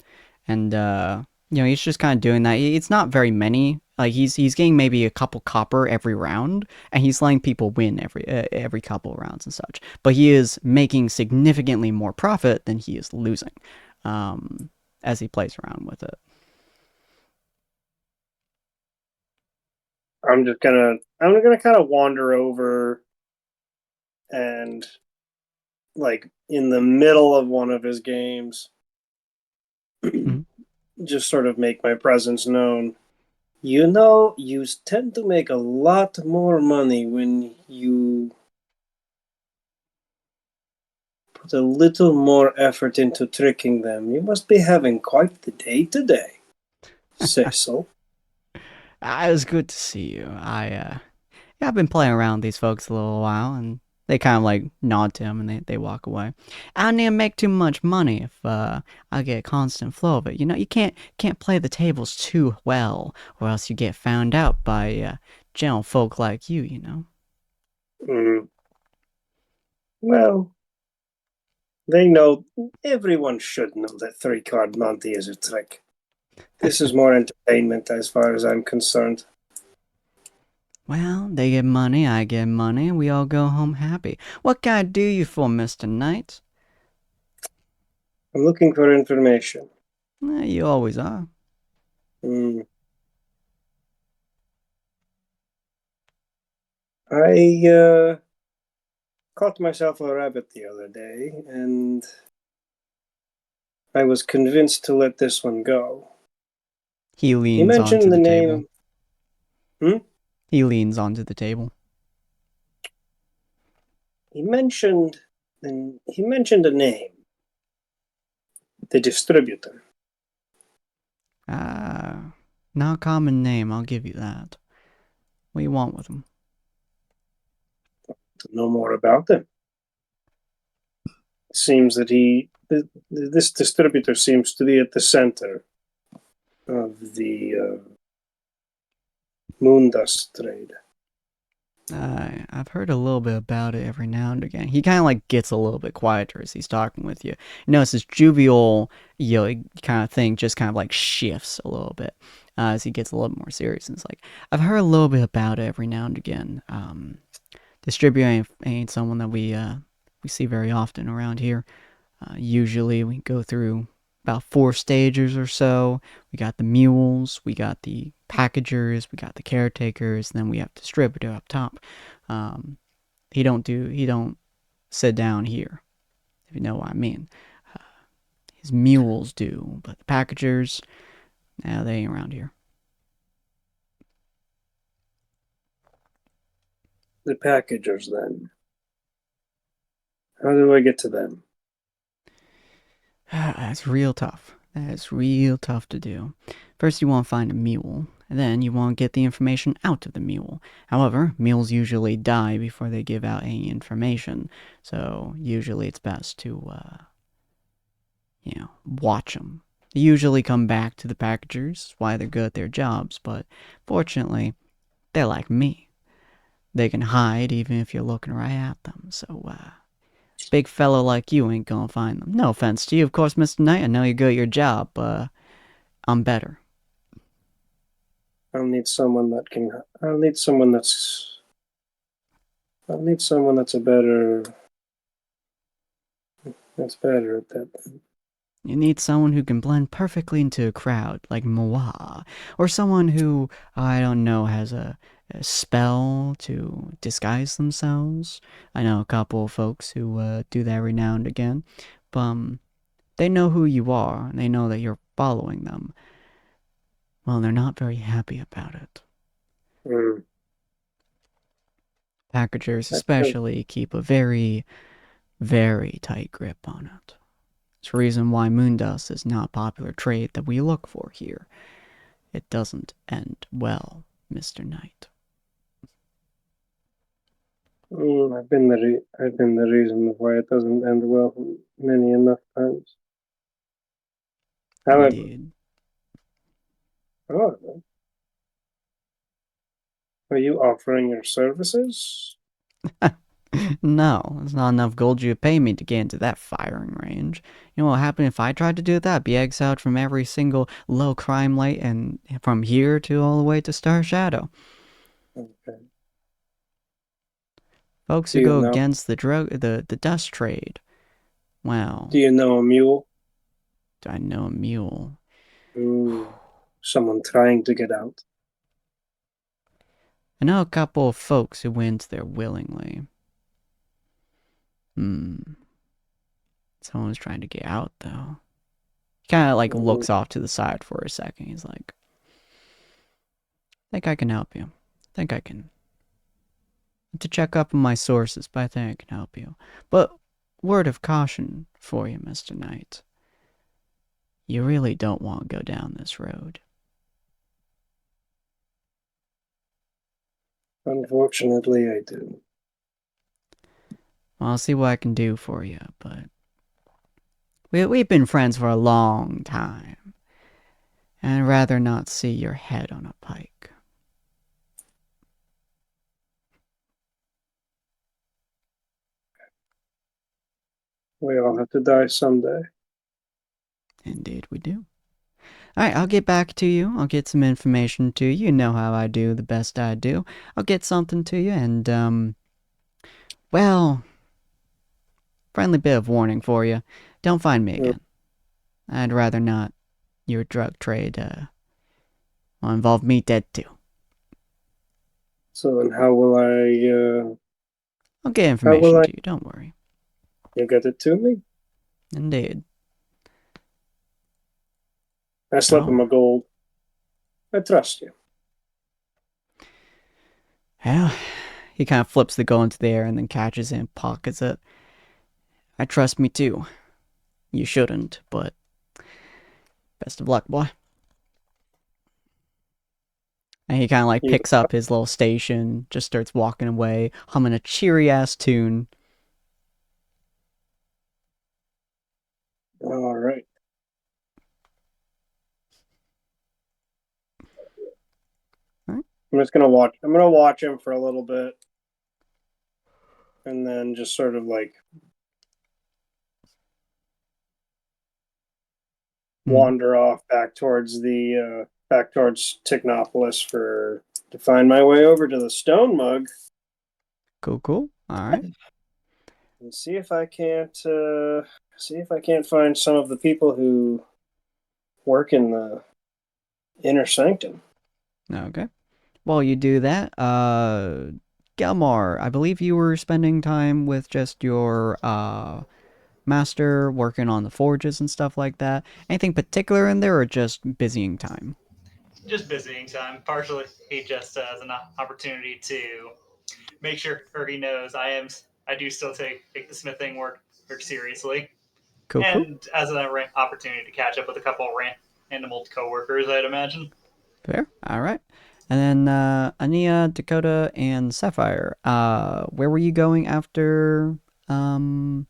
and he's just kind of doing that. It's not very many. Like he's getting maybe a couple copper every round, and he's letting people win every couple rounds and such. But he is making significantly more profit than he is losing, as he plays around with it. I'm gonna kind of wander over and like in the middle of one of his games, just sort of make my presence known. You tend to make a lot more money when you put a little more effort into tricking them. You must be having quite the day today, Cecil. It was good to see you. I've been playing around with these folks a little while, and they kind of like nod to him and they walk away. I don't need to make too much money if I get a constant flow of it. You can't play the tables too well, or else you get found out by gentle folk like you. Well, they know, everyone should know that 3-card Monty is a trick. This is more entertainment as far as I'm concerned. Well, they get money, I get money, we all go home happy. What can I do you for, Mr. Knight? I'm looking for information. You always are. I caught myself a rabbit the other day, and I was convinced to let this one go. He leans onto the table. Hmm? He leans onto the table. He mentioned a name. The distributor. Not a common name, I'll give you that. What do you want with him? To know more about him. It seems that this distributor seems to be at the center of the moon dust trade. I've heard a little bit about it every now and again. He kind of like gets a little bit quieter as he's talking with you. You notice his jovial, kind of thing just kind of like shifts a little bit as he gets a little more serious. And it's like, I've heard a little bit about it every now and again. Distributor ain't someone that we see very often around here. Usually we go through about 4 stages or so. We got the mules, we got the packagers, we got the caretakers, and then we have distributor up top. He don't sit down here, if you know what I mean. His mules do, but the packagers, they ain't around here. The packagers, then. How do I get to them? That's real tough. That's real tough to do. First, you want to find a mule, and then you want to get the information out of the mule. However, mules usually die before they give out any information, so usually it's best to, watch them. They usually come back to the packagers, why they're good at their jobs, but fortunately, they're like me. They can hide even if you're looking right at them, so, big fellow like you ain't gonna find them. No offense to you, of course, Mr. Knight. I know you're good at your job, but I'm better. I'll need someone that's better at that. You need someone who can blend perfectly into a crowd, like moi, or someone who, I don't know, has a spell to disguise themselves. I know a couple of folks who do that every now and again, but they know who you are, and they know that you're following them. Well, they're not very happy about it. Packagers especially keep a very, very tight grip on it. It's the reason why moondust is not a popular trade that we look for here. It doesn't end well, Mr. Knight. I've been the reason why it doesn't end well many enough times. However, Indeed. however, are you offering your services? No, there's not enough gold you pay me to get into that firing range. You know what would happen if I tried to do that? Be exiled from every single low crime light and from here to all the way to Star Shadow. Okay. Folks Do who you go know? against the dust trade. Well, Do you know a mule? do I know a mule? Someone trying to get out. I know a couple of folks who went there willingly. Someone's trying to get out, though. He kind of, like, looks off to the side for a second. He's like, I think I can help you. I think I can. To check up on my sources, but I think I can help you. But, word of caution for you, Mr. Knight. You really don't want to go down this road. Unfortunately, I do. Well, I'll see what I can do for you, but we've been friends for a long time, and I'd rather not see your head on a pike. We all have to die someday. Indeed we do. Alright, I'll get back to you. I'll get some information to you. You know how I do the best I do. I'll get something to you, and, well, friendly bit of warning for you. Don't find me again. I'd rather not your drug trade, will involve me dead too. So then how will I, I'll get information to you, don't worry. You get it to me? Indeed. I slip him a gold. I trust you. Well, he kind of flips the gold into the air and then catches it and pockets it. I trust me too. You shouldn't, but best of luck, boy. And he kind of like picks up his little station, just starts walking away, humming a cheery ass tune. All right. I'm just gonna watch. I'm gonna watch him for a little bit, and then just sort of like wander off back towards Technopolis to find my way over to the Stone Mug. Cool. All right. And see if I can't find some of the people who work in the inner sanctum. Okay. While you do that, Gelmar, I believe you were spending time with just your master working on the forges and stuff like that. Anything particular in there, or just busying time? Just busying time. Partially, he just has an opportunity to make sure, or he knows I do still take the smithing work seriously. Cool. And as an opportunity to catch up with a couple of random old coworkers, I'd imagine. Fair. All right. And then Ania, Dakota, and Sapphire. Where were you going after the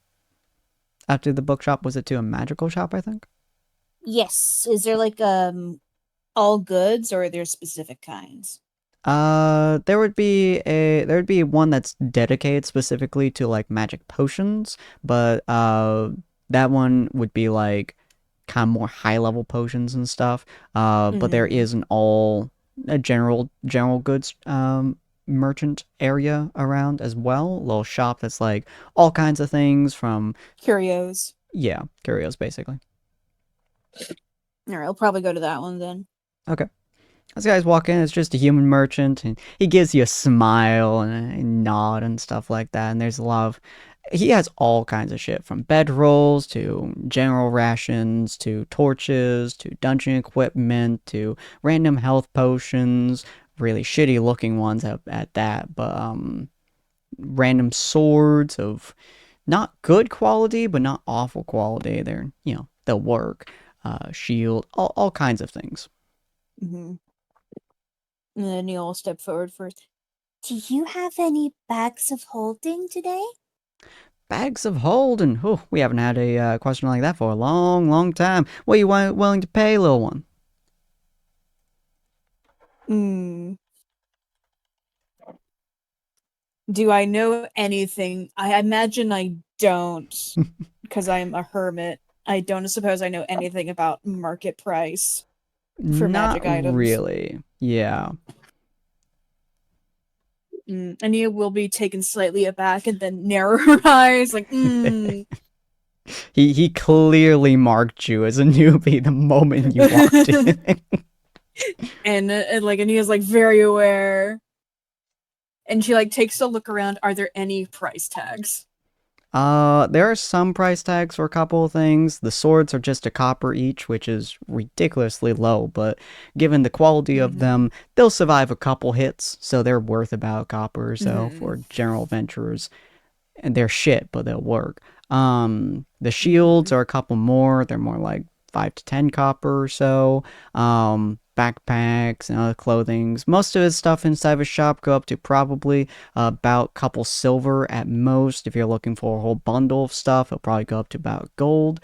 bookshop? Was it to a magical shop, I think? Yes. Is there like all goods, or are there specific kinds? There would be one that's dedicated specifically to like magic potions, but that one would be like kind of more high level potions and stuff. But there is a general goods merchant area around as well. A little shop that's like all kinds of things from curios. Yeah, curios basically. All right, I'll probably go to that one then. Okay. This guy's walking, it's just a human merchant, and he gives you a smile and a nod and stuff like that, and there's a lot of... He has all kinds of shit, from bedrolls, to general rations, to torches, to dungeon equipment, to random health potions, really shitty looking ones at that, but, random swords of not good quality, but not awful quality. They're, they'll work. Shield, all kinds of things. Mm-hmm. And then Neil will step forward first. Do you have any bags of holding today? Bags of holding. Oh, we haven't had a question like that for a long, long time. What are you willing to pay, little one? Do I know anything? I imagine I don't, because I'm a hermit. I don't suppose I know anything about market price for Not magic items. really. Yeah. Ania will be taken slightly aback and then narrow her eyes, like, He clearly marked you as a newbie the moment you walked in. and like Ania's like very aware. And she like takes a look around. Are there any price tags? There are some price tags for a couple of things. The swords are just a copper each, which is ridiculously low, but given the quality of them, they'll survive a couple hits, so they're worth about a copper or so for general adventurers. And they're shit, but they'll work. The shields are a couple more. They're more like 5 to 10 copper or so. Backpacks and other clothings. Most of his stuff inside of his shop go up to probably about a couple silver at most. If you're looking for a whole bundle of stuff, it'll probably go up to about gold.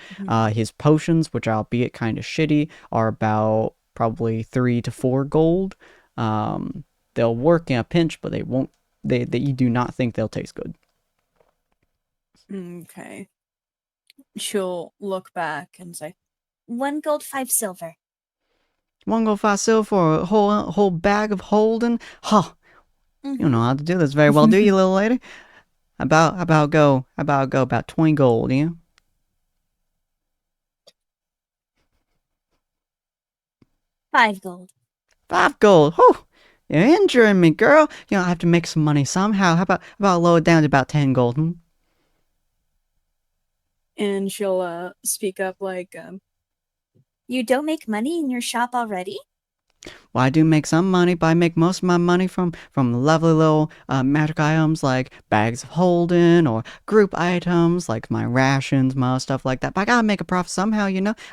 His potions, which albeit kind of shitty, are about probably 3 to 4 gold. They'll work in a pinch, but they won't. You do not think they'll taste good. Okay. She'll look back and say, 1 gold, 5 silver. 1 gold, 5 silver for a whole bag of holding? Huh. You don't know how to do this very well, do you, little lady? About go about 20 gold, yeah? $5 gold. 5 gold. Whew. You're injuring me, girl. I have to make some money somehow. How about lower it down to about 10 gold, And she'll speak up like, You don't make money in your shop already? Well, I do make some money, but I make most of my money from lovely little magic items like bags of holding or group items like my rations, my stuff like that. But I gotta make a profit somehow,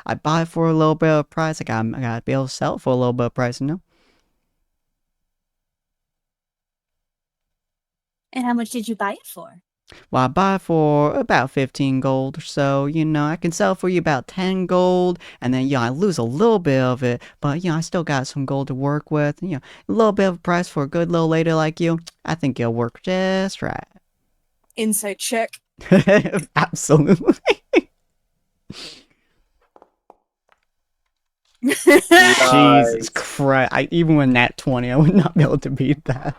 I buy it for a little bit of price. I gotta be able to sell it for a little bit of price, And how much did you buy it for? Well, I buy for about 15 gold or so, I can sell for you about 10 gold, and then, I lose a little bit of it, but, I still got some gold to work with, a little bit of a price for a good little lady like you, I think it'll work just right. Insight check. Absolutely. Jesus Christ, even with nat 20, I would not be able to beat that.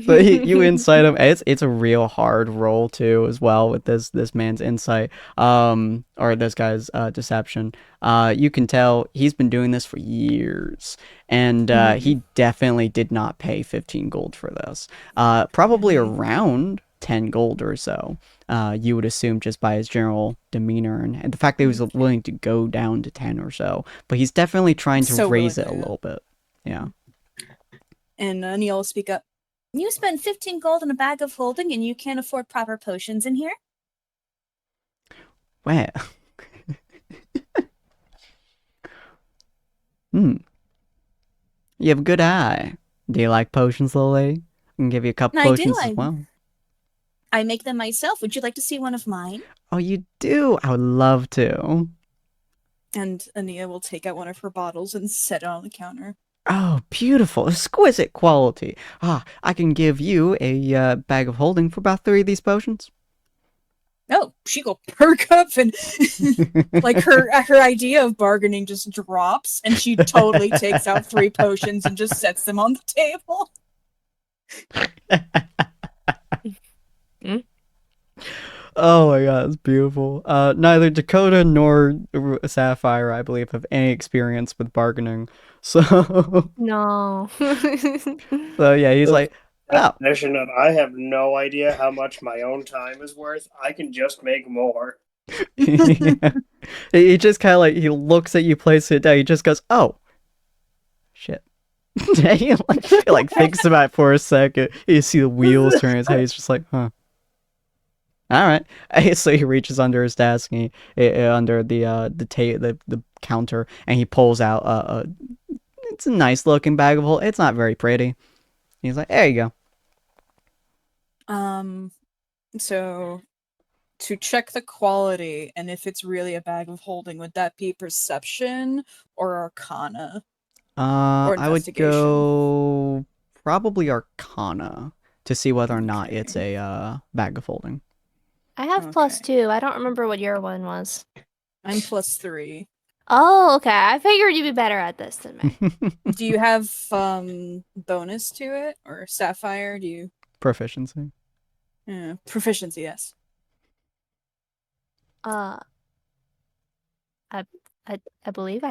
But you insight him. It's a real hard roll too, as well, with this man's insight, or this guy's deception. You can tell he's been doing this for years, and he definitely did not pay 15 gold for this. Probably around 10 gold or so. You would assume, just by his general demeanor and the fact that he was willing to go down to 10 or so. But he's definitely trying to raise it a little bit. Yeah. And Neil will speak up. You spend 15 gold on a bag of holding and you can't afford proper potions in here? Well. You have a good eye. Do you like potions, little lady? I can give you a couple potions as well. I make them myself. Would you like to see one of mine? Oh, you do? I would love to. And Ania will take out one of her bottles and set it on the counter. Oh, beautiful. Exquisite quality. I can give you a bag of holding for about 3 of these potions. Oh, she go perk up and like her idea of bargaining just drops, and she totally takes out 3 potions and just sets them on the table. Oh my god, it's beautiful. Neither Dakota nor Sapphire, I believe, have any experience with bargaining. So no. So yeah, he's like, definition of I have no idea how much my own time is worth. I can just make more. Yeah. He just kind of like, he looks at you, places it down. He just goes, oh, shit. he like thinks about it for a second. You see the wheels turn in his head. He's just like, huh. All right. So he reaches under his desk, and under the counter, and he pulls out it's a nice looking bag of holding. It's not very pretty. He's like, there you go. So to check the quality and if it's really a bag of holding, would that be perception or arcana? Or I would go probably arcana to see whether or not it's a bag of holding. I have +2. I don't remember what your one was. I'm +3. Oh, okay. I figured you'd be better at this than me. Do you have bonus to it or Sapphire? Do you proficiency? Yeah, proficiency, yes. I believe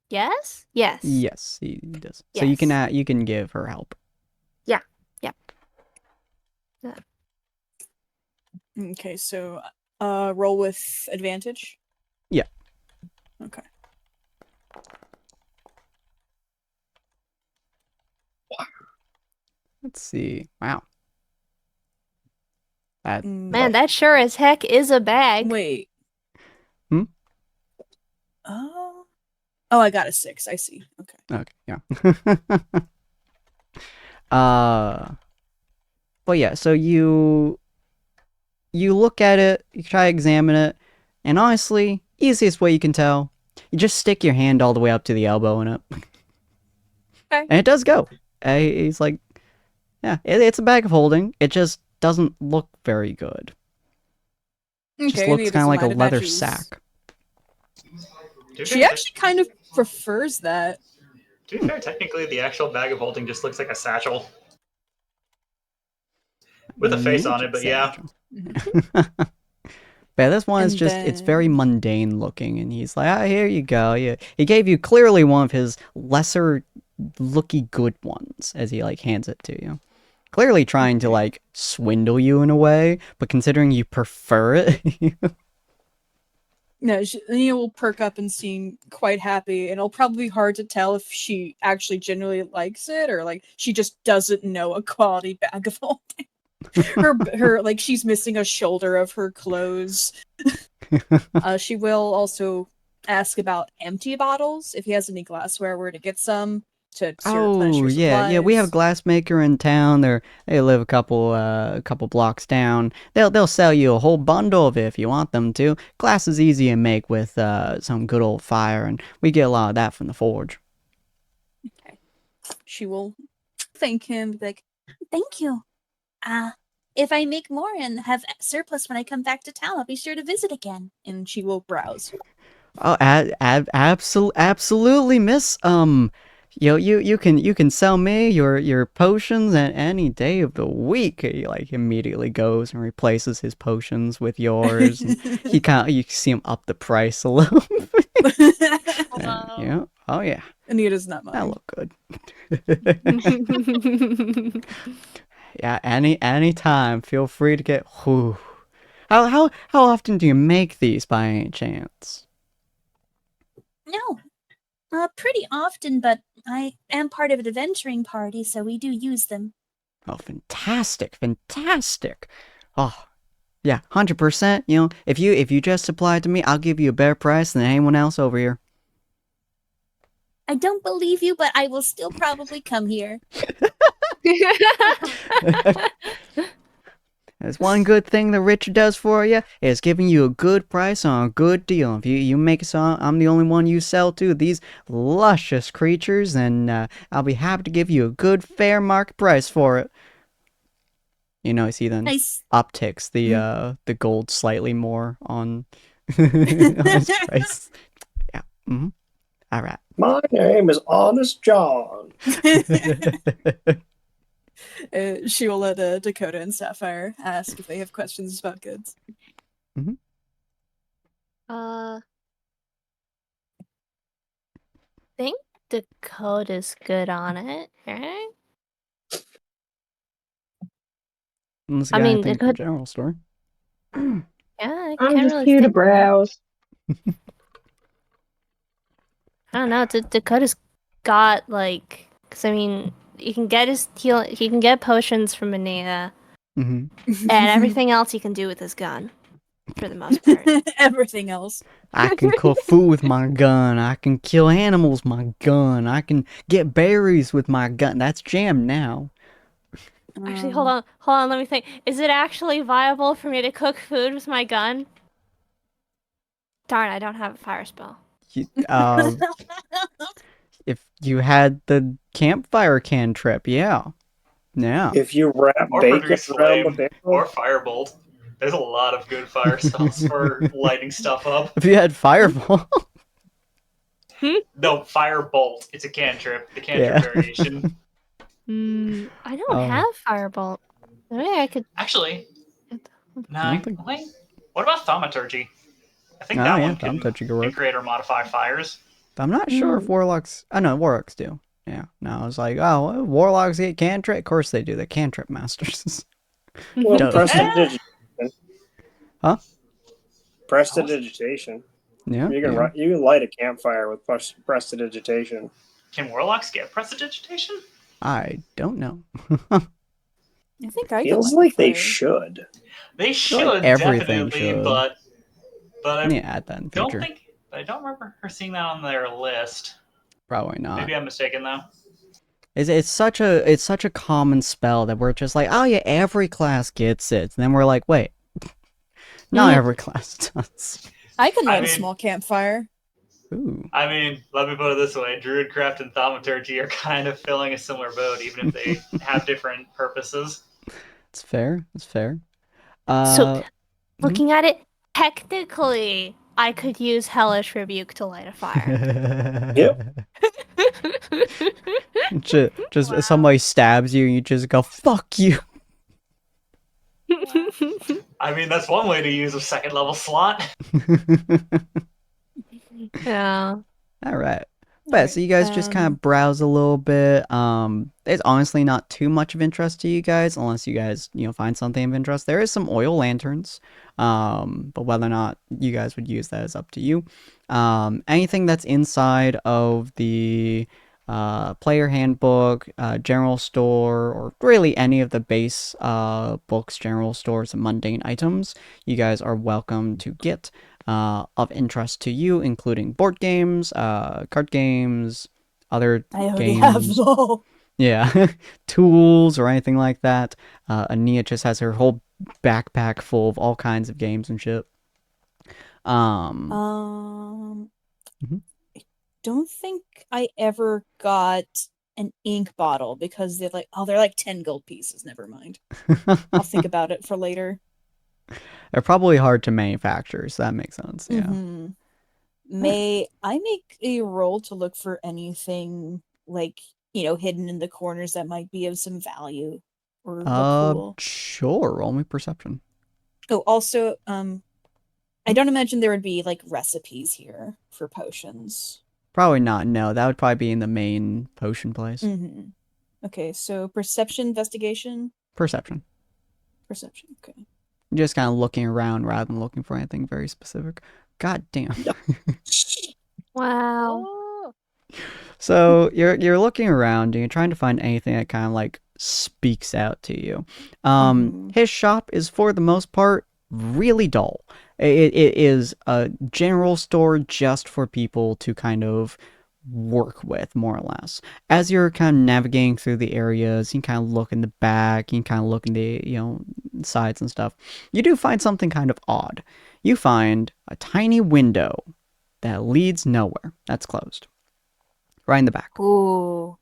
yes. Yes. Yes, he does. Yes. So you can give her help. Yeah. Okay, so roll with advantage. Yeah. Okay. Let's see. Wow. Man, that sure as heck is a bag. Wait. Hmm? Oh, I got a 6. I see. Okay. Yeah. But yeah, so you look at it, you try to examine it, and honestly, easiest way you can tell, you just stick your hand all the way up to the elbow in it. Okay. And it does go. He's like, yeah, it's a bag of holding. It just doesn't look very good. It just looks kind of like a leather sack. She actually kind of prefers that. To be fair, technically the actual bag of holding just looks like a satchel. With a face on it, but yeah. But this one is just, it's very mundane looking, and he's like, here you go. Yeah. He gave you clearly one of his lesser looky good ones as he like hands it to you. Clearly trying to like swindle you in a way, but considering you prefer it. No, Nia will perk up and seem quite happy, and it'll probably be hard to tell if she actually genuinely likes it or like she just doesn't know a quality bag of holding. her like she's missing a shoulder of her clothes. She will also ask about empty bottles if he has any glassware where to get some to replenish your supplies. Yeah, we have a glassmaker in town. They live a couple blocks down. They'll sell you a whole bundle of it if you want them to. Glass is easy to make with some good old fire, and we get a lot of that from the forge. Okay. She will thank him, like, thank you. If I make more and have surplus when I come back to town, I'll be sure to visit again. And she will browse. Oh, absolutely, miss. You can sell me your potions at any day of the week. He like immediately goes and replaces his potions with yours. And you can see him up the price a little bit. Yeah. Oh yeah. Anita's not mine. That look good. Yeah, any time. Feel free to get. Whew. How often do you make these by any chance? No, pretty often, but I am part of an adventuring party, so we do use them. Oh, fantastic! Oh, yeah, 100%. You know, if you just supply it to me, I'll give you a better price than anyone else over here. I don't believe you, but I will still probably come here. There's one good thing the Richard does for you is giving you a good price on a good deal. If you make it so I'm the only one you sell to these luscious creatures, then I'll be happy to give you a good fair market price for it. You know, he then upticks the gold slightly more on his price. Yeah. Mm-hmm. All right. My name is Honest John. She will let Dakota and Sapphire ask if they have questions about goods. Mm-hmm. I think Dakota's good on it, right? I mean, Dakota... general store. Yeah, I I'm can't just really here to think. browse. I don't know. Dakota's got like Because I mean, you can get he can get potions from Anea, Mhm. and everything else he can do with his gun, for the most part. Everything else. I can cook food with my gun. I can kill animals with my gun. I can get berries with my gun. That's jam now. Actually, hold on, let me think. Is it actually viable for me to cook food with my gun? Darn, I don't have a fire spell. If you had the campfire cantrip, yeah. If you wrap Or bacon produce around the flame, barrel, or firebolt. There's a lot of good fire spells for lighting stuff up. If you had fireball. No, firebolt. It's a cantrip. The cantrip Yeah. variation. I don't have firebolt. Maybe I could. Actually, no. I don't think. Wait. What about thaumaturgy? I think Oh that yeah, one can thaumaturgy could work. create or modify fires. I'm not sure if warlocks. I know warlocks do. Yeah. No, I was like, oh, well, warlocks get cantrip. Of course they do. They're cantrip masters. well, Duh. prestidigitation. Huh? Prestidigitation. Yeah. You can Yeah. you can light a campfire with prestidigitation. Can warlocks get prestidigitation? I don't know. I think I Feels could like they fire. should. They I feel should like everything definitely, should. but I I need to add that in the don't future. think I don't remember her seeing that on their list. Probably not. Maybe I'm mistaken though. It's such a common spell that we're just like, oh yeah, every class gets it. And then we're like, wait, not every class does. I can light I a mean- small campfire. Ooh. I mean, let me put it this way: Druidcraft and Thaumaturgy are kind of filling a similar boat, even if they have different purposes. It's fair. It's fair. So, looking at it, technically, I could use Hellish Rebuke to light a fire. Yep. Just if somebody stabs you, you just go, fuck you. I mean, that's one way to use a second level slot. Yeah. All right. But so you guys just kind of browse a little bit. It's honestly not too much of interest to you guys unless you guys, find something of interest. There is some oil lanterns. But whether or not you guys would use that is up to you. Anything that's inside of the player handbook, general store, or really any of the base books, general stores, and mundane items, you guys are welcome to get. Of interest to you, including board games, card games, other I already games. have them all. Yeah, tools or anything like that. Ania just has her whole backpack full of all kinds of games and shit. I Mhm. don't think I ever got an ink bottle because they're like 10 gold pieces. Never mind. I'll think about it for later. They're probably hard to manufacture, so that makes sense. Yeah. Mm-hmm. May I make a roll to look for anything hidden in the corners that might be of some value or look cool? Sure. Roll me perception. Oh, also, I don't imagine there would be recipes here for potions. Probably not. No, that would probably be in the main potion place. Mm-hmm. Okay, so perception, investigation, Perception. Okay. Just kind of looking around rather than looking for anything very specific. God damn. Wow. Oh. So you're looking around and you're trying to find anything that kind of speaks out to you. His shop is for the most part really dull. It is a general store just for people to kind of work with, more or less. As you're kind of navigating through the areas, you can kind of look in the back, you can kind of look in the sides and stuff. You do find something kind of odd. You find a tiny window that leads nowhere. That's closed. Right in the back. Ooh.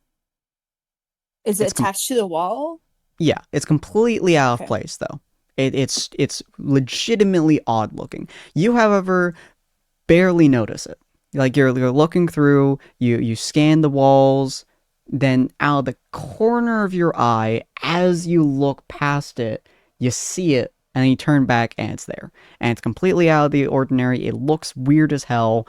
Is it It's attached to the wall? Yeah, it's completely out of Okay. place though. It's legitimately odd looking. You, however, barely notice it. Like you're looking through, you scan the walls, then out of the corner of your eye, as you look past it, you see it, and then you turn back and it's there. And it's completely out of the ordinary. It looks weird as hell.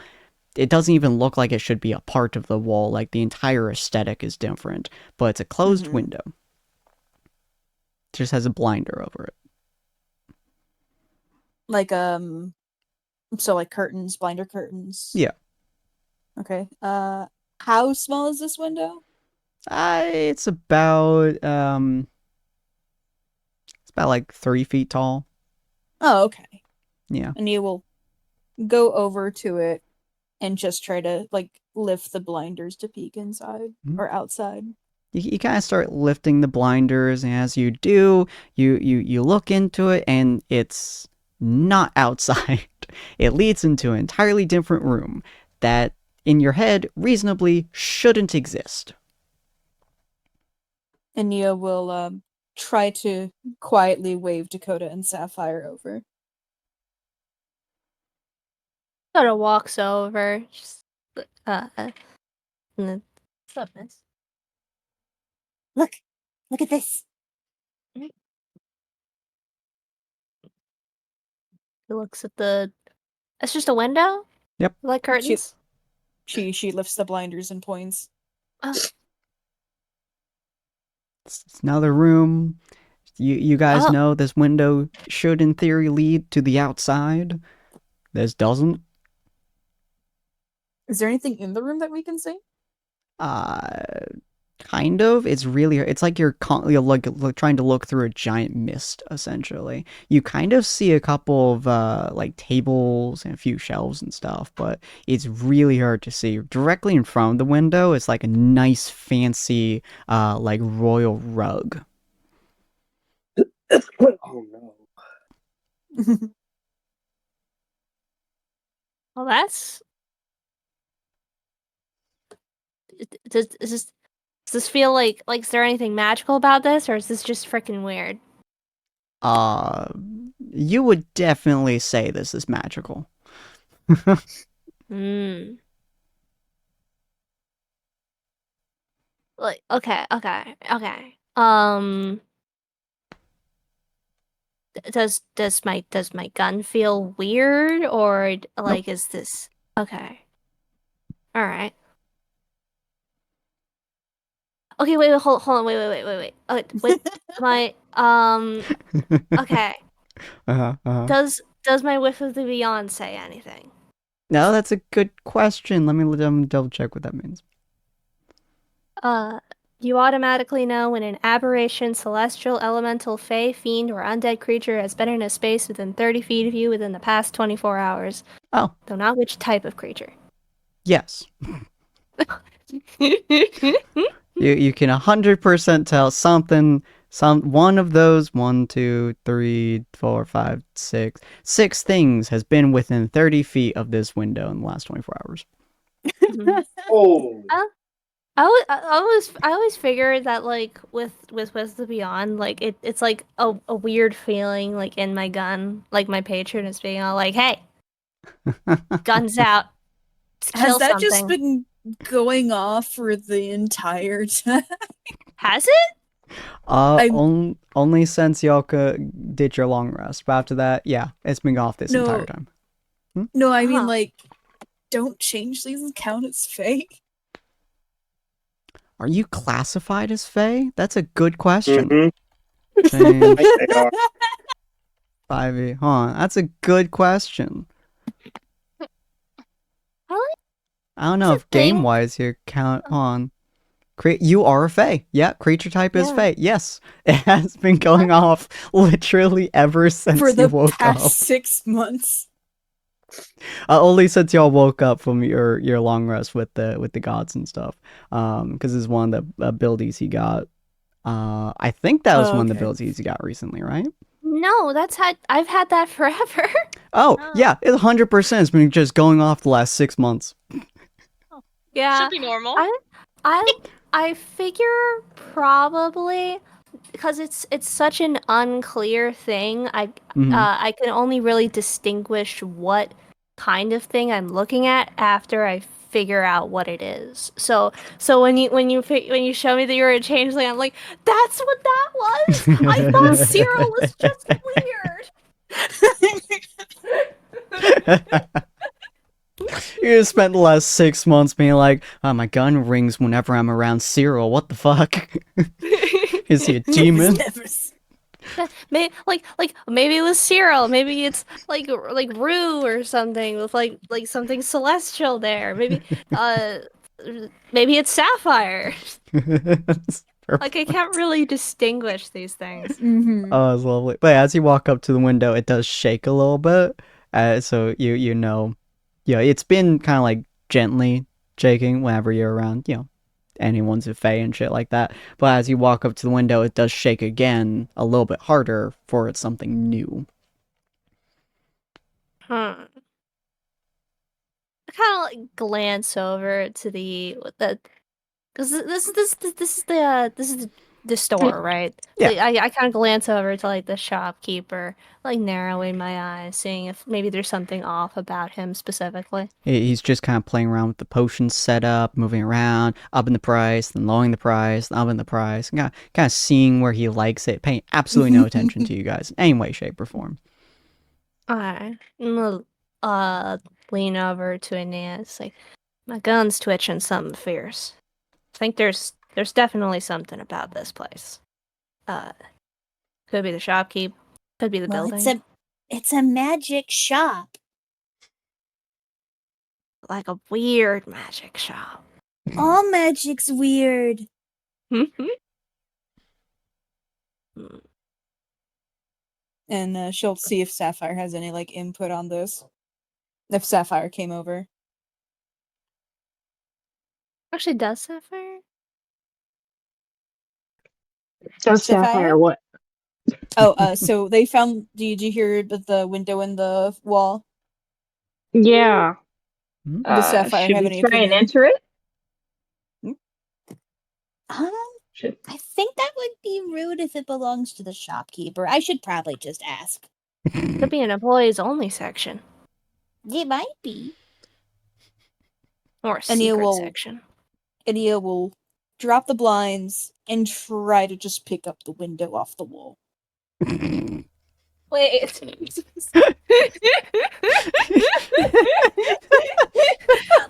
It doesn't even look like it should be a part of the wall. Like the entire aesthetic is different, but it's a closed window. It just has a blinder over it. So curtains, blinder curtains. Yeah. Okay. How small is this window? It's about like 3 feet tall. Oh, okay. Yeah. And you will go over to it and just try to like lift the blinders to peek inside or outside. You kind of start lifting the blinders, and as you do, you look into it, and it's not outside. It leads into an entirely different room that, in your head, reasonably shouldn't exist. And Nia will try to quietly wave Dakota and Sapphire over. Dakota walks over. Just, and then, what's up, miss? Look at this. He looks at the. It's just a window. Yep. Like curtains. She lifts the blinders and points. Oh. It's another room. You guys know this window should, in theory, lead to the outside. This doesn't. Is there anything in the room that we can see? Kind of. It's really. It's like you're trying to look through a giant mist. Essentially, you kind of see a couple of like tables and a few shelves and stuff, but it's really hard to see. Directly in front of the window is like a nice, fancy, like royal rug. Oh no. Well, that's. Does this feel like is there anything magical about this, or is this just freaking weird? You would definitely say this is magical. Like, okay. Does my gun feel weird, or like Nope. is this okay? All right. Okay, wait, hold on, wait. With my okay. Does my whiff of the beyond say anything? No, that's a good question. Let me double check what that means. You automatically know when an aberration, celestial, elemental, fey, fiend, or undead creature has been in a space within 30 feet of you within the past 24 hours. Oh. Though not which type of creature. Yes. You can 100% tell one of those 1, 2, 3, 4, 5, 6 things has been within 30 feet of this window in the last 24 hours. Oh. I always figured that like with the beyond, like it's like a weird feeling like in my gun, like my patron is being all like, "Hey, guns out, Has that something." just been going off for the entire time? Has it? Only since y'all did your long rest. But after that, yeah, it's been off this entire time. No, I mean like, don't changelings count as fake? Are you classified as Fae? That's a good question. Mm-hmm. 5e, huh? That's a good question. I don't know if game-wise here count on. You are a Fae. Yeah, creature type is Fae. Yes, it has been going off literally ever since you woke up. For the past 6 months. Only since y'all woke up from your long rest with the gods and stuff. Because it's one of the abilities he got. I think that was one of the abilities he got recently, right? No, I've had that forever. Oh, yeah, it 100% has been just going off the last 6 months. Yeah, should be normal. I figure probably because it's such an unclear thing. I can only really distinguish what kind of thing I'm looking at after I figure out what it is. So when you show me that you're a changeling, I'm like, that's what that was. I thought Cyril was just weird. You just spent the last 6 months being like, oh, my gun rings whenever I'm around Cyril. What the fuck? Is he a demon? Maybe maybe it was Cyril. Maybe it's like Rue or something with like something celestial there. Maybe maybe it's Sapphire. It's Like I can't really distinguish these things. Mm-hmm. Oh, it's lovely. But as you walk up to the window, it does shake a little bit. So you know, yeah, it's been kind of like gently shaking whenever you're around, anyone's a fae and shit like that. But as you walk up to the window, it does shake again a little bit harder for it's something new. I kind of like glance over to the because this is the store, right? Yeah. So I kind of glance over to like the shopkeeper, like narrowing my eyes, seeing if maybe there's something off about him specifically. He's just kind of playing around with the potion setup, moving around, upping the price, then lowering the price, then upping the price, kind of seeing where he likes it, paying absolutely no attention to you guys in any way, shape, or form. Alright. I'm gonna lean over to Aeneas, like, my gun's twitching something fierce. I think there's definitely something about this place. Could be the shopkeep, could be the building. It's a magic shop. Like a weird magic shop. All magic's weird. And she'll see if Sapphire has any like input on this. If Sapphire came over. Actually, does Sapphire? Does Sapphire what? Oh, so they found. Did you hear the window in the wall? Yeah. Does Sapphire should have we any try opinion? and enter it? I think that would be rude if it belongs to the shopkeeper. I should probably just ask. Could be an employees only section. It might be. Or a secret section. Idia will drop the blinds and try to just pick up the window off the wall. Wait. Like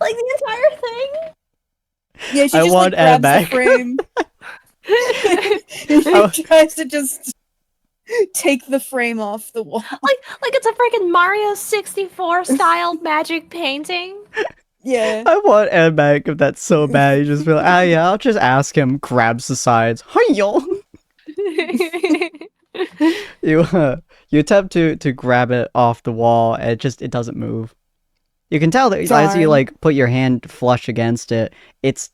the entire thing? Yeah, she I just want like, grabs Ed the frame. She tries to just take the frame off the wall. Like it's a freaking Mario 64 style magic painting. Yeah. I want Ed back if that's so bad. You just feel like, yeah, I'll just ask him, grabs the sides. Hi-yo! You attempt to grab it off the wall, and it doesn't move. You can tell that as you like put your hand flush against it, it's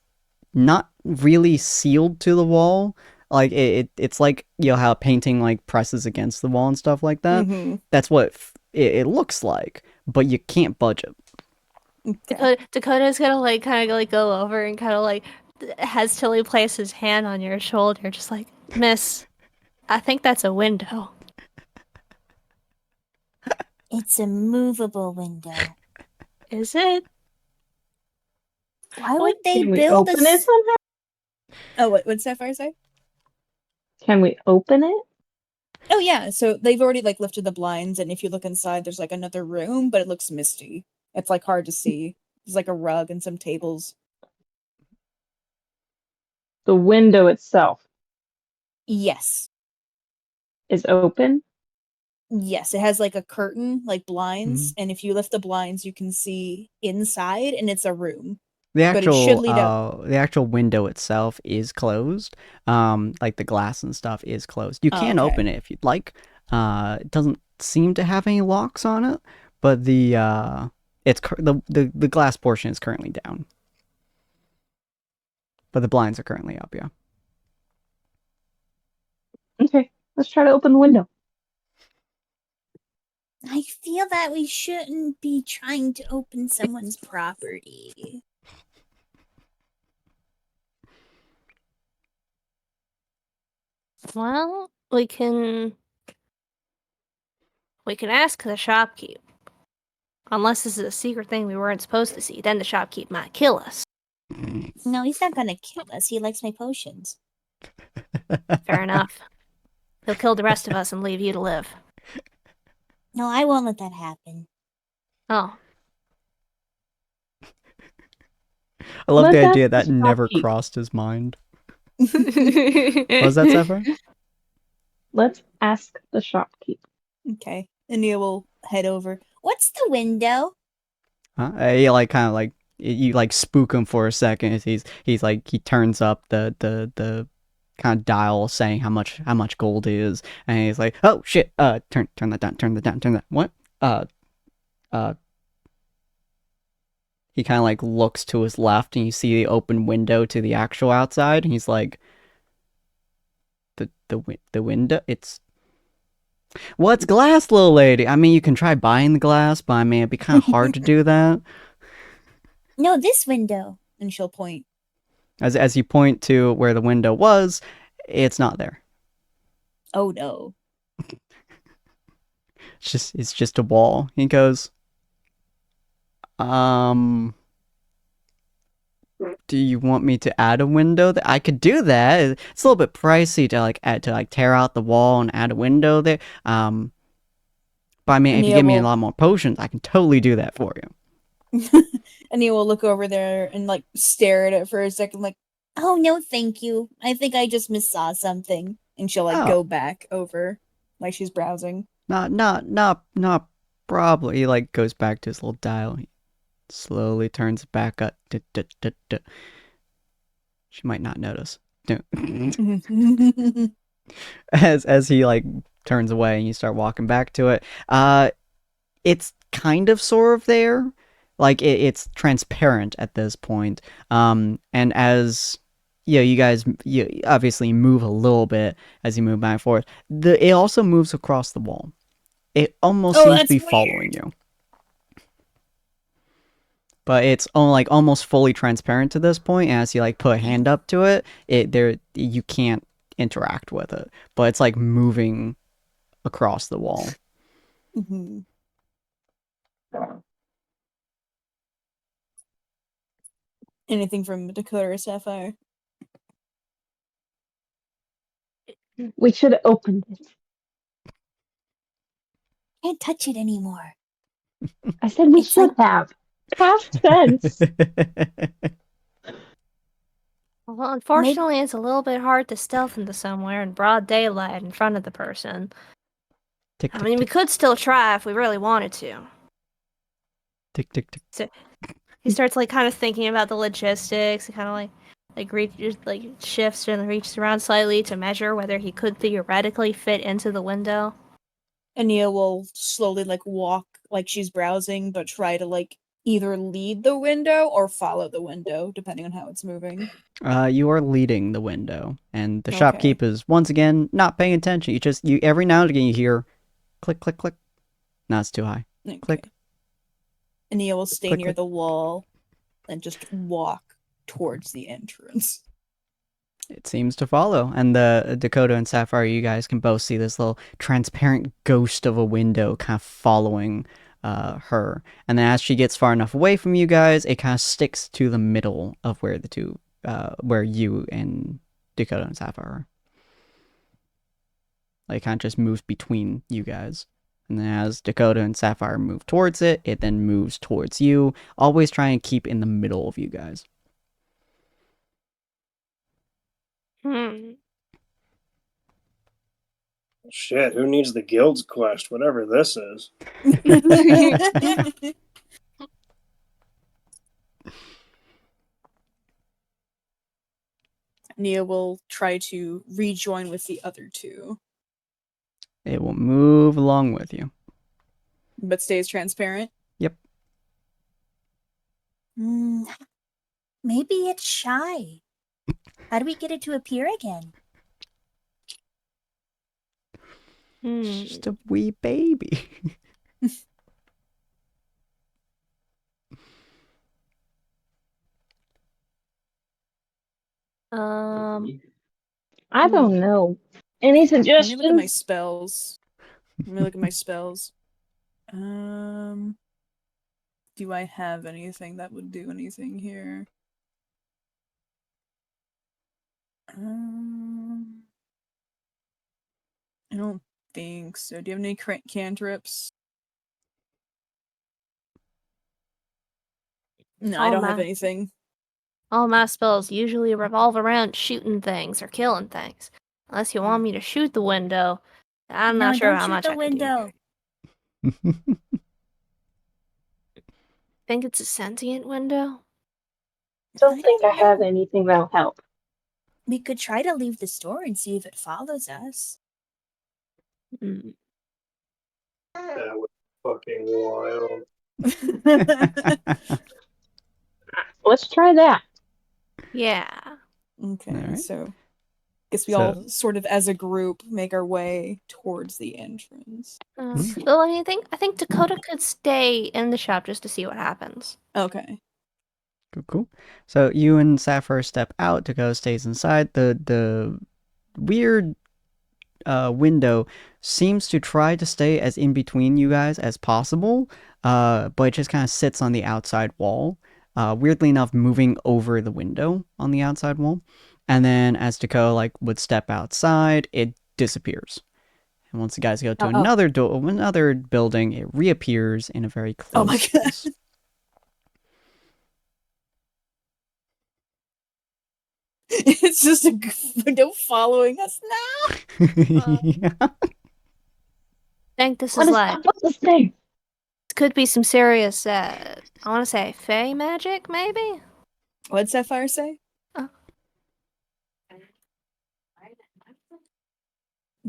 not really sealed to the wall. Like it's like how a painting like presses against the wall and stuff like that. Mm-hmm. That's what it looks like, but you can't budge it. Dakota's gonna like kind of like go over and kind of like hesitantly place his hand on your shoulder, just like, Miss, I think that's a window. It's a movable window. Is it? Why would they Can we build open it somehow? Oh, what'd Sapphire say? Can we open it? Oh yeah, so they've already like lifted the blinds, and if you look inside, there's like another room, but it looks misty. It's like hard to see. There's like a rug and some tables. The window itself Yes. is open. Yes, it has like a curtain, like blinds, and if you lift the blinds, you can see inside, and it's a room. The But it should lead up. the actual window itself is closed. Like the glass and stuff is closed. You can okay. open it if you'd like. It doesn't seem to have any locks on it, but the glass portion is currently down. But the blinds are currently up, yeah. Okay, let's try to open the window. I feel that we shouldn't be trying to open someone's property. Well, we can ask the shopkeep. Unless this is a secret thing we weren't supposed to see, then the shopkeep might kill us. No, he's not gonna kill us. He likes my potions. Fair enough. He'll kill the rest of us and leave you to live. No, I won't let that happen. Oh. I love Let's the ask idea the that never shopkeep. crossed his mind. What was that, Sapphire? Let's ask the shopkeep. Okay. Ania will head over. What's the window? He like kind of like You like spook him for a second. He's like he turns up the kind of dial saying how much gold is, and he's like, oh shit, turn that down, turn that down, turn that what? Uh uh he kind of like looks to his left, and you see the open window to the actual outside, and he's like, the window, it's glass, little lady. I mean, you can try buying the glass, but I mean, it'd be kind of hard to do that. No, this window. And she'll point. As you point to where the window was, it's not there. Oh no. It's just a wall. He goes, do you want me to add a window? I could do that. It's a little bit pricey to tear out the wall and add a window there. But I mean, if you give me a lot more potions, I can totally do that for you. Ania will look over there and like stare at it for a second, like, oh no, thank you. I think I just missaw something. And she'll like go back over, like she's browsing. Not probably. He like goes back to his little dial. He slowly turns it back up. She might not notice. as he like turns away and you start walking back to it. It's kind of sort of there. Like it's transparent at this point. And as you guys obviously move a little bit as you move back and forth. It also moves across the wall. It almost seems to be following you. But it's almost fully transparent to this point. And as you like put a hand up to it, you can't interact with it. But it's like moving across the wall. Mm-hmm. Anything from Dakota or Sapphire? We should have opened it. Can't touch it anymore. I said we should have. Past tense. Well, unfortunately, it's a little bit hard to stealth into somewhere in broad daylight in front of the person. I mean, we could still try if we really wanted to. Tick, tick, tick. So he starts like kind of thinking about the logistics. He kind of shifts and reaches around slightly to measure whether he could theoretically fit into the window. Ania will slowly like walk like she's browsing, but try to like either lead the window or follow the window, depending on how it's moving. You are leading the window, and the shopkeep is once again not paying attention. You every now and again you hear click, click, click. No, it's too high. Okay. Click. Ania will stay near the wall and just walk towards the entrance. It seems to follow, and the Dakota and Sapphire, you guys can both see this little transparent ghost of a window kind of following her. And then as she gets far enough away from you guys, it kind of sticks to the middle of where the two, where you and Dakota and Sapphire are. Like, it kind of just moves between you guys. And then as Dakota and Sapphire move towards it, it then moves towards you, always trying to keep in the middle of you guys. Shit, who needs the guild's quest, whatever this is? Nia will try to rejoin with the other two. It will move along with you. But stays transparent? Yep. Maybe it's shy. How do we get it to appear again? It's just a wee baby. I don't know. Any suggestions? Let me look at my spells. Do I have anything that would do anything here? I don't think so. Do you have any cantrips? No, I don't have anything. All my spells usually revolve around shooting things or killing things. Unless you want me to shoot the window, I'm not sure how much I can do. Think it's a sentient window? Don't think I have anything that'll help. We could try to leave the store and see if it follows us. Mm. That was fucking wild. Let's try that. Yeah. Okay, Alright. so guess we So- all sort of as a group make our way towards the entrance. Well, I think Dakota could stay in the shop just to see what happens. Okay. Cool. So you and Sapphire step out. Dakota stays inside. The weird window seems to try to stay as in between you guys as possible, but it just kind of sits on the outside wall. Weirdly enough, moving over the window on the outside wall. And then as Dakota would step outside, it disappears. And once you guys go to another building, it reappears in a very close Oh my God. place. It's just a window following us now. Yeah. I think this What is is like what's this thing? could be some serious. I want to say fey magic, maybe. What'd Sapphire say?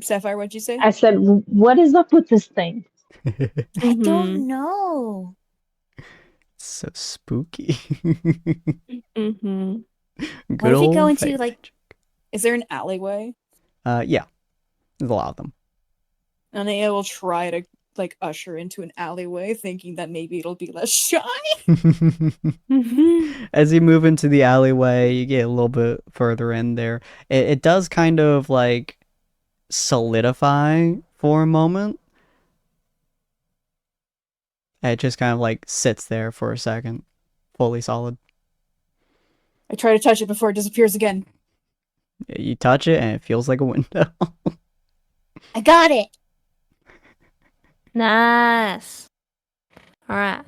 Sapphire, what'd you say? I said, what is up with this thing? I don't know. So spooky. Mm-hmm. Good What if we go old into fate. Is there an alleyway? Yeah, there's a lot of them. Anea will try to usher into an alleyway, thinking that maybe it'll be less shy. As you move into the alleyway, you get a little bit further in there. It does kind of solidify for a moment. It just kind of sits there for a second, fully solid. I try to touch it before it disappears again. You touch it and it feels like a window. I got it. Nice. All right.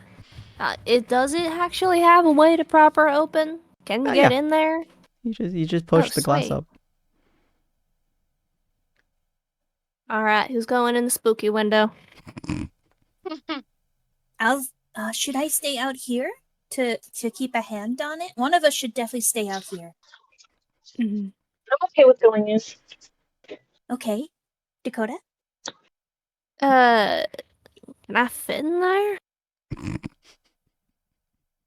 Does it actually have a way to proper open? Can you get Yeah. in there? You just push the glass sweet. up. All right. Who's going in the spooky window? Should I stay out here to keep a hand on it? One of us should definitely stay out here. I'm okay with going in. Okay. Dakota? Can I fit in there?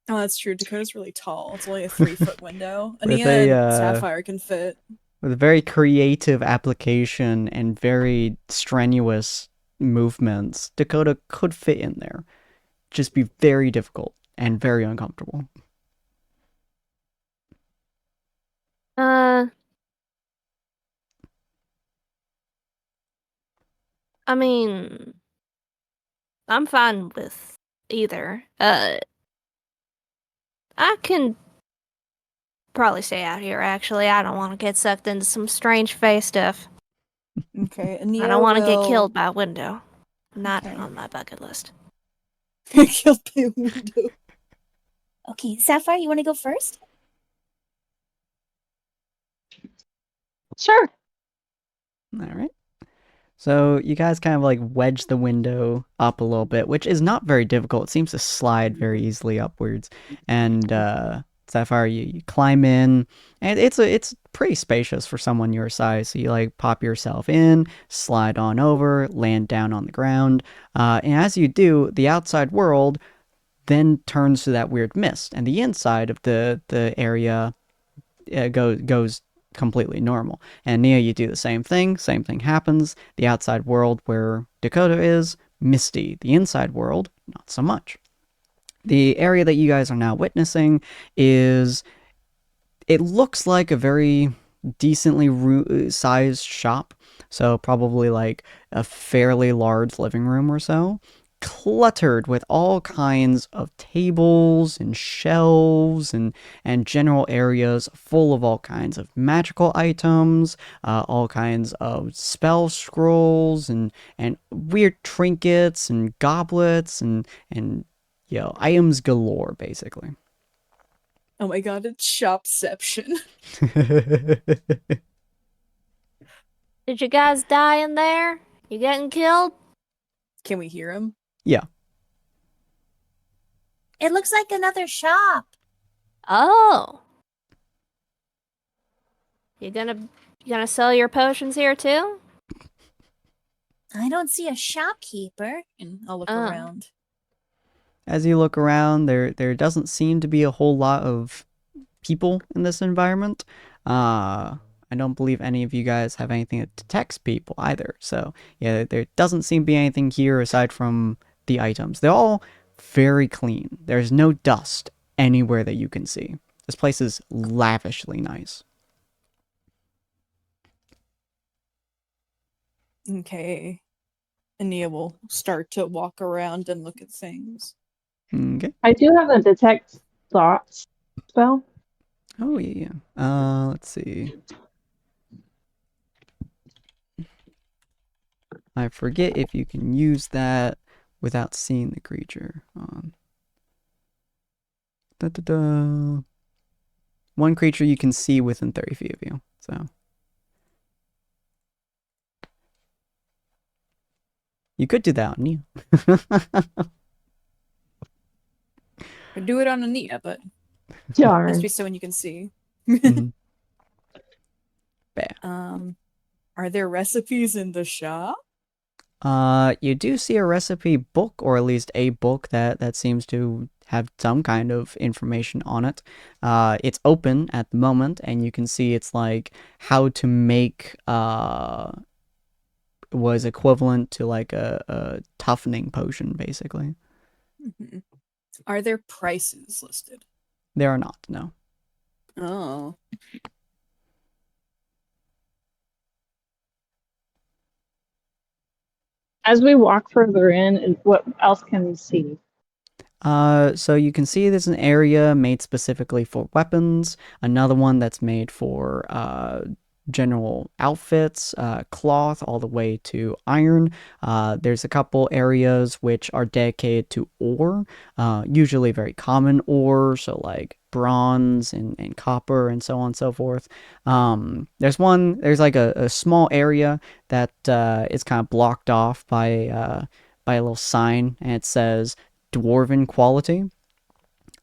Oh, that's true. Dakota's really tall. It's only a 3-foot window. With Anea a, and Sapphire can fit. With a very creative application and very strenuous movements, Dakota could fit in there. Just be very difficult and very uncomfortable. I mean, I'm fine with either. I can probably stay out here, actually. I don't want to get sucked into some strange face stuff. Okay, Anea I don't want to get will- killed by a window. Not Okay. on my bucket list. Killed by a window. Okay, Sapphire, you want to go first? Sure. All right. So you guys kind of wedge the window up a little bit, which is not very difficult. It seems to slide very easily upwards. And Sapphire, you climb in, and it's pretty spacious for someone your size. So you pop yourself in, slide on over, land down on the ground. And as you do, the outside world then turns to that weird mist, and the inside of the area goes completely normal. And Nia, you do the same thing happens. The outside world where Dakota is, misty. The inside world, not so much. The area that you guys are now witnessing it looks like a very decently sized shop. So probably a fairly large living room or so, cluttered with all kinds of tables and shelves and general areas full of all kinds of magical items, all kinds of spell scrolls and weird trinkets and goblets and items galore, basically. Oh my god, it's Shopception. Did you guys die in there? You getting killed? Can we hear him? Yeah. It looks like another shop. Oh. You gonna sell your potions here too? I don't see a shopkeeper. And I'll look Oh. around. As you look around, there doesn't seem to be a whole lot of people in this environment. I don't believe any of you guys have anything that detects people either. So yeah, there doesn't seem to be anything here aside from the items. They're all very clean. There's no dust anywhere that you can see. This place is lavishly nice. Okay. Ania will start to walk around and look at things. Okay. I do have a detect thoughts spell. Oh yeah. Let's see. I forget if you can use that without seeing the creature. One creature you can see within 30 feet of you. So you could do that on you. Could do it on Ania, but has Darn. to be someone you can see. Mhm. Bad. Are there recipes in the shop? You do see a recipe book, or at least a book that seems to have some kind of information on it. It's open at the moment, and you can see it's like how to make was equivalent to like a toughening potion, basically. Mm-hmm. Are there prices listed? There are not, no. Oh. As we walk further in, what else can we see? So you can see there's an area made specifically for weapons, another one that's made for general outfits, cloth, all the way to iron. There's a couple areas which are dedicated to ore, usually very common ore, so like bronze and copper and so on and so forth. There's like a small area that is kind of blocked off by a little sign, and it says dwarven quality,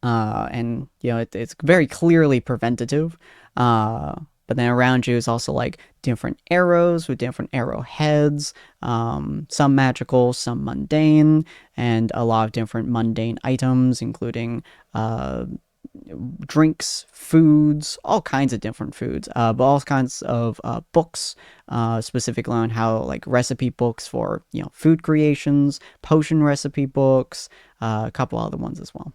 and you know it's very clearly preventative. But then around you is also like different arrows with different arrowheads, some magical, some mundane, and a lot of different mundane items, including drinks, foods, all kinds of different foods, but all kinds of books, specifically on how, like, recipe books for, you know, food creations, potion recipe books, a couple other ones as well.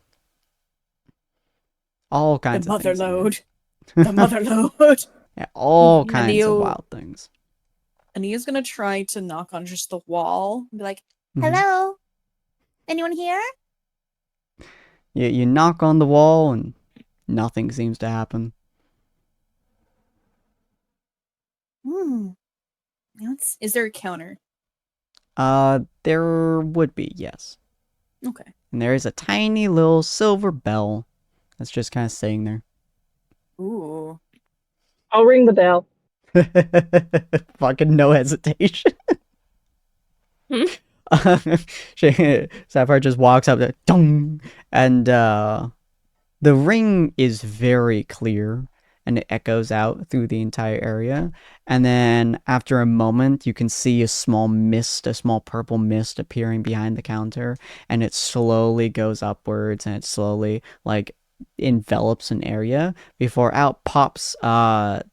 All kinds The of things. motherlode. The motherlode. Yeah, all kinds of Anio- wild things. Ania's gonna try to knock on just the wall and be like, Mhm. Hello? Anyone here? You knock on the wall and nothing seems to happen. is there a counter? There would be, yes. Okay. And there is a tiny little silver bell that's just kind of sitting there. Ooh. I'll ring the bell. Fucking no hesitation. Hmm? Sapphire just walks up there, dong, and the ring is very clear and it echoes out through the entire area. And then after a moment, you can see a small mist, a small purple mist appearing behind the counter, and it slowly goes upwards and it slowly like envelops an area before out pops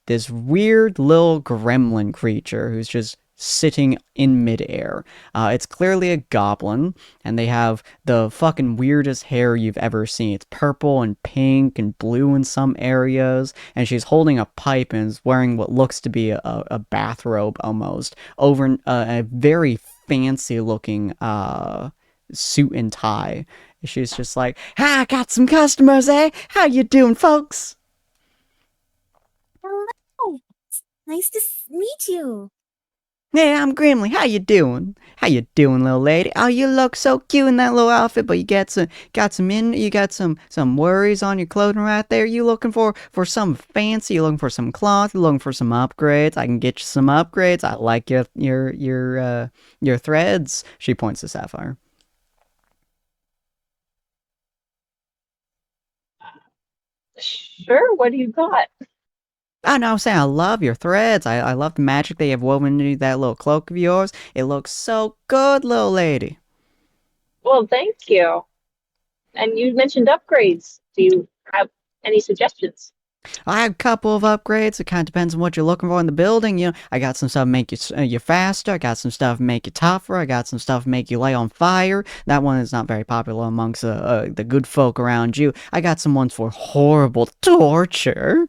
this weird little gremlin creature who's just sitting in midair. It's clearly a goblin, and they have the fucking weirdest hair you've ever seen. It's purple and pink and blue in some areas, and she's holding a pipe and is wearing what looks to be a bathrobe almost over a very fancy looking suit and tie. She's just like, "Hi, I got some customers, eh? How you doing, folks?" Hello. Nice to meet you. Yeah, I'm Grimly. How you doing? How you doing, little lady? Oh, you look so cute in that little outfit, but you got some worries on your clothing right there. You looking for some fancy? You looking for some cloth? You looking for some upgrades? I can get you some upgrades. I like your threads. She points to Sapphire. Sure, what do you got? Oh no, I'm saying I love your threads. I love the magic they have woven into that little cloak of yours. It looks so good, little lady. Well, thank you. And you mentioned upgrades. Do you have any suggestions? I have a couple of upgrades. It kind of depends on what you're looking for in the building. You know, I got some stuff to make you faster. I got some stuff to make you tougher. I got some stuff to make you light on fire. That one is not very popular amongst the good folk around you. I got some ones for horrible torture.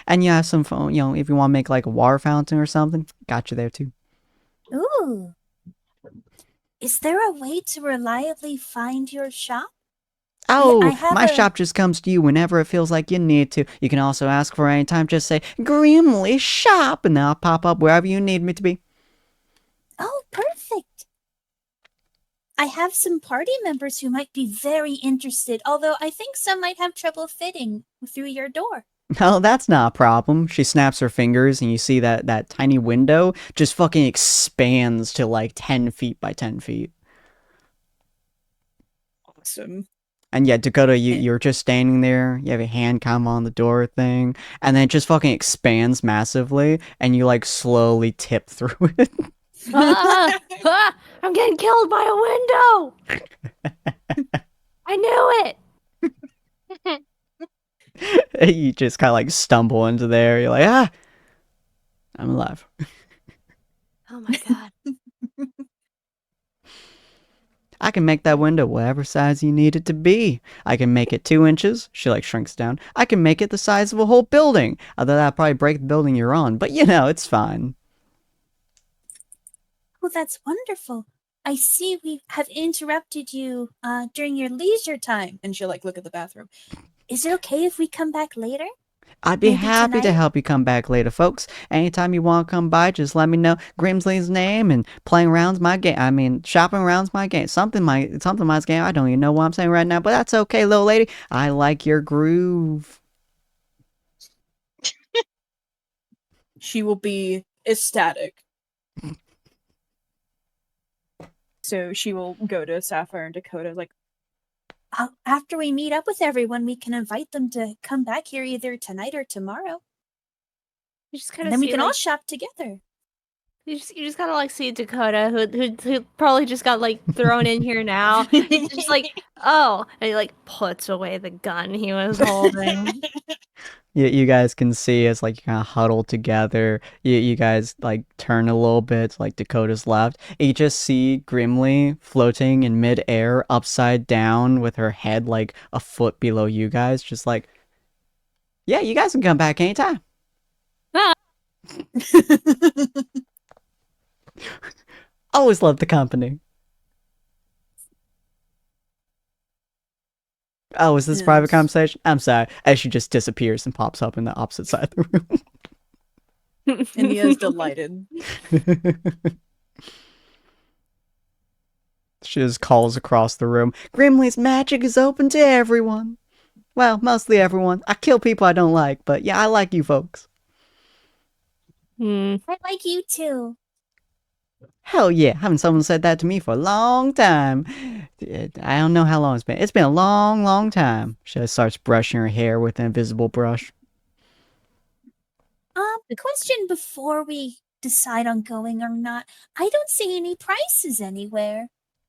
And you have some, you know, if you want to make like a water fountain or something, got you there too. Ooh. Is there a way to reliably find your shop? Oh, I have my shop just comes to you whenever it feels like you need to. You can also ask for any time. Just say, Grimly Shop, and then I'll pop up wherever you need me to be. Oh, perfect. I have some party members who might be very interested, although I think some might have trouble fitting through your door. No, that's not a problem. She snaps her fingers, and you see that tiny window just fucking expands to like 10 feet by 10 feet. Awesome. And yeah, Dakota, you're just standing there. You have a hand come on the door thing, and then it just fucking expands massively, and you like slowly tip through it. I'm getting killed by a window. I knew it. You just kind of like stumble into there. You're like, ah, I'm alive. Oh my god. I can make that window whatever size you need it to be. I can make it 2 inches. She like shrinks down. I can make it the size of a whole building. Although that'll probably break the building you're on, but you know, it's fine. Oh, that's wonderful. I see we have interrupted you during your leisure time. And she'll like look at the bathroom. Is it okay if we come back later? I'd be Maybe happy to tonight? help you come back later, folks. Anytime you want to come by, just let me know Grimsley's name and playing around's my game. I mean, shopping around's my game. Something my game. I don't even know what I'm saying right now, but that's okay, little lady. I like your groove. She will be ecstatic. So she will go to Sapphire and Dakota like, after we meet up with everyone, we can invite them to come back here either tonight or tomorrow. You just And then we can all shop together. You just gotta like see Dakota, who probably just got like thrown in here now. He's just like, oh, and he like puts away the gun he was holding. You guys can see as like you kind of huddle together. You guys like turn a little bit, like Dakota's left. You just see Grimly floating in midair, upside down, with her head like a foot below you guys. Just like, yeah, you guys can come back anytime. Always love the company. Oh, is this a private conversation? I'm sorry. As she just disappears and pops up in the opposite side of the room. and he is delighted. She just calls across the room. Grimly's magic is open to everyone. Well, mostly everyone. I kill people I don't like, but yeah, I like you folks. I like you too. Hell yeah, haven't someone said that to me for a long time. I don't know how long it's been. It's been a long, long time. She starts brushing her hair with an invisible brush. The question before we decide on going or not, I don't see any prices anywhere.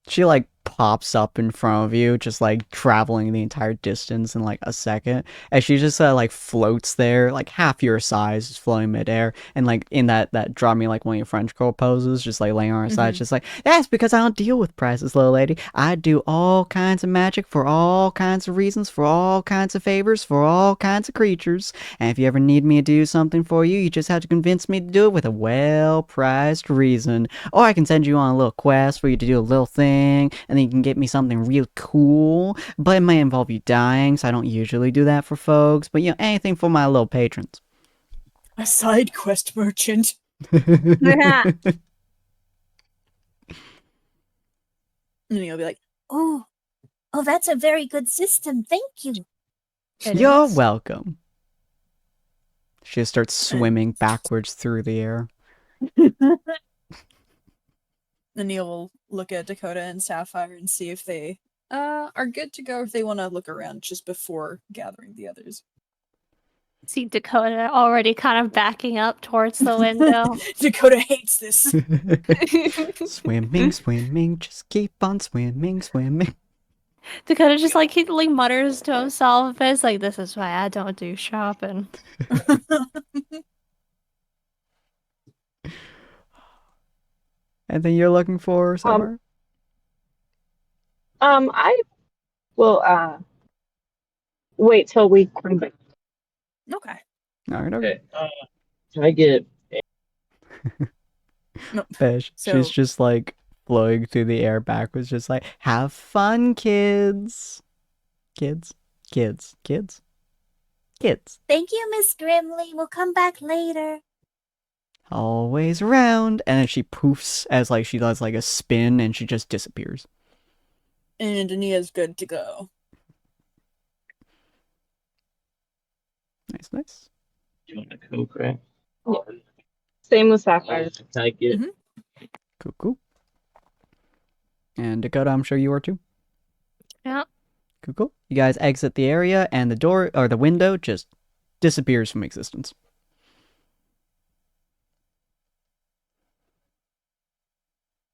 She like pops up in front of you, just like traveling the entire distance in like a second, and she just like floats there, like half your size, just floating midair, and like in that draw me like one of your French girl poses, just like laying on her side, just like, that's because I don't deal with prices, little lady. I do all kinds of magic for all kinds of reasons, for all kinds of favors, for all kinds of creatures, and if you ever need me to do something for you, you just have to convince me to do it with a well-priced reason, or I can send you on a little quest for you to do a little thing, and then you can get me something real cool, but it might involve you dying, so I don't usually do that for folks, but you know, anything for my little patrons. A side quest merchant. And you'll be like, oh, that's a very good system. Thank you. You're welcome. She just starts swimming backwards through the air. And Neil will look at Dakota and Sapphire and see if they are good to go if they want to look around just before gathering the others. See Dakota already kind of backing up towards the window. Dakota hates this. Swimming, swimming, just keep on swimming, swimming. Dakota just like he like mutters to himself, it's like, this is why I don't do shopping. Anything you're looking for, Summer? I will wait till we come back. Okay. All right, Okay. Can I get No. Fish. So- She's just like flowing through the air backwards, just like, have fun, kids. Kids. Kids. Kids. Kids. Thank you, Miss Grimley. We'll come back later. Always around. And then she poofs as like she does like a spin and she just disappears. And Ania's good to go. Nice, nice. you want a Coke, right? Same with Sapphire. Can I get Mhm. Cool, cool. And Dakota, I'm sure you are too. Yeah. Cool, cool. You guys exit the area and the door or the window just disappears from existence.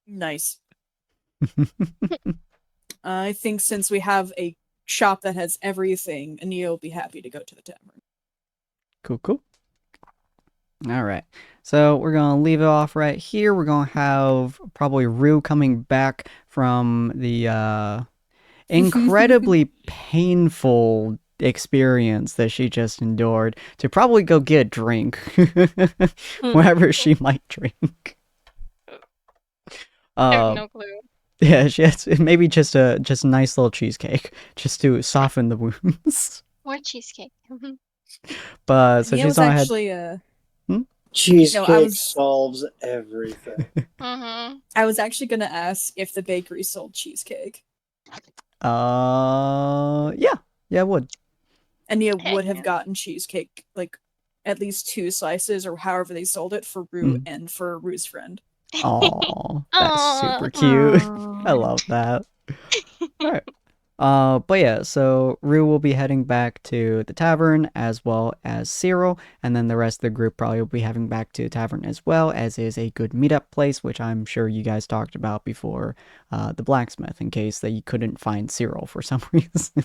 Nice. I think since we have a shop that has everything, Ania will be happy to go to the tavern. Cool, cool. All right. So we're going to leave it off right here. We're going to have probably Rue coming back from the incredibly painful experience that she just endured to probably go get a drink. Whatever she might drink. I have no clue. Yeah, she has maybe just a nice little cheesecake just to soften the wounds. More cheesecake. But so Ania she's was on ahead. actually Cheesecake No, I was- solves everything. Mm-hmm. I was actually gonna ask if the bakery sold cheesecake. Yeah, it would. Ania Heck would have yeah. gotten cheesecake, like at least 2 slices or however they sold it for Rue and for Rue's friend. Oh, that's Aw. super cute. Aw. I love that. All right. But yeah, so Rue will be heading back to the tavern as well as Cyril, and then the rest of the group probably will be heading back to the tavern as well, as is a good meetup place, which I'm sure you guys talked about before, the blacksmith, in case that you couldn't find Cyril for some reason.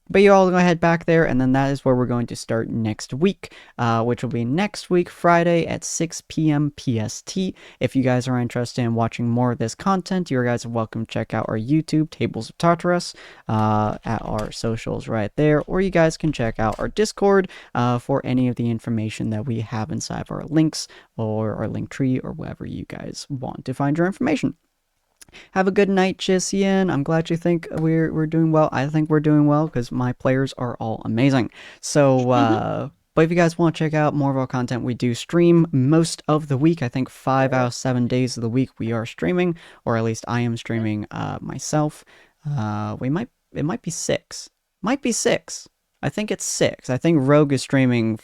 But you all go head back there, and then that is where we're going to start next week, which will be next week, Friday at 6 p.m. PST. If you guys are interested in watching more of this content, you guys are welcome to check out our YouTube, Tables of Tartarus, at our socials right there, or you guys can check out our Discord for any of the information that we have inside of our links, or our link tree, or wherever you guys want to find your information. Have a good night, Jissian. I'm glad you think we're doing well. I think we're doing well because my players are all amazing. So, but if you guys want to check out more of our content, we do stream most of the week. I think 5 out of 7 days of the week we are streaming, or at least I am streaming myself. It might be 6. Might be 6. I think it's 6. I think Rogue is streaming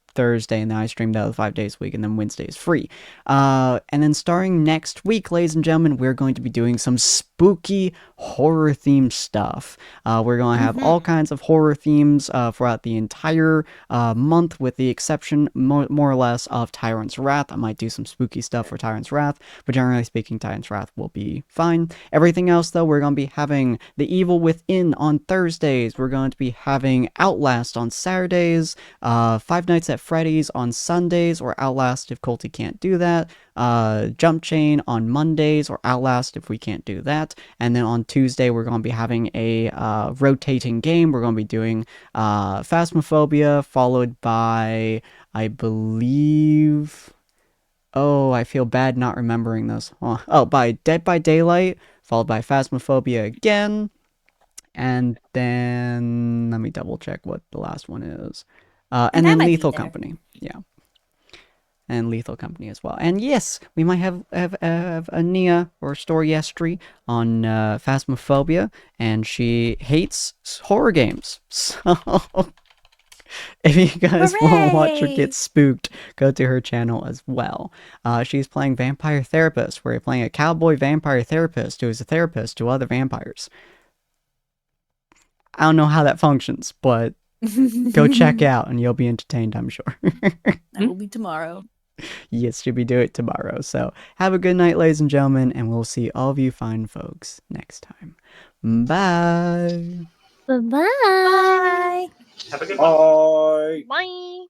Thursday, and then I stream the other 5 days a week, and then Wednesday is free. And then starting next week, ladies and gentlemen, we're going to be doing some spooky horror themed stuff. We're going to have all kinds of horror themes throughout the entire month, with the exception, more or less, of Tyrant's Wrath. I might do some spooky stuff for Tyrant's Wrath, but generally speaking, Tyrant's Wrath will be fine. Everything else, though, we're going to be having The Evil Within on Thursdays. We're going to be having Outlast on Saturdays, Five Nights at Freddy's on Sundays, or Outlast if Colty can't do that. Jump Chain on Mondays, or Outlast if we can't do that. And then on Tuesday, we're going to be having a rotating game. We're going to be doing Phasmophobia, followed by, I believe... Oh, I feel bad not remembering this. By Dead by Daylight, followed by Phasmophobia again. And then, let me double check what the last one is. And I then might be Lethal there. Company. Yeah. And Lethal Company as well. And yes, we might have a Nia or Storyestry on Phasmophobia, and she hates horror games. So If you guys want to watch her Hooray! get spooked, go to her channel as well. She's playing Vampire Therapist, where you're playing a cowboy vampire therapist who is a therapist to other vampires. I don't know how that functions, but go check out and you'll be entertained, I'm sure. That will be tomorrow. Yes, she'll be doing it tomorrow. So have a good night, ladies and gentlemen, and we'll see all of you fine folks next time. Bye. Bye-bye. Bye. Have a good one. Bye. Bye.